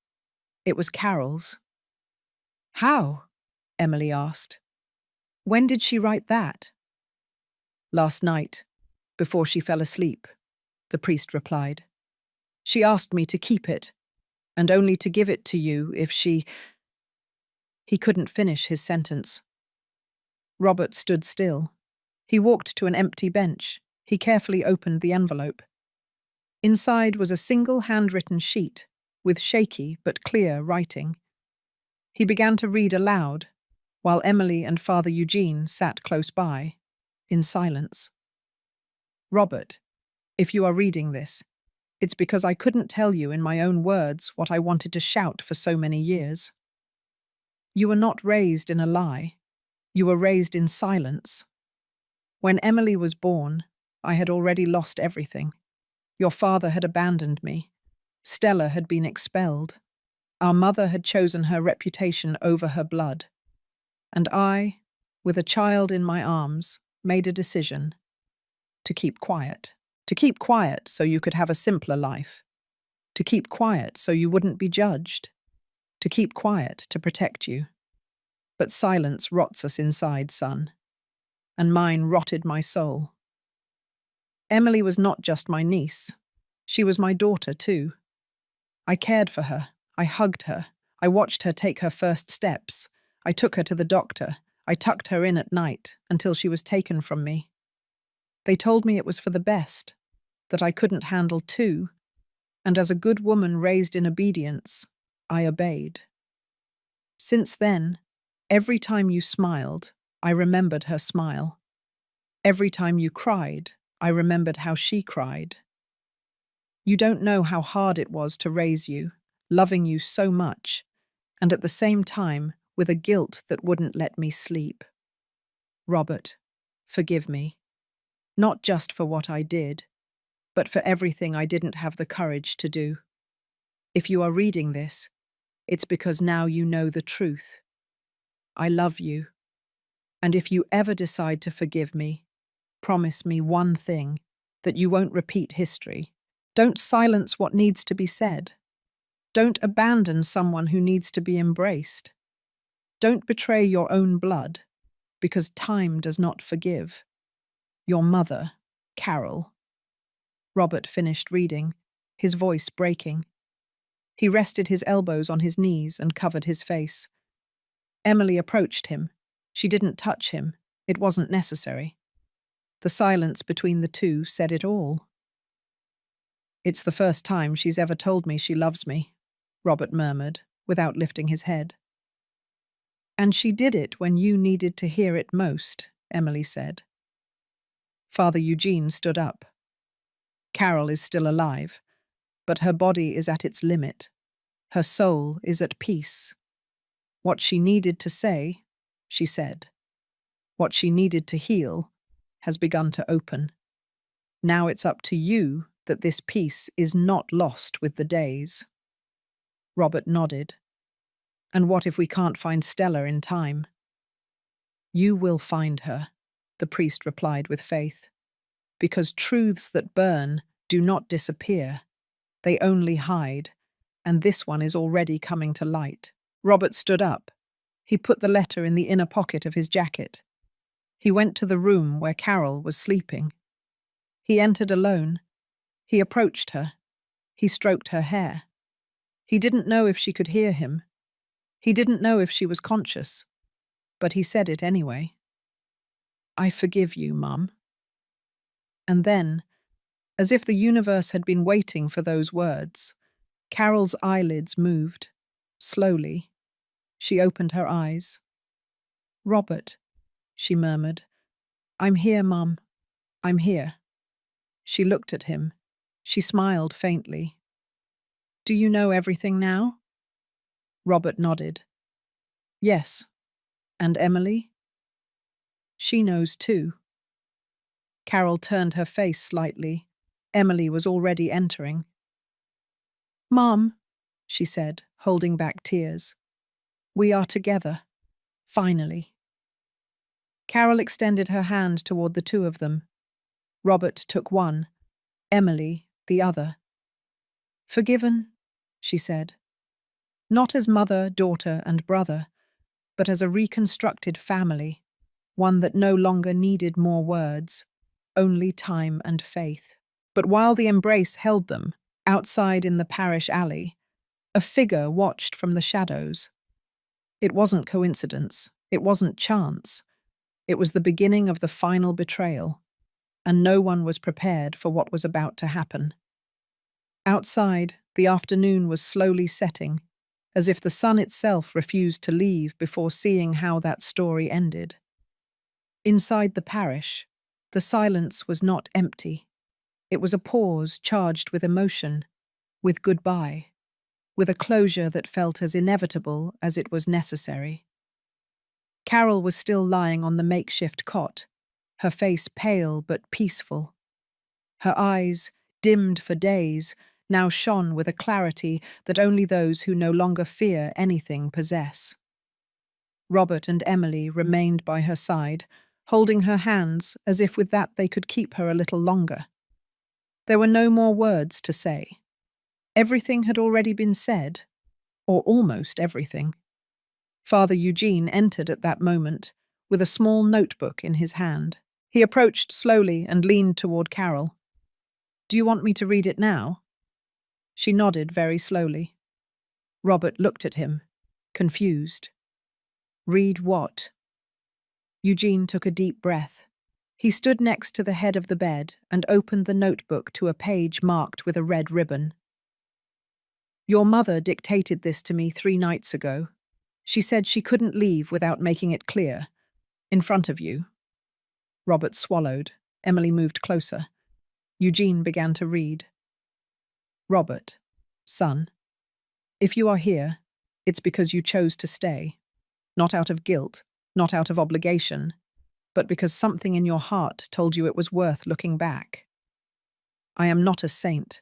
It was Carol's. "How?" Emily asked. "When did she write that?" "Last night, before she fell asleep," the priest replied. "She asked me to keep it, and only to give it to you if she—" He couldn't finish his sentence. Robert stood still. He walked to an empty bench. He carefully opened the envelope. Inside was a single handwritten sheet, with shaky but clear writing. He began to read aloud, while Emily and Father Eugene sat close by, in silence. "Robert, if you are reading this, it's because I couldn't tell you in my own words what I wanted to shout for so many years. You were not raised in a lie. You were raised in silence. When Emily was born, I had already lost everything. Your father had abandoned me. Stella had been expelled. Our mother had chosen her reputation over her blood. And I, with a child in my arms, made a decision to keep quiet. To keep quiet so you could have a simpler life. To keep quiet so you wouldn't be judged. To keep quiet to protect you. But silence rots us inside, son. And mine rotted my soul. Emily was not just my niece. She was my daughter, too. I cared for her. I hugged her. I watched her take her first steps. I took her to the doctor. I tucked her in at night until she was taken from me. They told me it was for the best, that I couldn't handle two, and as a good woman raised in obedience, I obeyed. Since then, every time you smiled, I remembered her smile. Every time you cried, I remembered how she cried. You don't know how hard it was to raise you, loving you so much, and at the same time with a guilt that wouldn't let me sleep. Robert, forgive me. Not just for what I did, but for everything I didn't have the courage to do. If you are reading this, it's because now you know the truth. I love you. And if you ever decide to forgive me, promise me one thing, that you won't repeat history. Don't silence what needs to be said. Don't abandon someone who needs to be embraced. Don't betray your own blood, because time does not forgive. Your mother, Carol." Robert finished reading, his voice breaking. He rested his elbows on his knees and covered his face. Emily approached him. She didn't touch him. It wasn't necessary. The silence between the two said it all. It's the first time she's ever told me she loves me, Robert murmured, without lifting his head. And she did it when you needed to hear it most, Emily said. Father Eugene stood up. Carol is still alive, but her body is at its limit. Her soul is at peace. What she needed to say, she said. What she needed to heal has begun to open. Now it's up to you that this peace is not lost with the days. Robert nodded. And what if we can't find Stella in time? You will find her, the priest replied with faith, because truths that burn do not disappear. They only hide, and this one is already coming to light. Robert stood up. He put the letter in the inner pocket of his jacket. He went to the room where Carol was sleeping. He entered alone. He approached her. He stroked her hair. He didn't know if she could hear him. He didn't know if she was conscious, but he said it anyway. I forgive you, Mum. And then, as if the universe had been waiting for those words, Carol's eyelids moved, slowly. She opened her eyes. Robert, she murmured. I'm here, Mum. I'm here. She looked at him. She smiled faintly. Do you know everything now? Robert nodded. Yes. And Emily? She knows too. Carol turned her face slightly. Emily was already entering. Mum, she said, holding back tears. We are together. Finally. Carol extended her hand toward the two of them. Robert took one, Emily the other. Forgiven, she said. Not as mother, daughter, and brother, but as a reconstructed family, one that no longer needed more words, only time and faith. But while the embrace held them, outside in the parish alley, a figure watched from the shadows. It wasn't coincidence. It wasn't chance. It was the beginning of the final betrayal, and no one was prepared for what was about to happen. Outside, the afternoon was slowly setting, as if the sun itself refused to leave before seeing how that story ended. Inside the parish, the silence was not empty. It was a pause charged with emotion, with goodbye, with a closure that felt as inevitable as it was necessary. Carol was still lying on the makeshift cot, her face pale but peaceful. Her eyes, dimmed for days, now shone with a clarity that only those who no longer fear anything possess. Robert and Emily remained by her side, holding her hands as if with that they could keep her a little longer. There were no more words to say. Everything had already been said, or almost everything. Father Eugene entered at that moment, with a small notebook in his hand. He approached slowly and leaned toward Carol. Do you want me to read it now? She nodded very slowly. Robert looked at him, confused. Read what? Eugene took a deep breath. He stood next to the head of the bed and opened the notebook to a page marked with a red ribbon. Your mother dictated this to me 3 nights ago. She said she couldn't leave without making it clear. In front of you. Robert swallowed. Emily moved closer. Eugene began to read. Robert, son, if you are here, it's because you chose to stay. Not out of guilt, not out of obligation, but because something in your heart told you it was worth looking back. I am not a saint.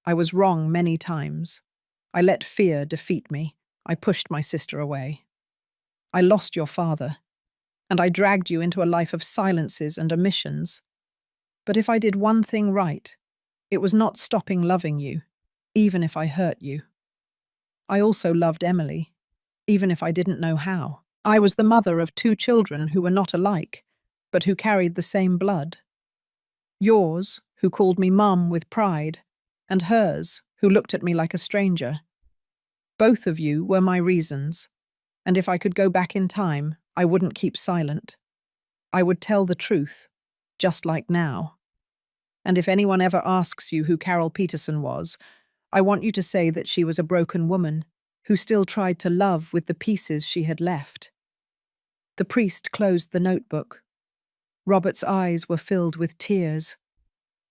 I was wrong many times. I let fear defeat me. I pushed my sister away. I lost your father, and I dragged you into a life of silences and omissions. But if I did one thing right, it was not stopping loving you, even if I hurt you. I also loved Emily, even if I didn't know how. I was the mother of 2 children who were not alike, but who carried the same blood. Yours, who called me Mum with pride, and hers, who looked at me like a stranger. Both of you were my reasons, and if I could go back in time, I wouldn't keep silent. I would tell the truth, just like now. And if anyone ever asks you who Carol Peterson was, I want you to say that she was a broken woman who still tried to love with the pieces she had left. The priest closed the notebook. Robert's eyes were filled with tears.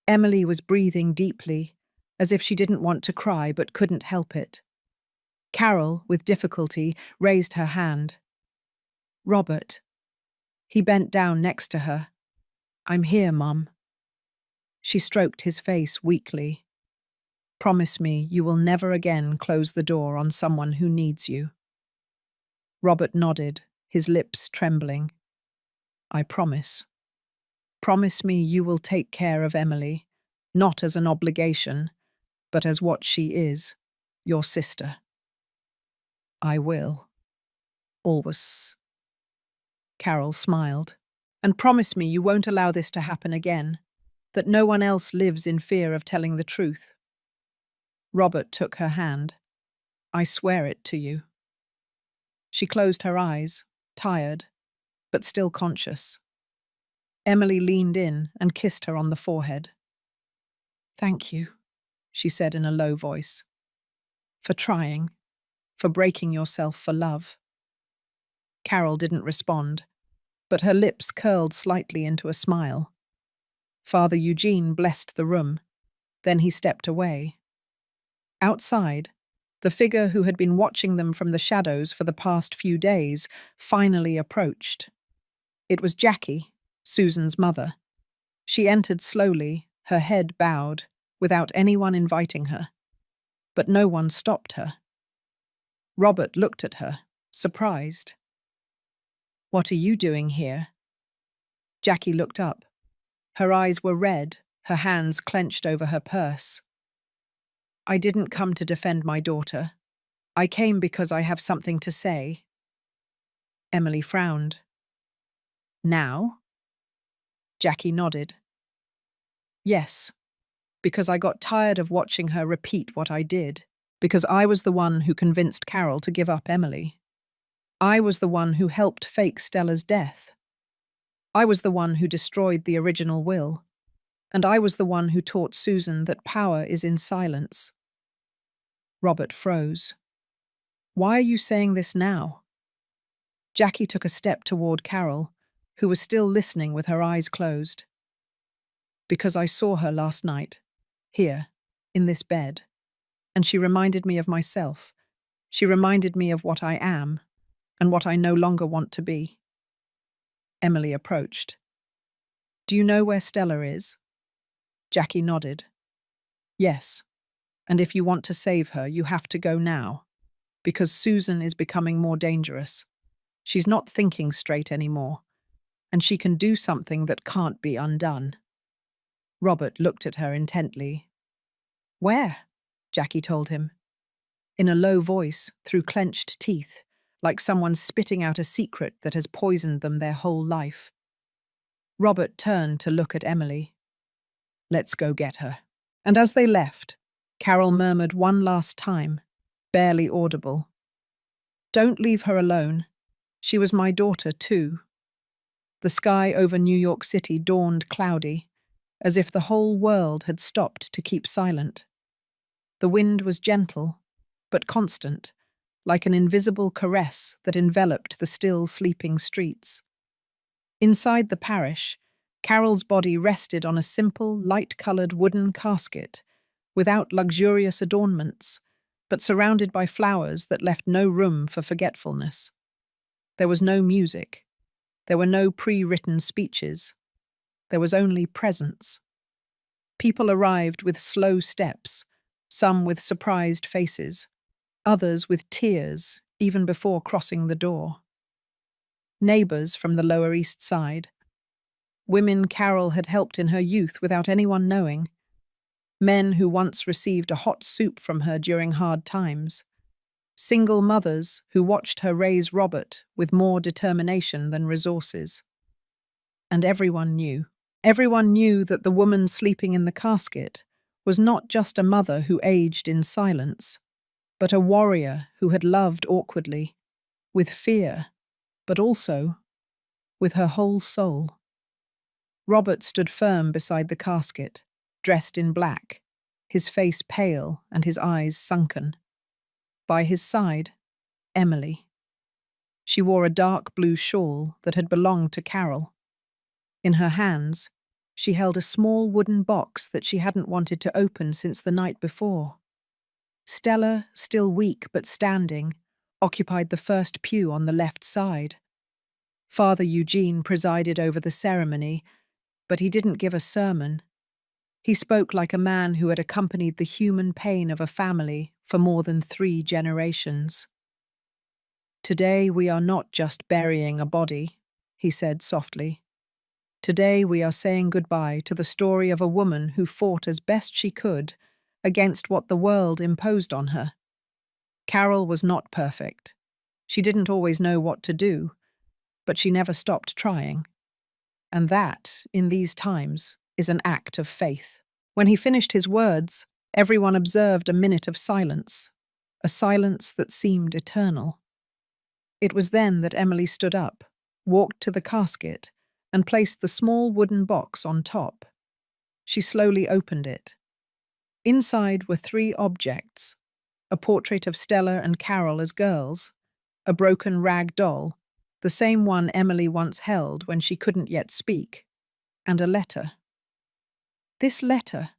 Emily was breathing deeply, as if she didn't want to cry but couldn't help it. Carol, with difficulty, raised her hand. Robert. He bent down next to her. I'm here, Mum. She stroked his face weakly. Promise me you will never again close the door on someone who needs you. Robert nodded, his lips trembling. I promise. Promise me you will take care of Emily, not as an obligation, but as what she is, your sister. I will. Always. Carol smiled. And promise me you won't allow this to happen again, that no one else lives in fear of telling the truth. Robert took her hand. I swear it to you. She closed her eyes, tired, but still conscious. Emily leaned in and kissed her on the forehead. Thank you, she said in a low voice. For trying, for breaking yourself for love. Carol didn't respond, but her lips curled slightly into a smile. Father Eugene blessed the room. Then he stepped away. Outside, the figure who had been watching them from the shadows for the past few days finally approached. It was Jackie, Susan's mother. She entered slowly, her head bowed, without anyone inviting her. But no one stopped her. Robert looked at her, surprised. What are you doing here? Jackie looked up. Her eyes were red, her hands clenched over her purse. I didn't come to defend my daughter. I came because I have something to say. Emily frowned. Now? Jackie nodded. Yes, because I got tired of watching her repeat what I did, because I was the one who convinced Carol to give up Emily. I was the one who helped fake Stella's death. I was the one who destroyed the original will. And I was the one who taught Susan that power is in silence. Robert froze. Why are you saying this now? Jackie took a step toward Carol, who was still listening with her eyes closed. Because I saw her last night, here, in this bed, and she reminded me of myself. She reminded me of what I am, and what I no longer want to be. Emily approached. Do you know where Stella is? Jackie nodded. Yes, and if you want to save her, you have to go now, because Susan is becoming more dangerous. She's not thinking straight anymore, and she can do something that can't be undone. Robert looked at her intently. Where? Jackie told him. In a low voice, through clenched teeth, like someone spitting out a secret that has poisoned them their whole life. Robert turned to look at Emily. Let's go get her. And as they left, Carol murmured one last time, barely audible. Don't leave her alone. She was my daughter, too. The sky over New York City dawned cloudy, as if the whole world had stopped to keep silent. The wind was gentle, but constant, like an invisible caress that enveloped the still sleeping streets. Inside the parish, Carol's body rested on a simple, light-coloured wooden casket, without luxurious adornments, but surrounded by flowers that left no room for forgetfulness. There was no music. There were no pre-written speeches. There was only presence. People arrived with slow steps, some with surprised faces, others with tears even before crossing the door. Neighbours from the Lower East Side. Women Carol had helped in her youth without anyone knowing. Men who once received a hot soup from her during hard times. Single mothers who watched her raise Robert with more determination than resources. And everyone knew. Everyone knew that the woman sleeping in the casket was not just a mother who aged in silence, but a warrior who had loved awkwardly, with fear, but also with her whole soul. Robert stood firm beside the casket, dressed in black, his face pale and his eyes sunken. By his side, Emily. She wore a dark blue shawl that had belonged to Carol. In her hands, she held a small wooden box that she hadn't wanted to open since the night before. Stella, still weak but standing, occupied the first pew on the left side. Father Eugene presided over the ceremony, but he didn't give a sermon. He spoke like a man who had accompanied the human pain of a family for more than 3 generations. "Today we are not just burying a body," he said softly. "Today we are saying goodbye to the story of a woman who fought as best she could against what the world imposed on her. Carol was not perfect. She didn't always know what to do, but she never stopped trying. And that, in these times, is an act of faith." When he finished his words, everyone observed a minute of silence, a silence that seemed eternal. It was then that Emily stood up, walked to the casket, and placed the small wooden box on top. She slowly opened it. Inside were 3 objects: a portrait of Stella and Carol as girls, a broken rag doll, the same one Emily once held when she couldn't yet speak, and a letter. "This letter,"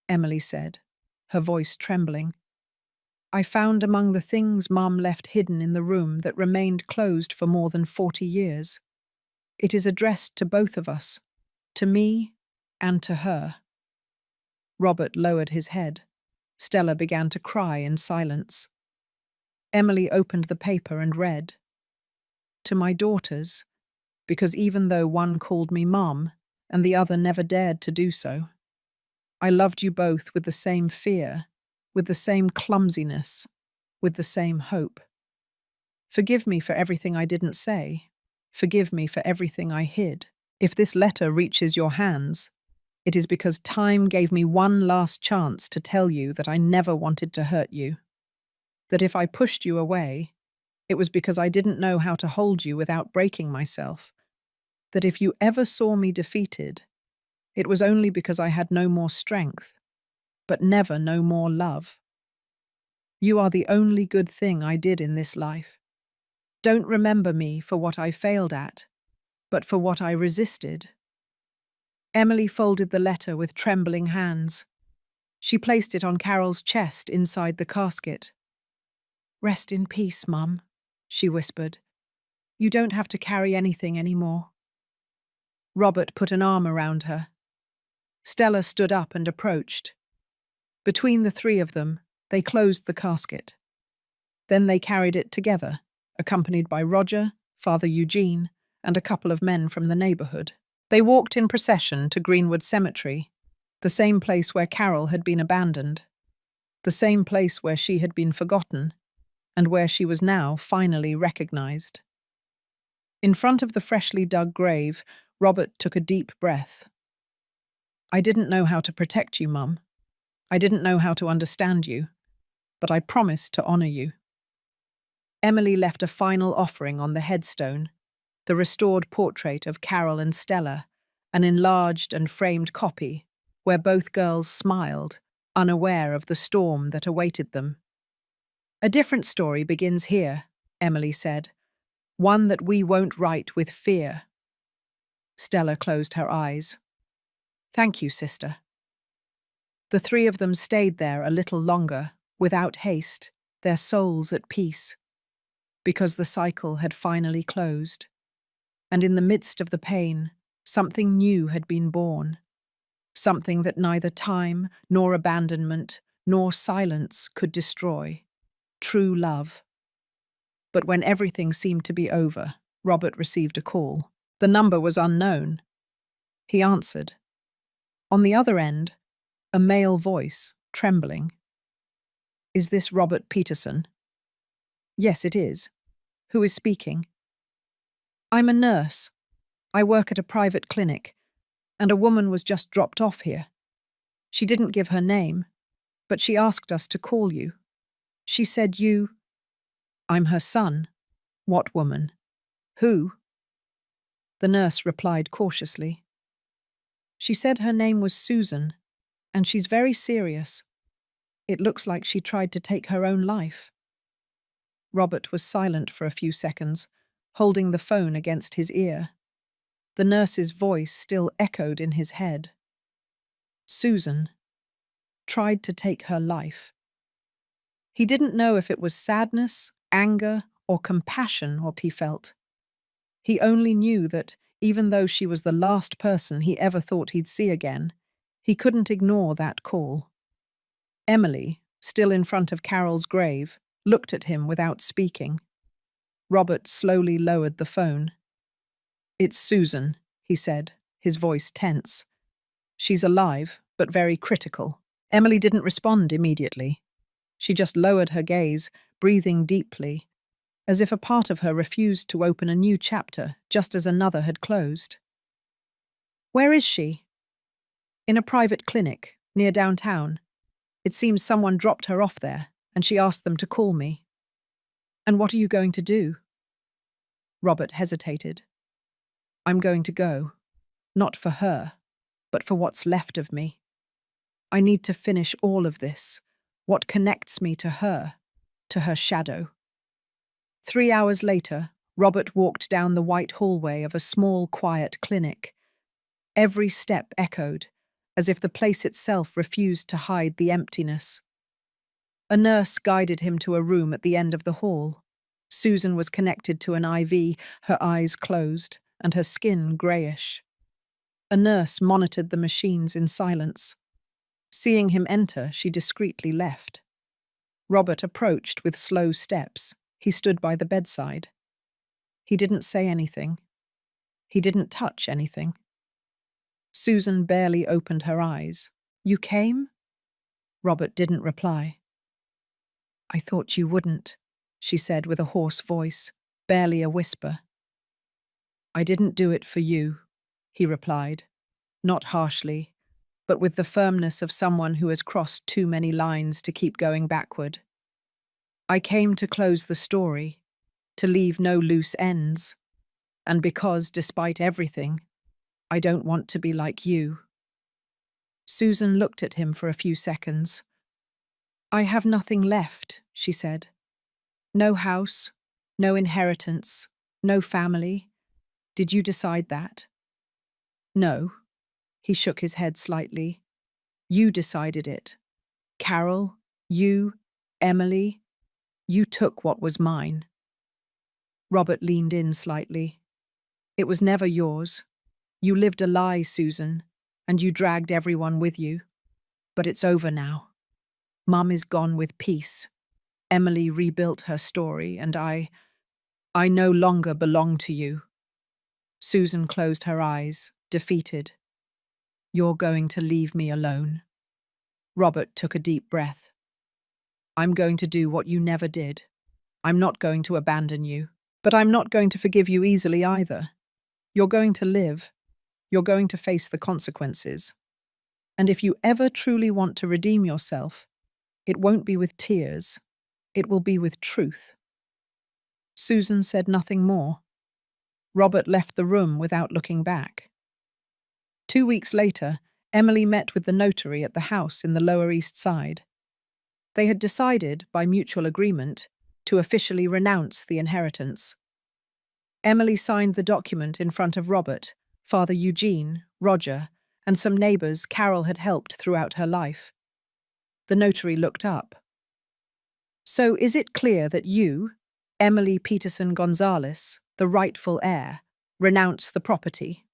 Emily said, her voice trembling, "I found among the things Mum left hidden in the room that remained closed for more than 40 years. It is addressed to both of us, to me and to her." Robert lowered his head. Stella began to cry in silence. Emily opened the paper and read, "To my daughters, because even though one called me Mum and the other never dared to do so, I loved you both with the same fear, with the same clumsiness, with the same hope. Forgive me for everything I didn't say. Forgive me for everything I hid. If this letter reaches your hands, it is because time gave me one last chance to tell you that I never wanted to hurt you. That if I pushed you away, it was because I didn't know how to hold you without breaking myself. That if you ever saw me defeated, it was only because I had no more strength, but never no more love. You are the only good thing I did in this life. Don't remember me for what I failed at, but for what I resisted." Emily folded the letter with trembling hands. She placed it on Carol's chest inside the casket. "Rest in peace, Mum," she whispered. "You don't have to carry anything anymore." Robert put an arm around her. Stella stood up and approached. Between the 3 of them, they closed the casket. Then they carried it together, accompanied by Roger, Father Eugene, and a couple of men from the neighborhood. They walked in procession to Greenwood Cemetery, the same place where Carol had been abandoned, the same place where she had been forgotten, and where she was now finally recognized. In front of the freshly dug grave, Robert took a deep breath. "I didn't know how to protect you, Mum. I didn't know how to understand you, but I promised to honor you." Emily left a final offering on the headstone, the restored portrait of Carol and Stella, an enlarged and framed copy, where both girls smiled, unaware of the storm that awaited them. "A different story begins here," Emily said, "one that we won't write with fear." Stella closed her eyes. "Thank you, sister." The 3 of them stayed there a little longer, without haste, their souls at peace, because the cycle had finally closed. And in the midst of the pain, something new had been born, something that neither time, nor abandonment, nor silence could destroy: true love. But when everything seemed to be over, Robert received a call. The number was unknown. He answered. On the other end, a male voice, trembling. "Is this Robert Peterson?" "Yes, it is. Who is speaking?" "I'm a nurse. I work at a private clinic, and a woman was just dropped off here. She didn't give her name, but she asked us to call you. She said you—" "I'm her son." "What woman? Who?" The nurse replied cautiously. "She said her name was Susan. And she's very serious. It looks like she tried to take her own life." Robert was silent for a few seconds, holding the phone against his ear. The nurse's voice still echoed in his head. Susan tried to take her life. He didn't know if it was sadness, anger, or compassion what he felt. He only knew that, even though she was the last person he ever thought he'd see again, he couldn't ignore that call. Emily, still in front of Carol's grave, looked at him without speaking. Robert slowly lowered the phone. "It's Susan," he said, his voice tense. "She's alive, but very critical." Emily didn't respond immediately. She just lowered her gaze, breathing deeply, as if a part of her refused to open a new chapter just as another had closed. "Where is she?" "In a private clinic, near downtown. It seems someone dropped her off there, and she asked them to call me." "And what are you going to do?" Robert hesitated. "I'm going to go. Not for her, but for what's left of me. I need to finish all of this, what connects me to her shadow." 3 hours later, Robert walked down the white hallway of a small, quiet clinic. Every step echoed, as if the place itself refused to hide the emptiness. A nurse guided him to a room at the end of the hall. Susan was connected to an IV, her eyes closed, and her skin greyish. A nurse monitored the machines in silence. Seeing him enter, she discreetly left. Robert approached with slow steps. He stood by the bedside. He didn't say anything. He didn't touch anything. Susan barely opened her eyes. "You came?" Robert didn't reply. "I thought you wouldn't," she said with a hoarse voice, barely a whisper. "I didn't do it for you," he replied, not harshly, but with the firmness of someone who has crossed too many lines to keep going backward. "I came to close the story, to leave no loose ends, and because, despite everything, I don't want to be like you." Susan looked at him for a few seconds. "I have nothing left," she said. "No house, no inheritance, no family. Did you decide that?" "No." He shook his head slightly. "You decided it. Carol, you, Emily, you took what was mine." Robert leaned in slightly. "It was never yours. You lived a lie, Susan, and you dragged everyone with you. But it's over now. Mum is gone with peace. Emily rebuilt her story, and I no longer belong to you." Susan closed her eyes, defeated. "You're going to leave me alone." Robert took a deep breath. "I'm going to do what you never did. I'm not going to abandon you, but I'm not going to forgive you easily either. You're going to live. You're going to face the consequences. And if you ever truly want to redeem yourself, it won't be with tears. It will be with truth." Susan said nothing more. Robert left the room without looking back. 2 weeks later, Emily met with the notary at the house in the Lower East Side. They had decided, by mutual agreement, to officially renounce the inheritance. Emily signed the document in front of Robert, Father Eugene, Roger, and some neighbours Carol had helped throughout her life. The notary looked up. "So is it clear that you, Emily Peterson Gonzalez, the rightful heir, renounce the property?"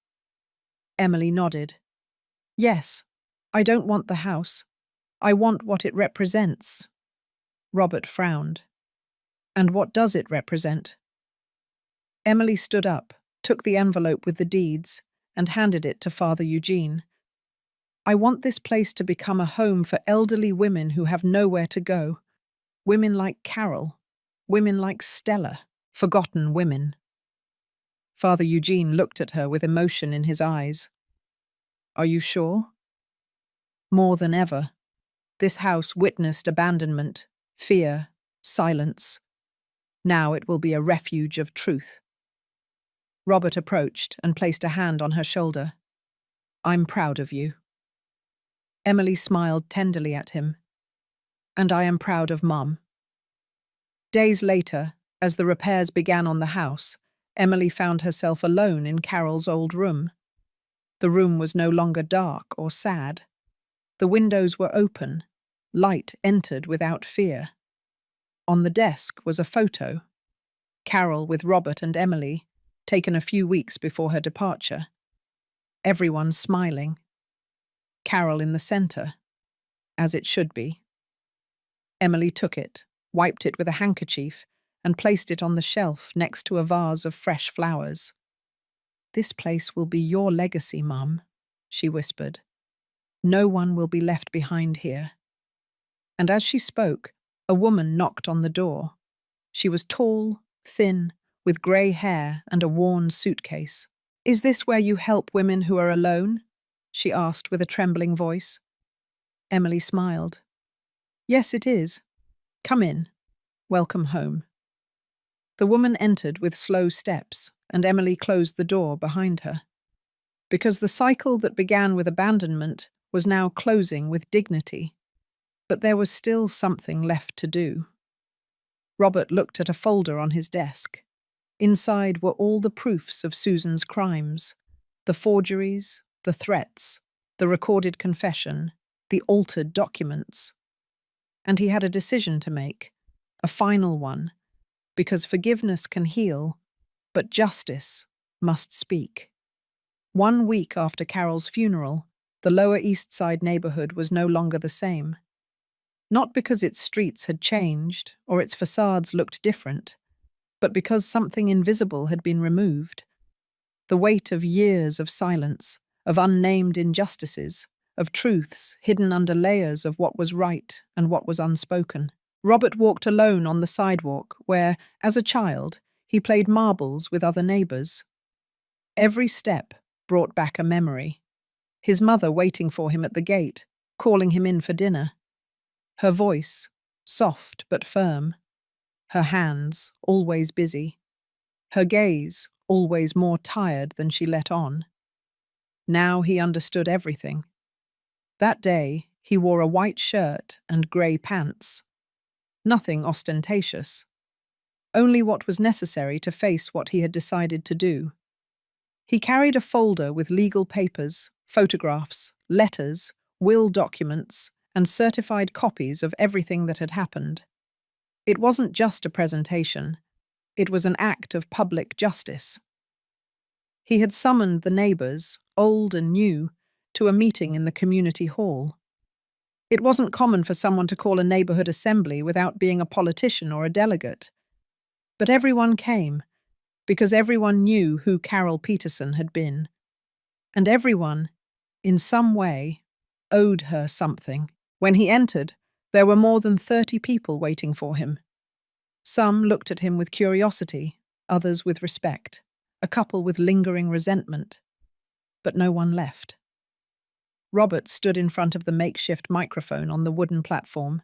Emily nodded. "Yes, I don't want the house. I want what it represents." Robert frowned. "And what does it represent?" Emily stood up, took the envelope with the deeds, and handed it to Father Eugene. "I want this place to become a home for elderly women who have nowhere to go. Women like Carol, women like Stella, forgotten women." Father Eugene looked at her with emotion in his eyes. "Are you sure?" "More than ever. This house witnessed abandonment, fear, silence. Now it will be a refuge of truth." Robert approached and placed a hand on her shoulder. "I'm proud of you." Emily smiled tenderly at him. And I am proud of Mum. Days later, as the repairs began on the house, Emily found herself alone in Carol's old room. The room was no longer dark or sad. The windows were open. Light entered without fear. On the desk was a photo. Carol with Robert and Emily, taken a few weeks before her departure. Everyone smiling. Carol in the center, as it should be. Emily took it, wiped it with a handkerchief, and placed it on the shelf next to a vase of fresh flowers. "This place will be your legacy, Mum," she whispered. "No one will be left behind here." And as she spoke, a woman knocked on the door. She was tall, thin, with grey hair and a worn suitcase. "Is this where you help women who are alone?" she asked with a trembling voice. Emily smiled. "Yes, it is. Come in. Welcome home." The woman entered with slow steps, and Emily closed the door behind her. Because the cycle that began with abandonment was now closing with dignity. But there was still something left to do. Robert looked at a folder on his desk. Inside were all the proofs of Susan's crimes, the forgeries, the threats, the recorded confession, the altered documents. And he had a decision to make, a final one, because forgiveness can heal, but justice must speak. 1 week after Carol's funeral, the Lower East Side neighborhood was no longer the same. Not because its streets had changed or its facades looked different, but because something invisible had been removed. The weight of years of silence, of unnamed injustices, of truths hidden under layers of what was right and what was unspoken. Robert walked alone on the sidewalk where, as a child, he played marbles with other neighbors. Every step brought back a memory. His mother waiting for him at the gate, calling him in for dinner. Her voice, soft but firm. Her hands, always busy. Her gaze, always more tired than she let on. Now he understood everything. That day, he wore a white shirt and grey pants. Nothing ostentatious. Only what was necessary to face what he had decided to do. He carried a folder with legal papers, photographs, letters, will documents, and certified copies of everything that had happened. It wasn't just a presentation. It was an act of public justice. He had summoned the neighbors, old and new, to a meeting in the community hall. It wasn't common for someone to call a neighborhood assembly without being a politician or a delegate. But everyone came, because everyone knew who Carol Peterson had been. And everyone, in some way, owed her something. When he entered, there were more than 30 people waiting for him. Some looked at him with curiosity, others with respect, a couple with lingering resentment. But no one left. Robert stood in front of the makeshift microphone on the wooden platform.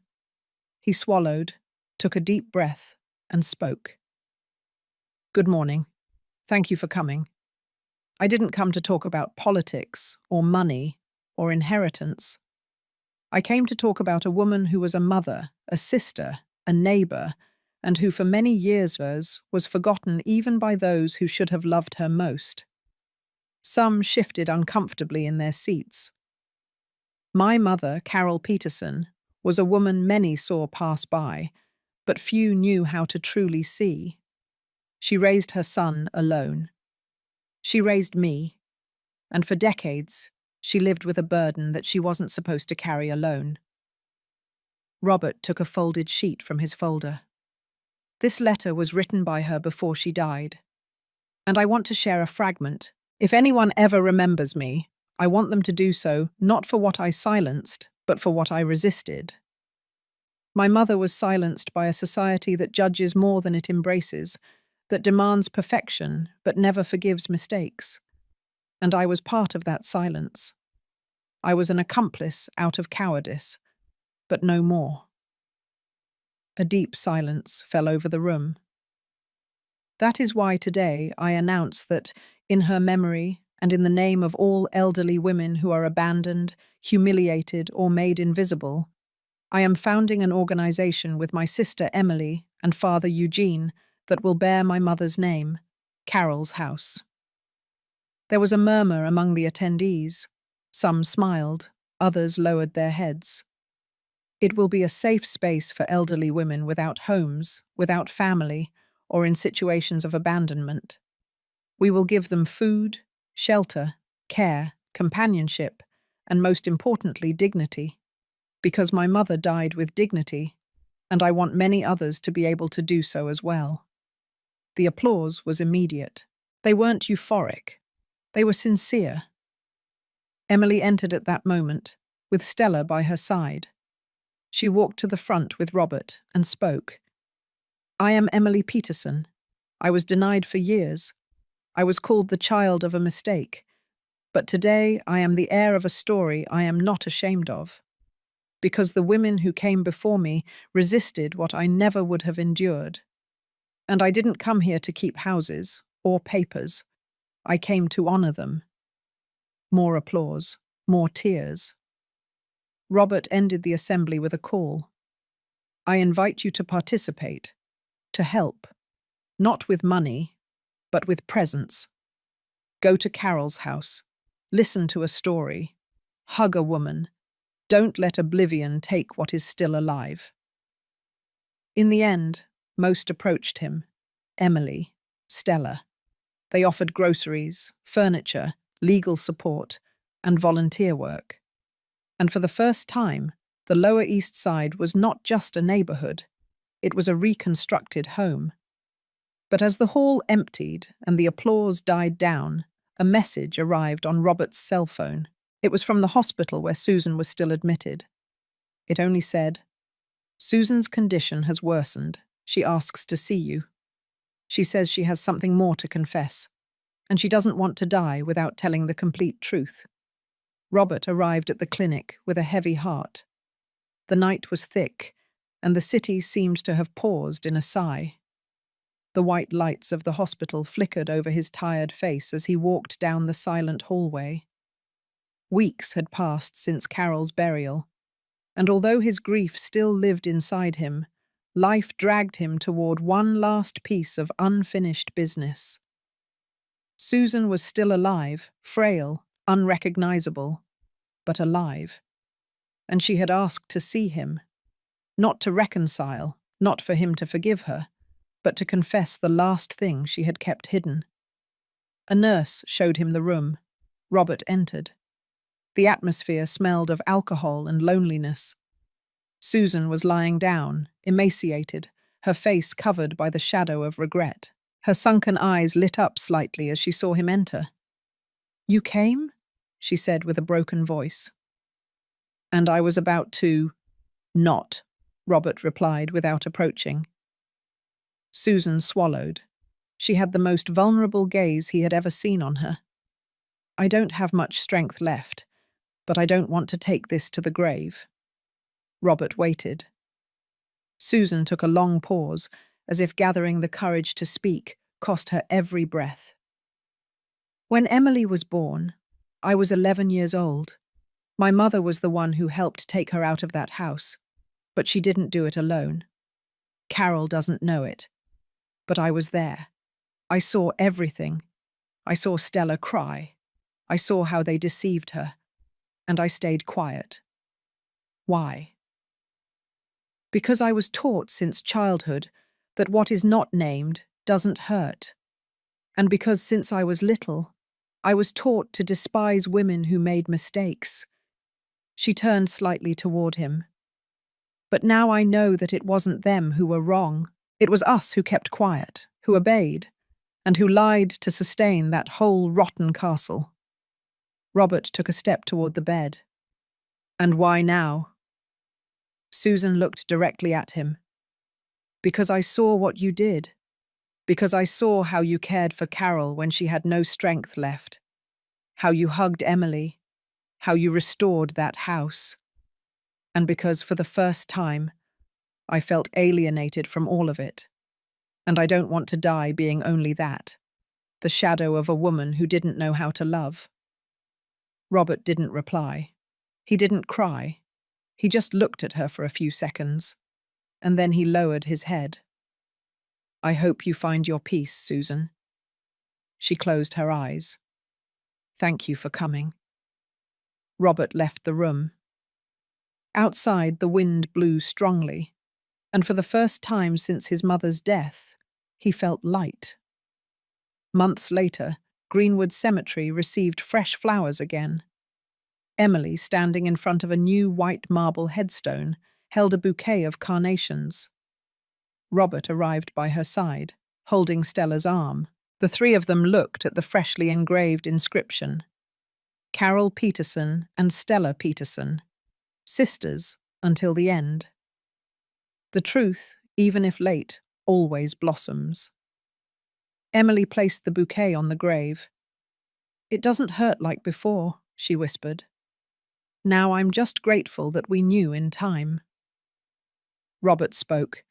He swallowed, took a deep breath, and spoke. "Good morning. Thank you for coming. I didn't come to talk about politics, or money, or inheritance. I came to talk about a woman who was a mother, a sister, a neighbor, and who for many years was forgotten even by those who should have loved her most." Some shifted uncomfortably in their seats. My mother, Carol Peterson, was a woman many saw pass by, but few knew how to truly see. She raised her son alone. She raised me, and for decades, she lived with a burden that she wasn't supposed to carry alone. Robert took a folded sheet from his folder. This letter was written by her before she died. And I want to share a fragment. If anyone ever remembers me, I want them to do so not for what I silenced, but for what I resisted. My mother was silenced by a society that judges more than it embraces, that demands perfection but never forgives mistakes. And I was part of that silence. I was an accomplice out of cowardice, but no more. A deep silence fell over the room. That is why today I announce that, in her memory, and in the name of all elderly women who are abandoned, humiliated, or made invisible, I am founding an organization with my sister Emily and father Eugene that will bear my mother's name, Carol's House. There was a murmur among the attendees. Some smiled, others lowered their heads. It will be a safe space for elderly women without homes, without family, or in situations of abandonment. We will give them food, shelter, care, companionship, and most importantly, dignity. Because my mother died with dignity, and I want many others to be able to do so as well. The applause was immediate. They weren't euphoric. They were sincere. Emily entered at that moment, with Stella by her side. She walked to the front with Robert and spoke. I am Emily Peterson. I was denied for years. I was called the child of a mistake. But today I am the heir of a story I am not ashamed of. Because the women who came before me resisted what I never would have endured. And I didn't come here to keep houses or papers. I came to honor them. More applause, more tears. Robert ended the assembly with a call. I invite you to participate, to help, not with money, but with presence. Go to Carol's house, listen to a story, hug a woman. Don't let oblivion take what is still alive. In the end, most approached him. Emily, Stella. They offered groceries, furniture, legal support, and volunteer work. And for the first time, the Lower East Side was not just a neighborhood, it was a reconstructed home. But as the hall emptied and the applause died down, a message arrived on Robert's cell phone. It was from the hospital where Susan was still admitted. It only said, Susan's condition has worsened. She asks to see you. She says she has something more to confess, and she doesn't want to die without telling the complete truth. Robert arrived at the clinic with a heavy heart. The night was thick, and the city seemed to have paused in a sigh. The white lights of the hospital flickered over his tired face as he walked down the silent hallway. Weeks had passed since Carol's burial, and although his grief still lived inside him, life dragged him toward one last piece of unfinished business. Susan was still alive, frail, unrecognizable, but alive. And she had asked to see him, not to reconcile, not for him to forgive her, but to confess the last thing she had kept hidden. A nurse showed him the room. Robert entered. The atmosphere smelled of alcohol and loneliness. Susan was lying down, emaciated, her face covered by the shadow of regret. Her sunken eyes lit up slightly as she saw him enter. "You came?" she said with a broken voice. "And I was about to not," Robert replied without approaching. Susan swallowed. She had the most vulnerable gaze he had ever seen on her. "I don't have much strength left, but I don't want to take this to the grave." Robert waited. Susan took a long pause, as if gathering the courage to speak cost her every breath. "When Emily was born, I was 11 years old. My mother was the one who helped take her out of that house, but she didn't do it alone. Carol doesn't know it, but I was there. I saw everything. I saw Stella cry. I saw how they deceived her, and I stayed quiet. Why? Because I was taught since childhood that what is not named doesn't hurt. And because since I was little, I was taught to despise women who made mistakes." She turned slightly toward him. "But now I know that it wasn't them who were wrong. It was us who kept quiet, who obeyed, and who lied to sustain that whole rotten castle." Robert took a step toward the bed. "And why now?" Susan looked directly at him. "Because I saw what you did. Because I saw how you cared for Carol when she had no strength left. How you hugged Emily. How you restored that house. And because for the first time, I felt alienated from all of it. And I don't want to die being only that. the shadow of a woman who didn't know how to love. Robert didn't reply. He didn't cry. He just looked at her for a few seconds, and then he lowered his head. "I hope you find your peace, Susan." She closed her eyes. "Thank you for coming." Robert left the room. Outside, the wind blew strongly, and for the first time since his mother's death, he felt light. Months later, Greenwood Cemetery received fresh flowers again. Emily, standing in front of a new white marble headstone, held a bouquet of carnations. Robert arrived by her side, holding Stella's arm. The three of them looked at the freshly engraved inscription. Carol Peterson and Stella Peterson, sisters until the end. The truth, even if late, always blossoms. Emily placed the bouquet on the grave. "It doesn't hurt like before," she whispered. "Now I'm just grateful that we knew in time." Robert spoke.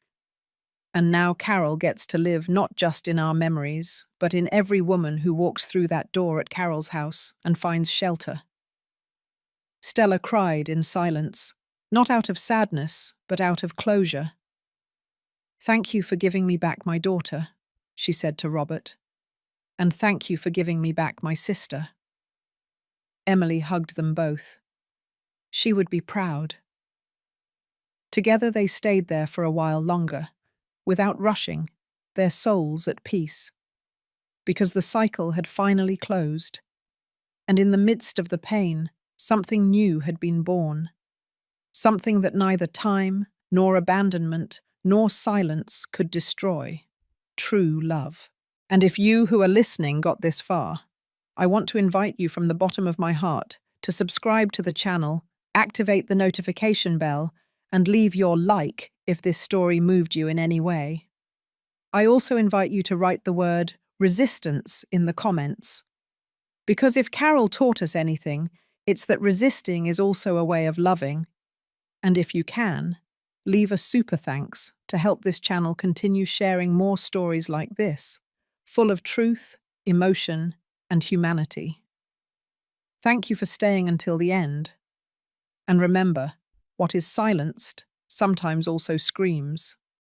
"And now Carol gets to live not just in our memories, but in every woman who walks through that door at Carol's house and finds shelter." Stella cried in silence, not out of sadness, but out of closure. "Thank you for giving me back my daughter," she said to Robert. "And thank you for giving me back my sister." Emily hugged them both. She would be proud. Together they stayed there for a while longer, without rushing, their souls at peace. Because the cycle had finally closed, and in the midst of the pain, something new had been born. Something that neither time, nor abandonment, nor silence could destroy. True love. And if you who are listening got this far, I want to invite you from the bottom of my heart to subscribe to the channel, activate the notification bell, and leave your like if this story moved you in any way. I also invite you to write the word resistance in the comments. Because if Carol taught us anything, it's that resisting is also a way of loving. And if you can, leave a super thanks to help this channel continue sharing more stories like this, full of truth, emotion, and humanity. Thank you for staying until the end. And remember, what is silenced sometimes also screams.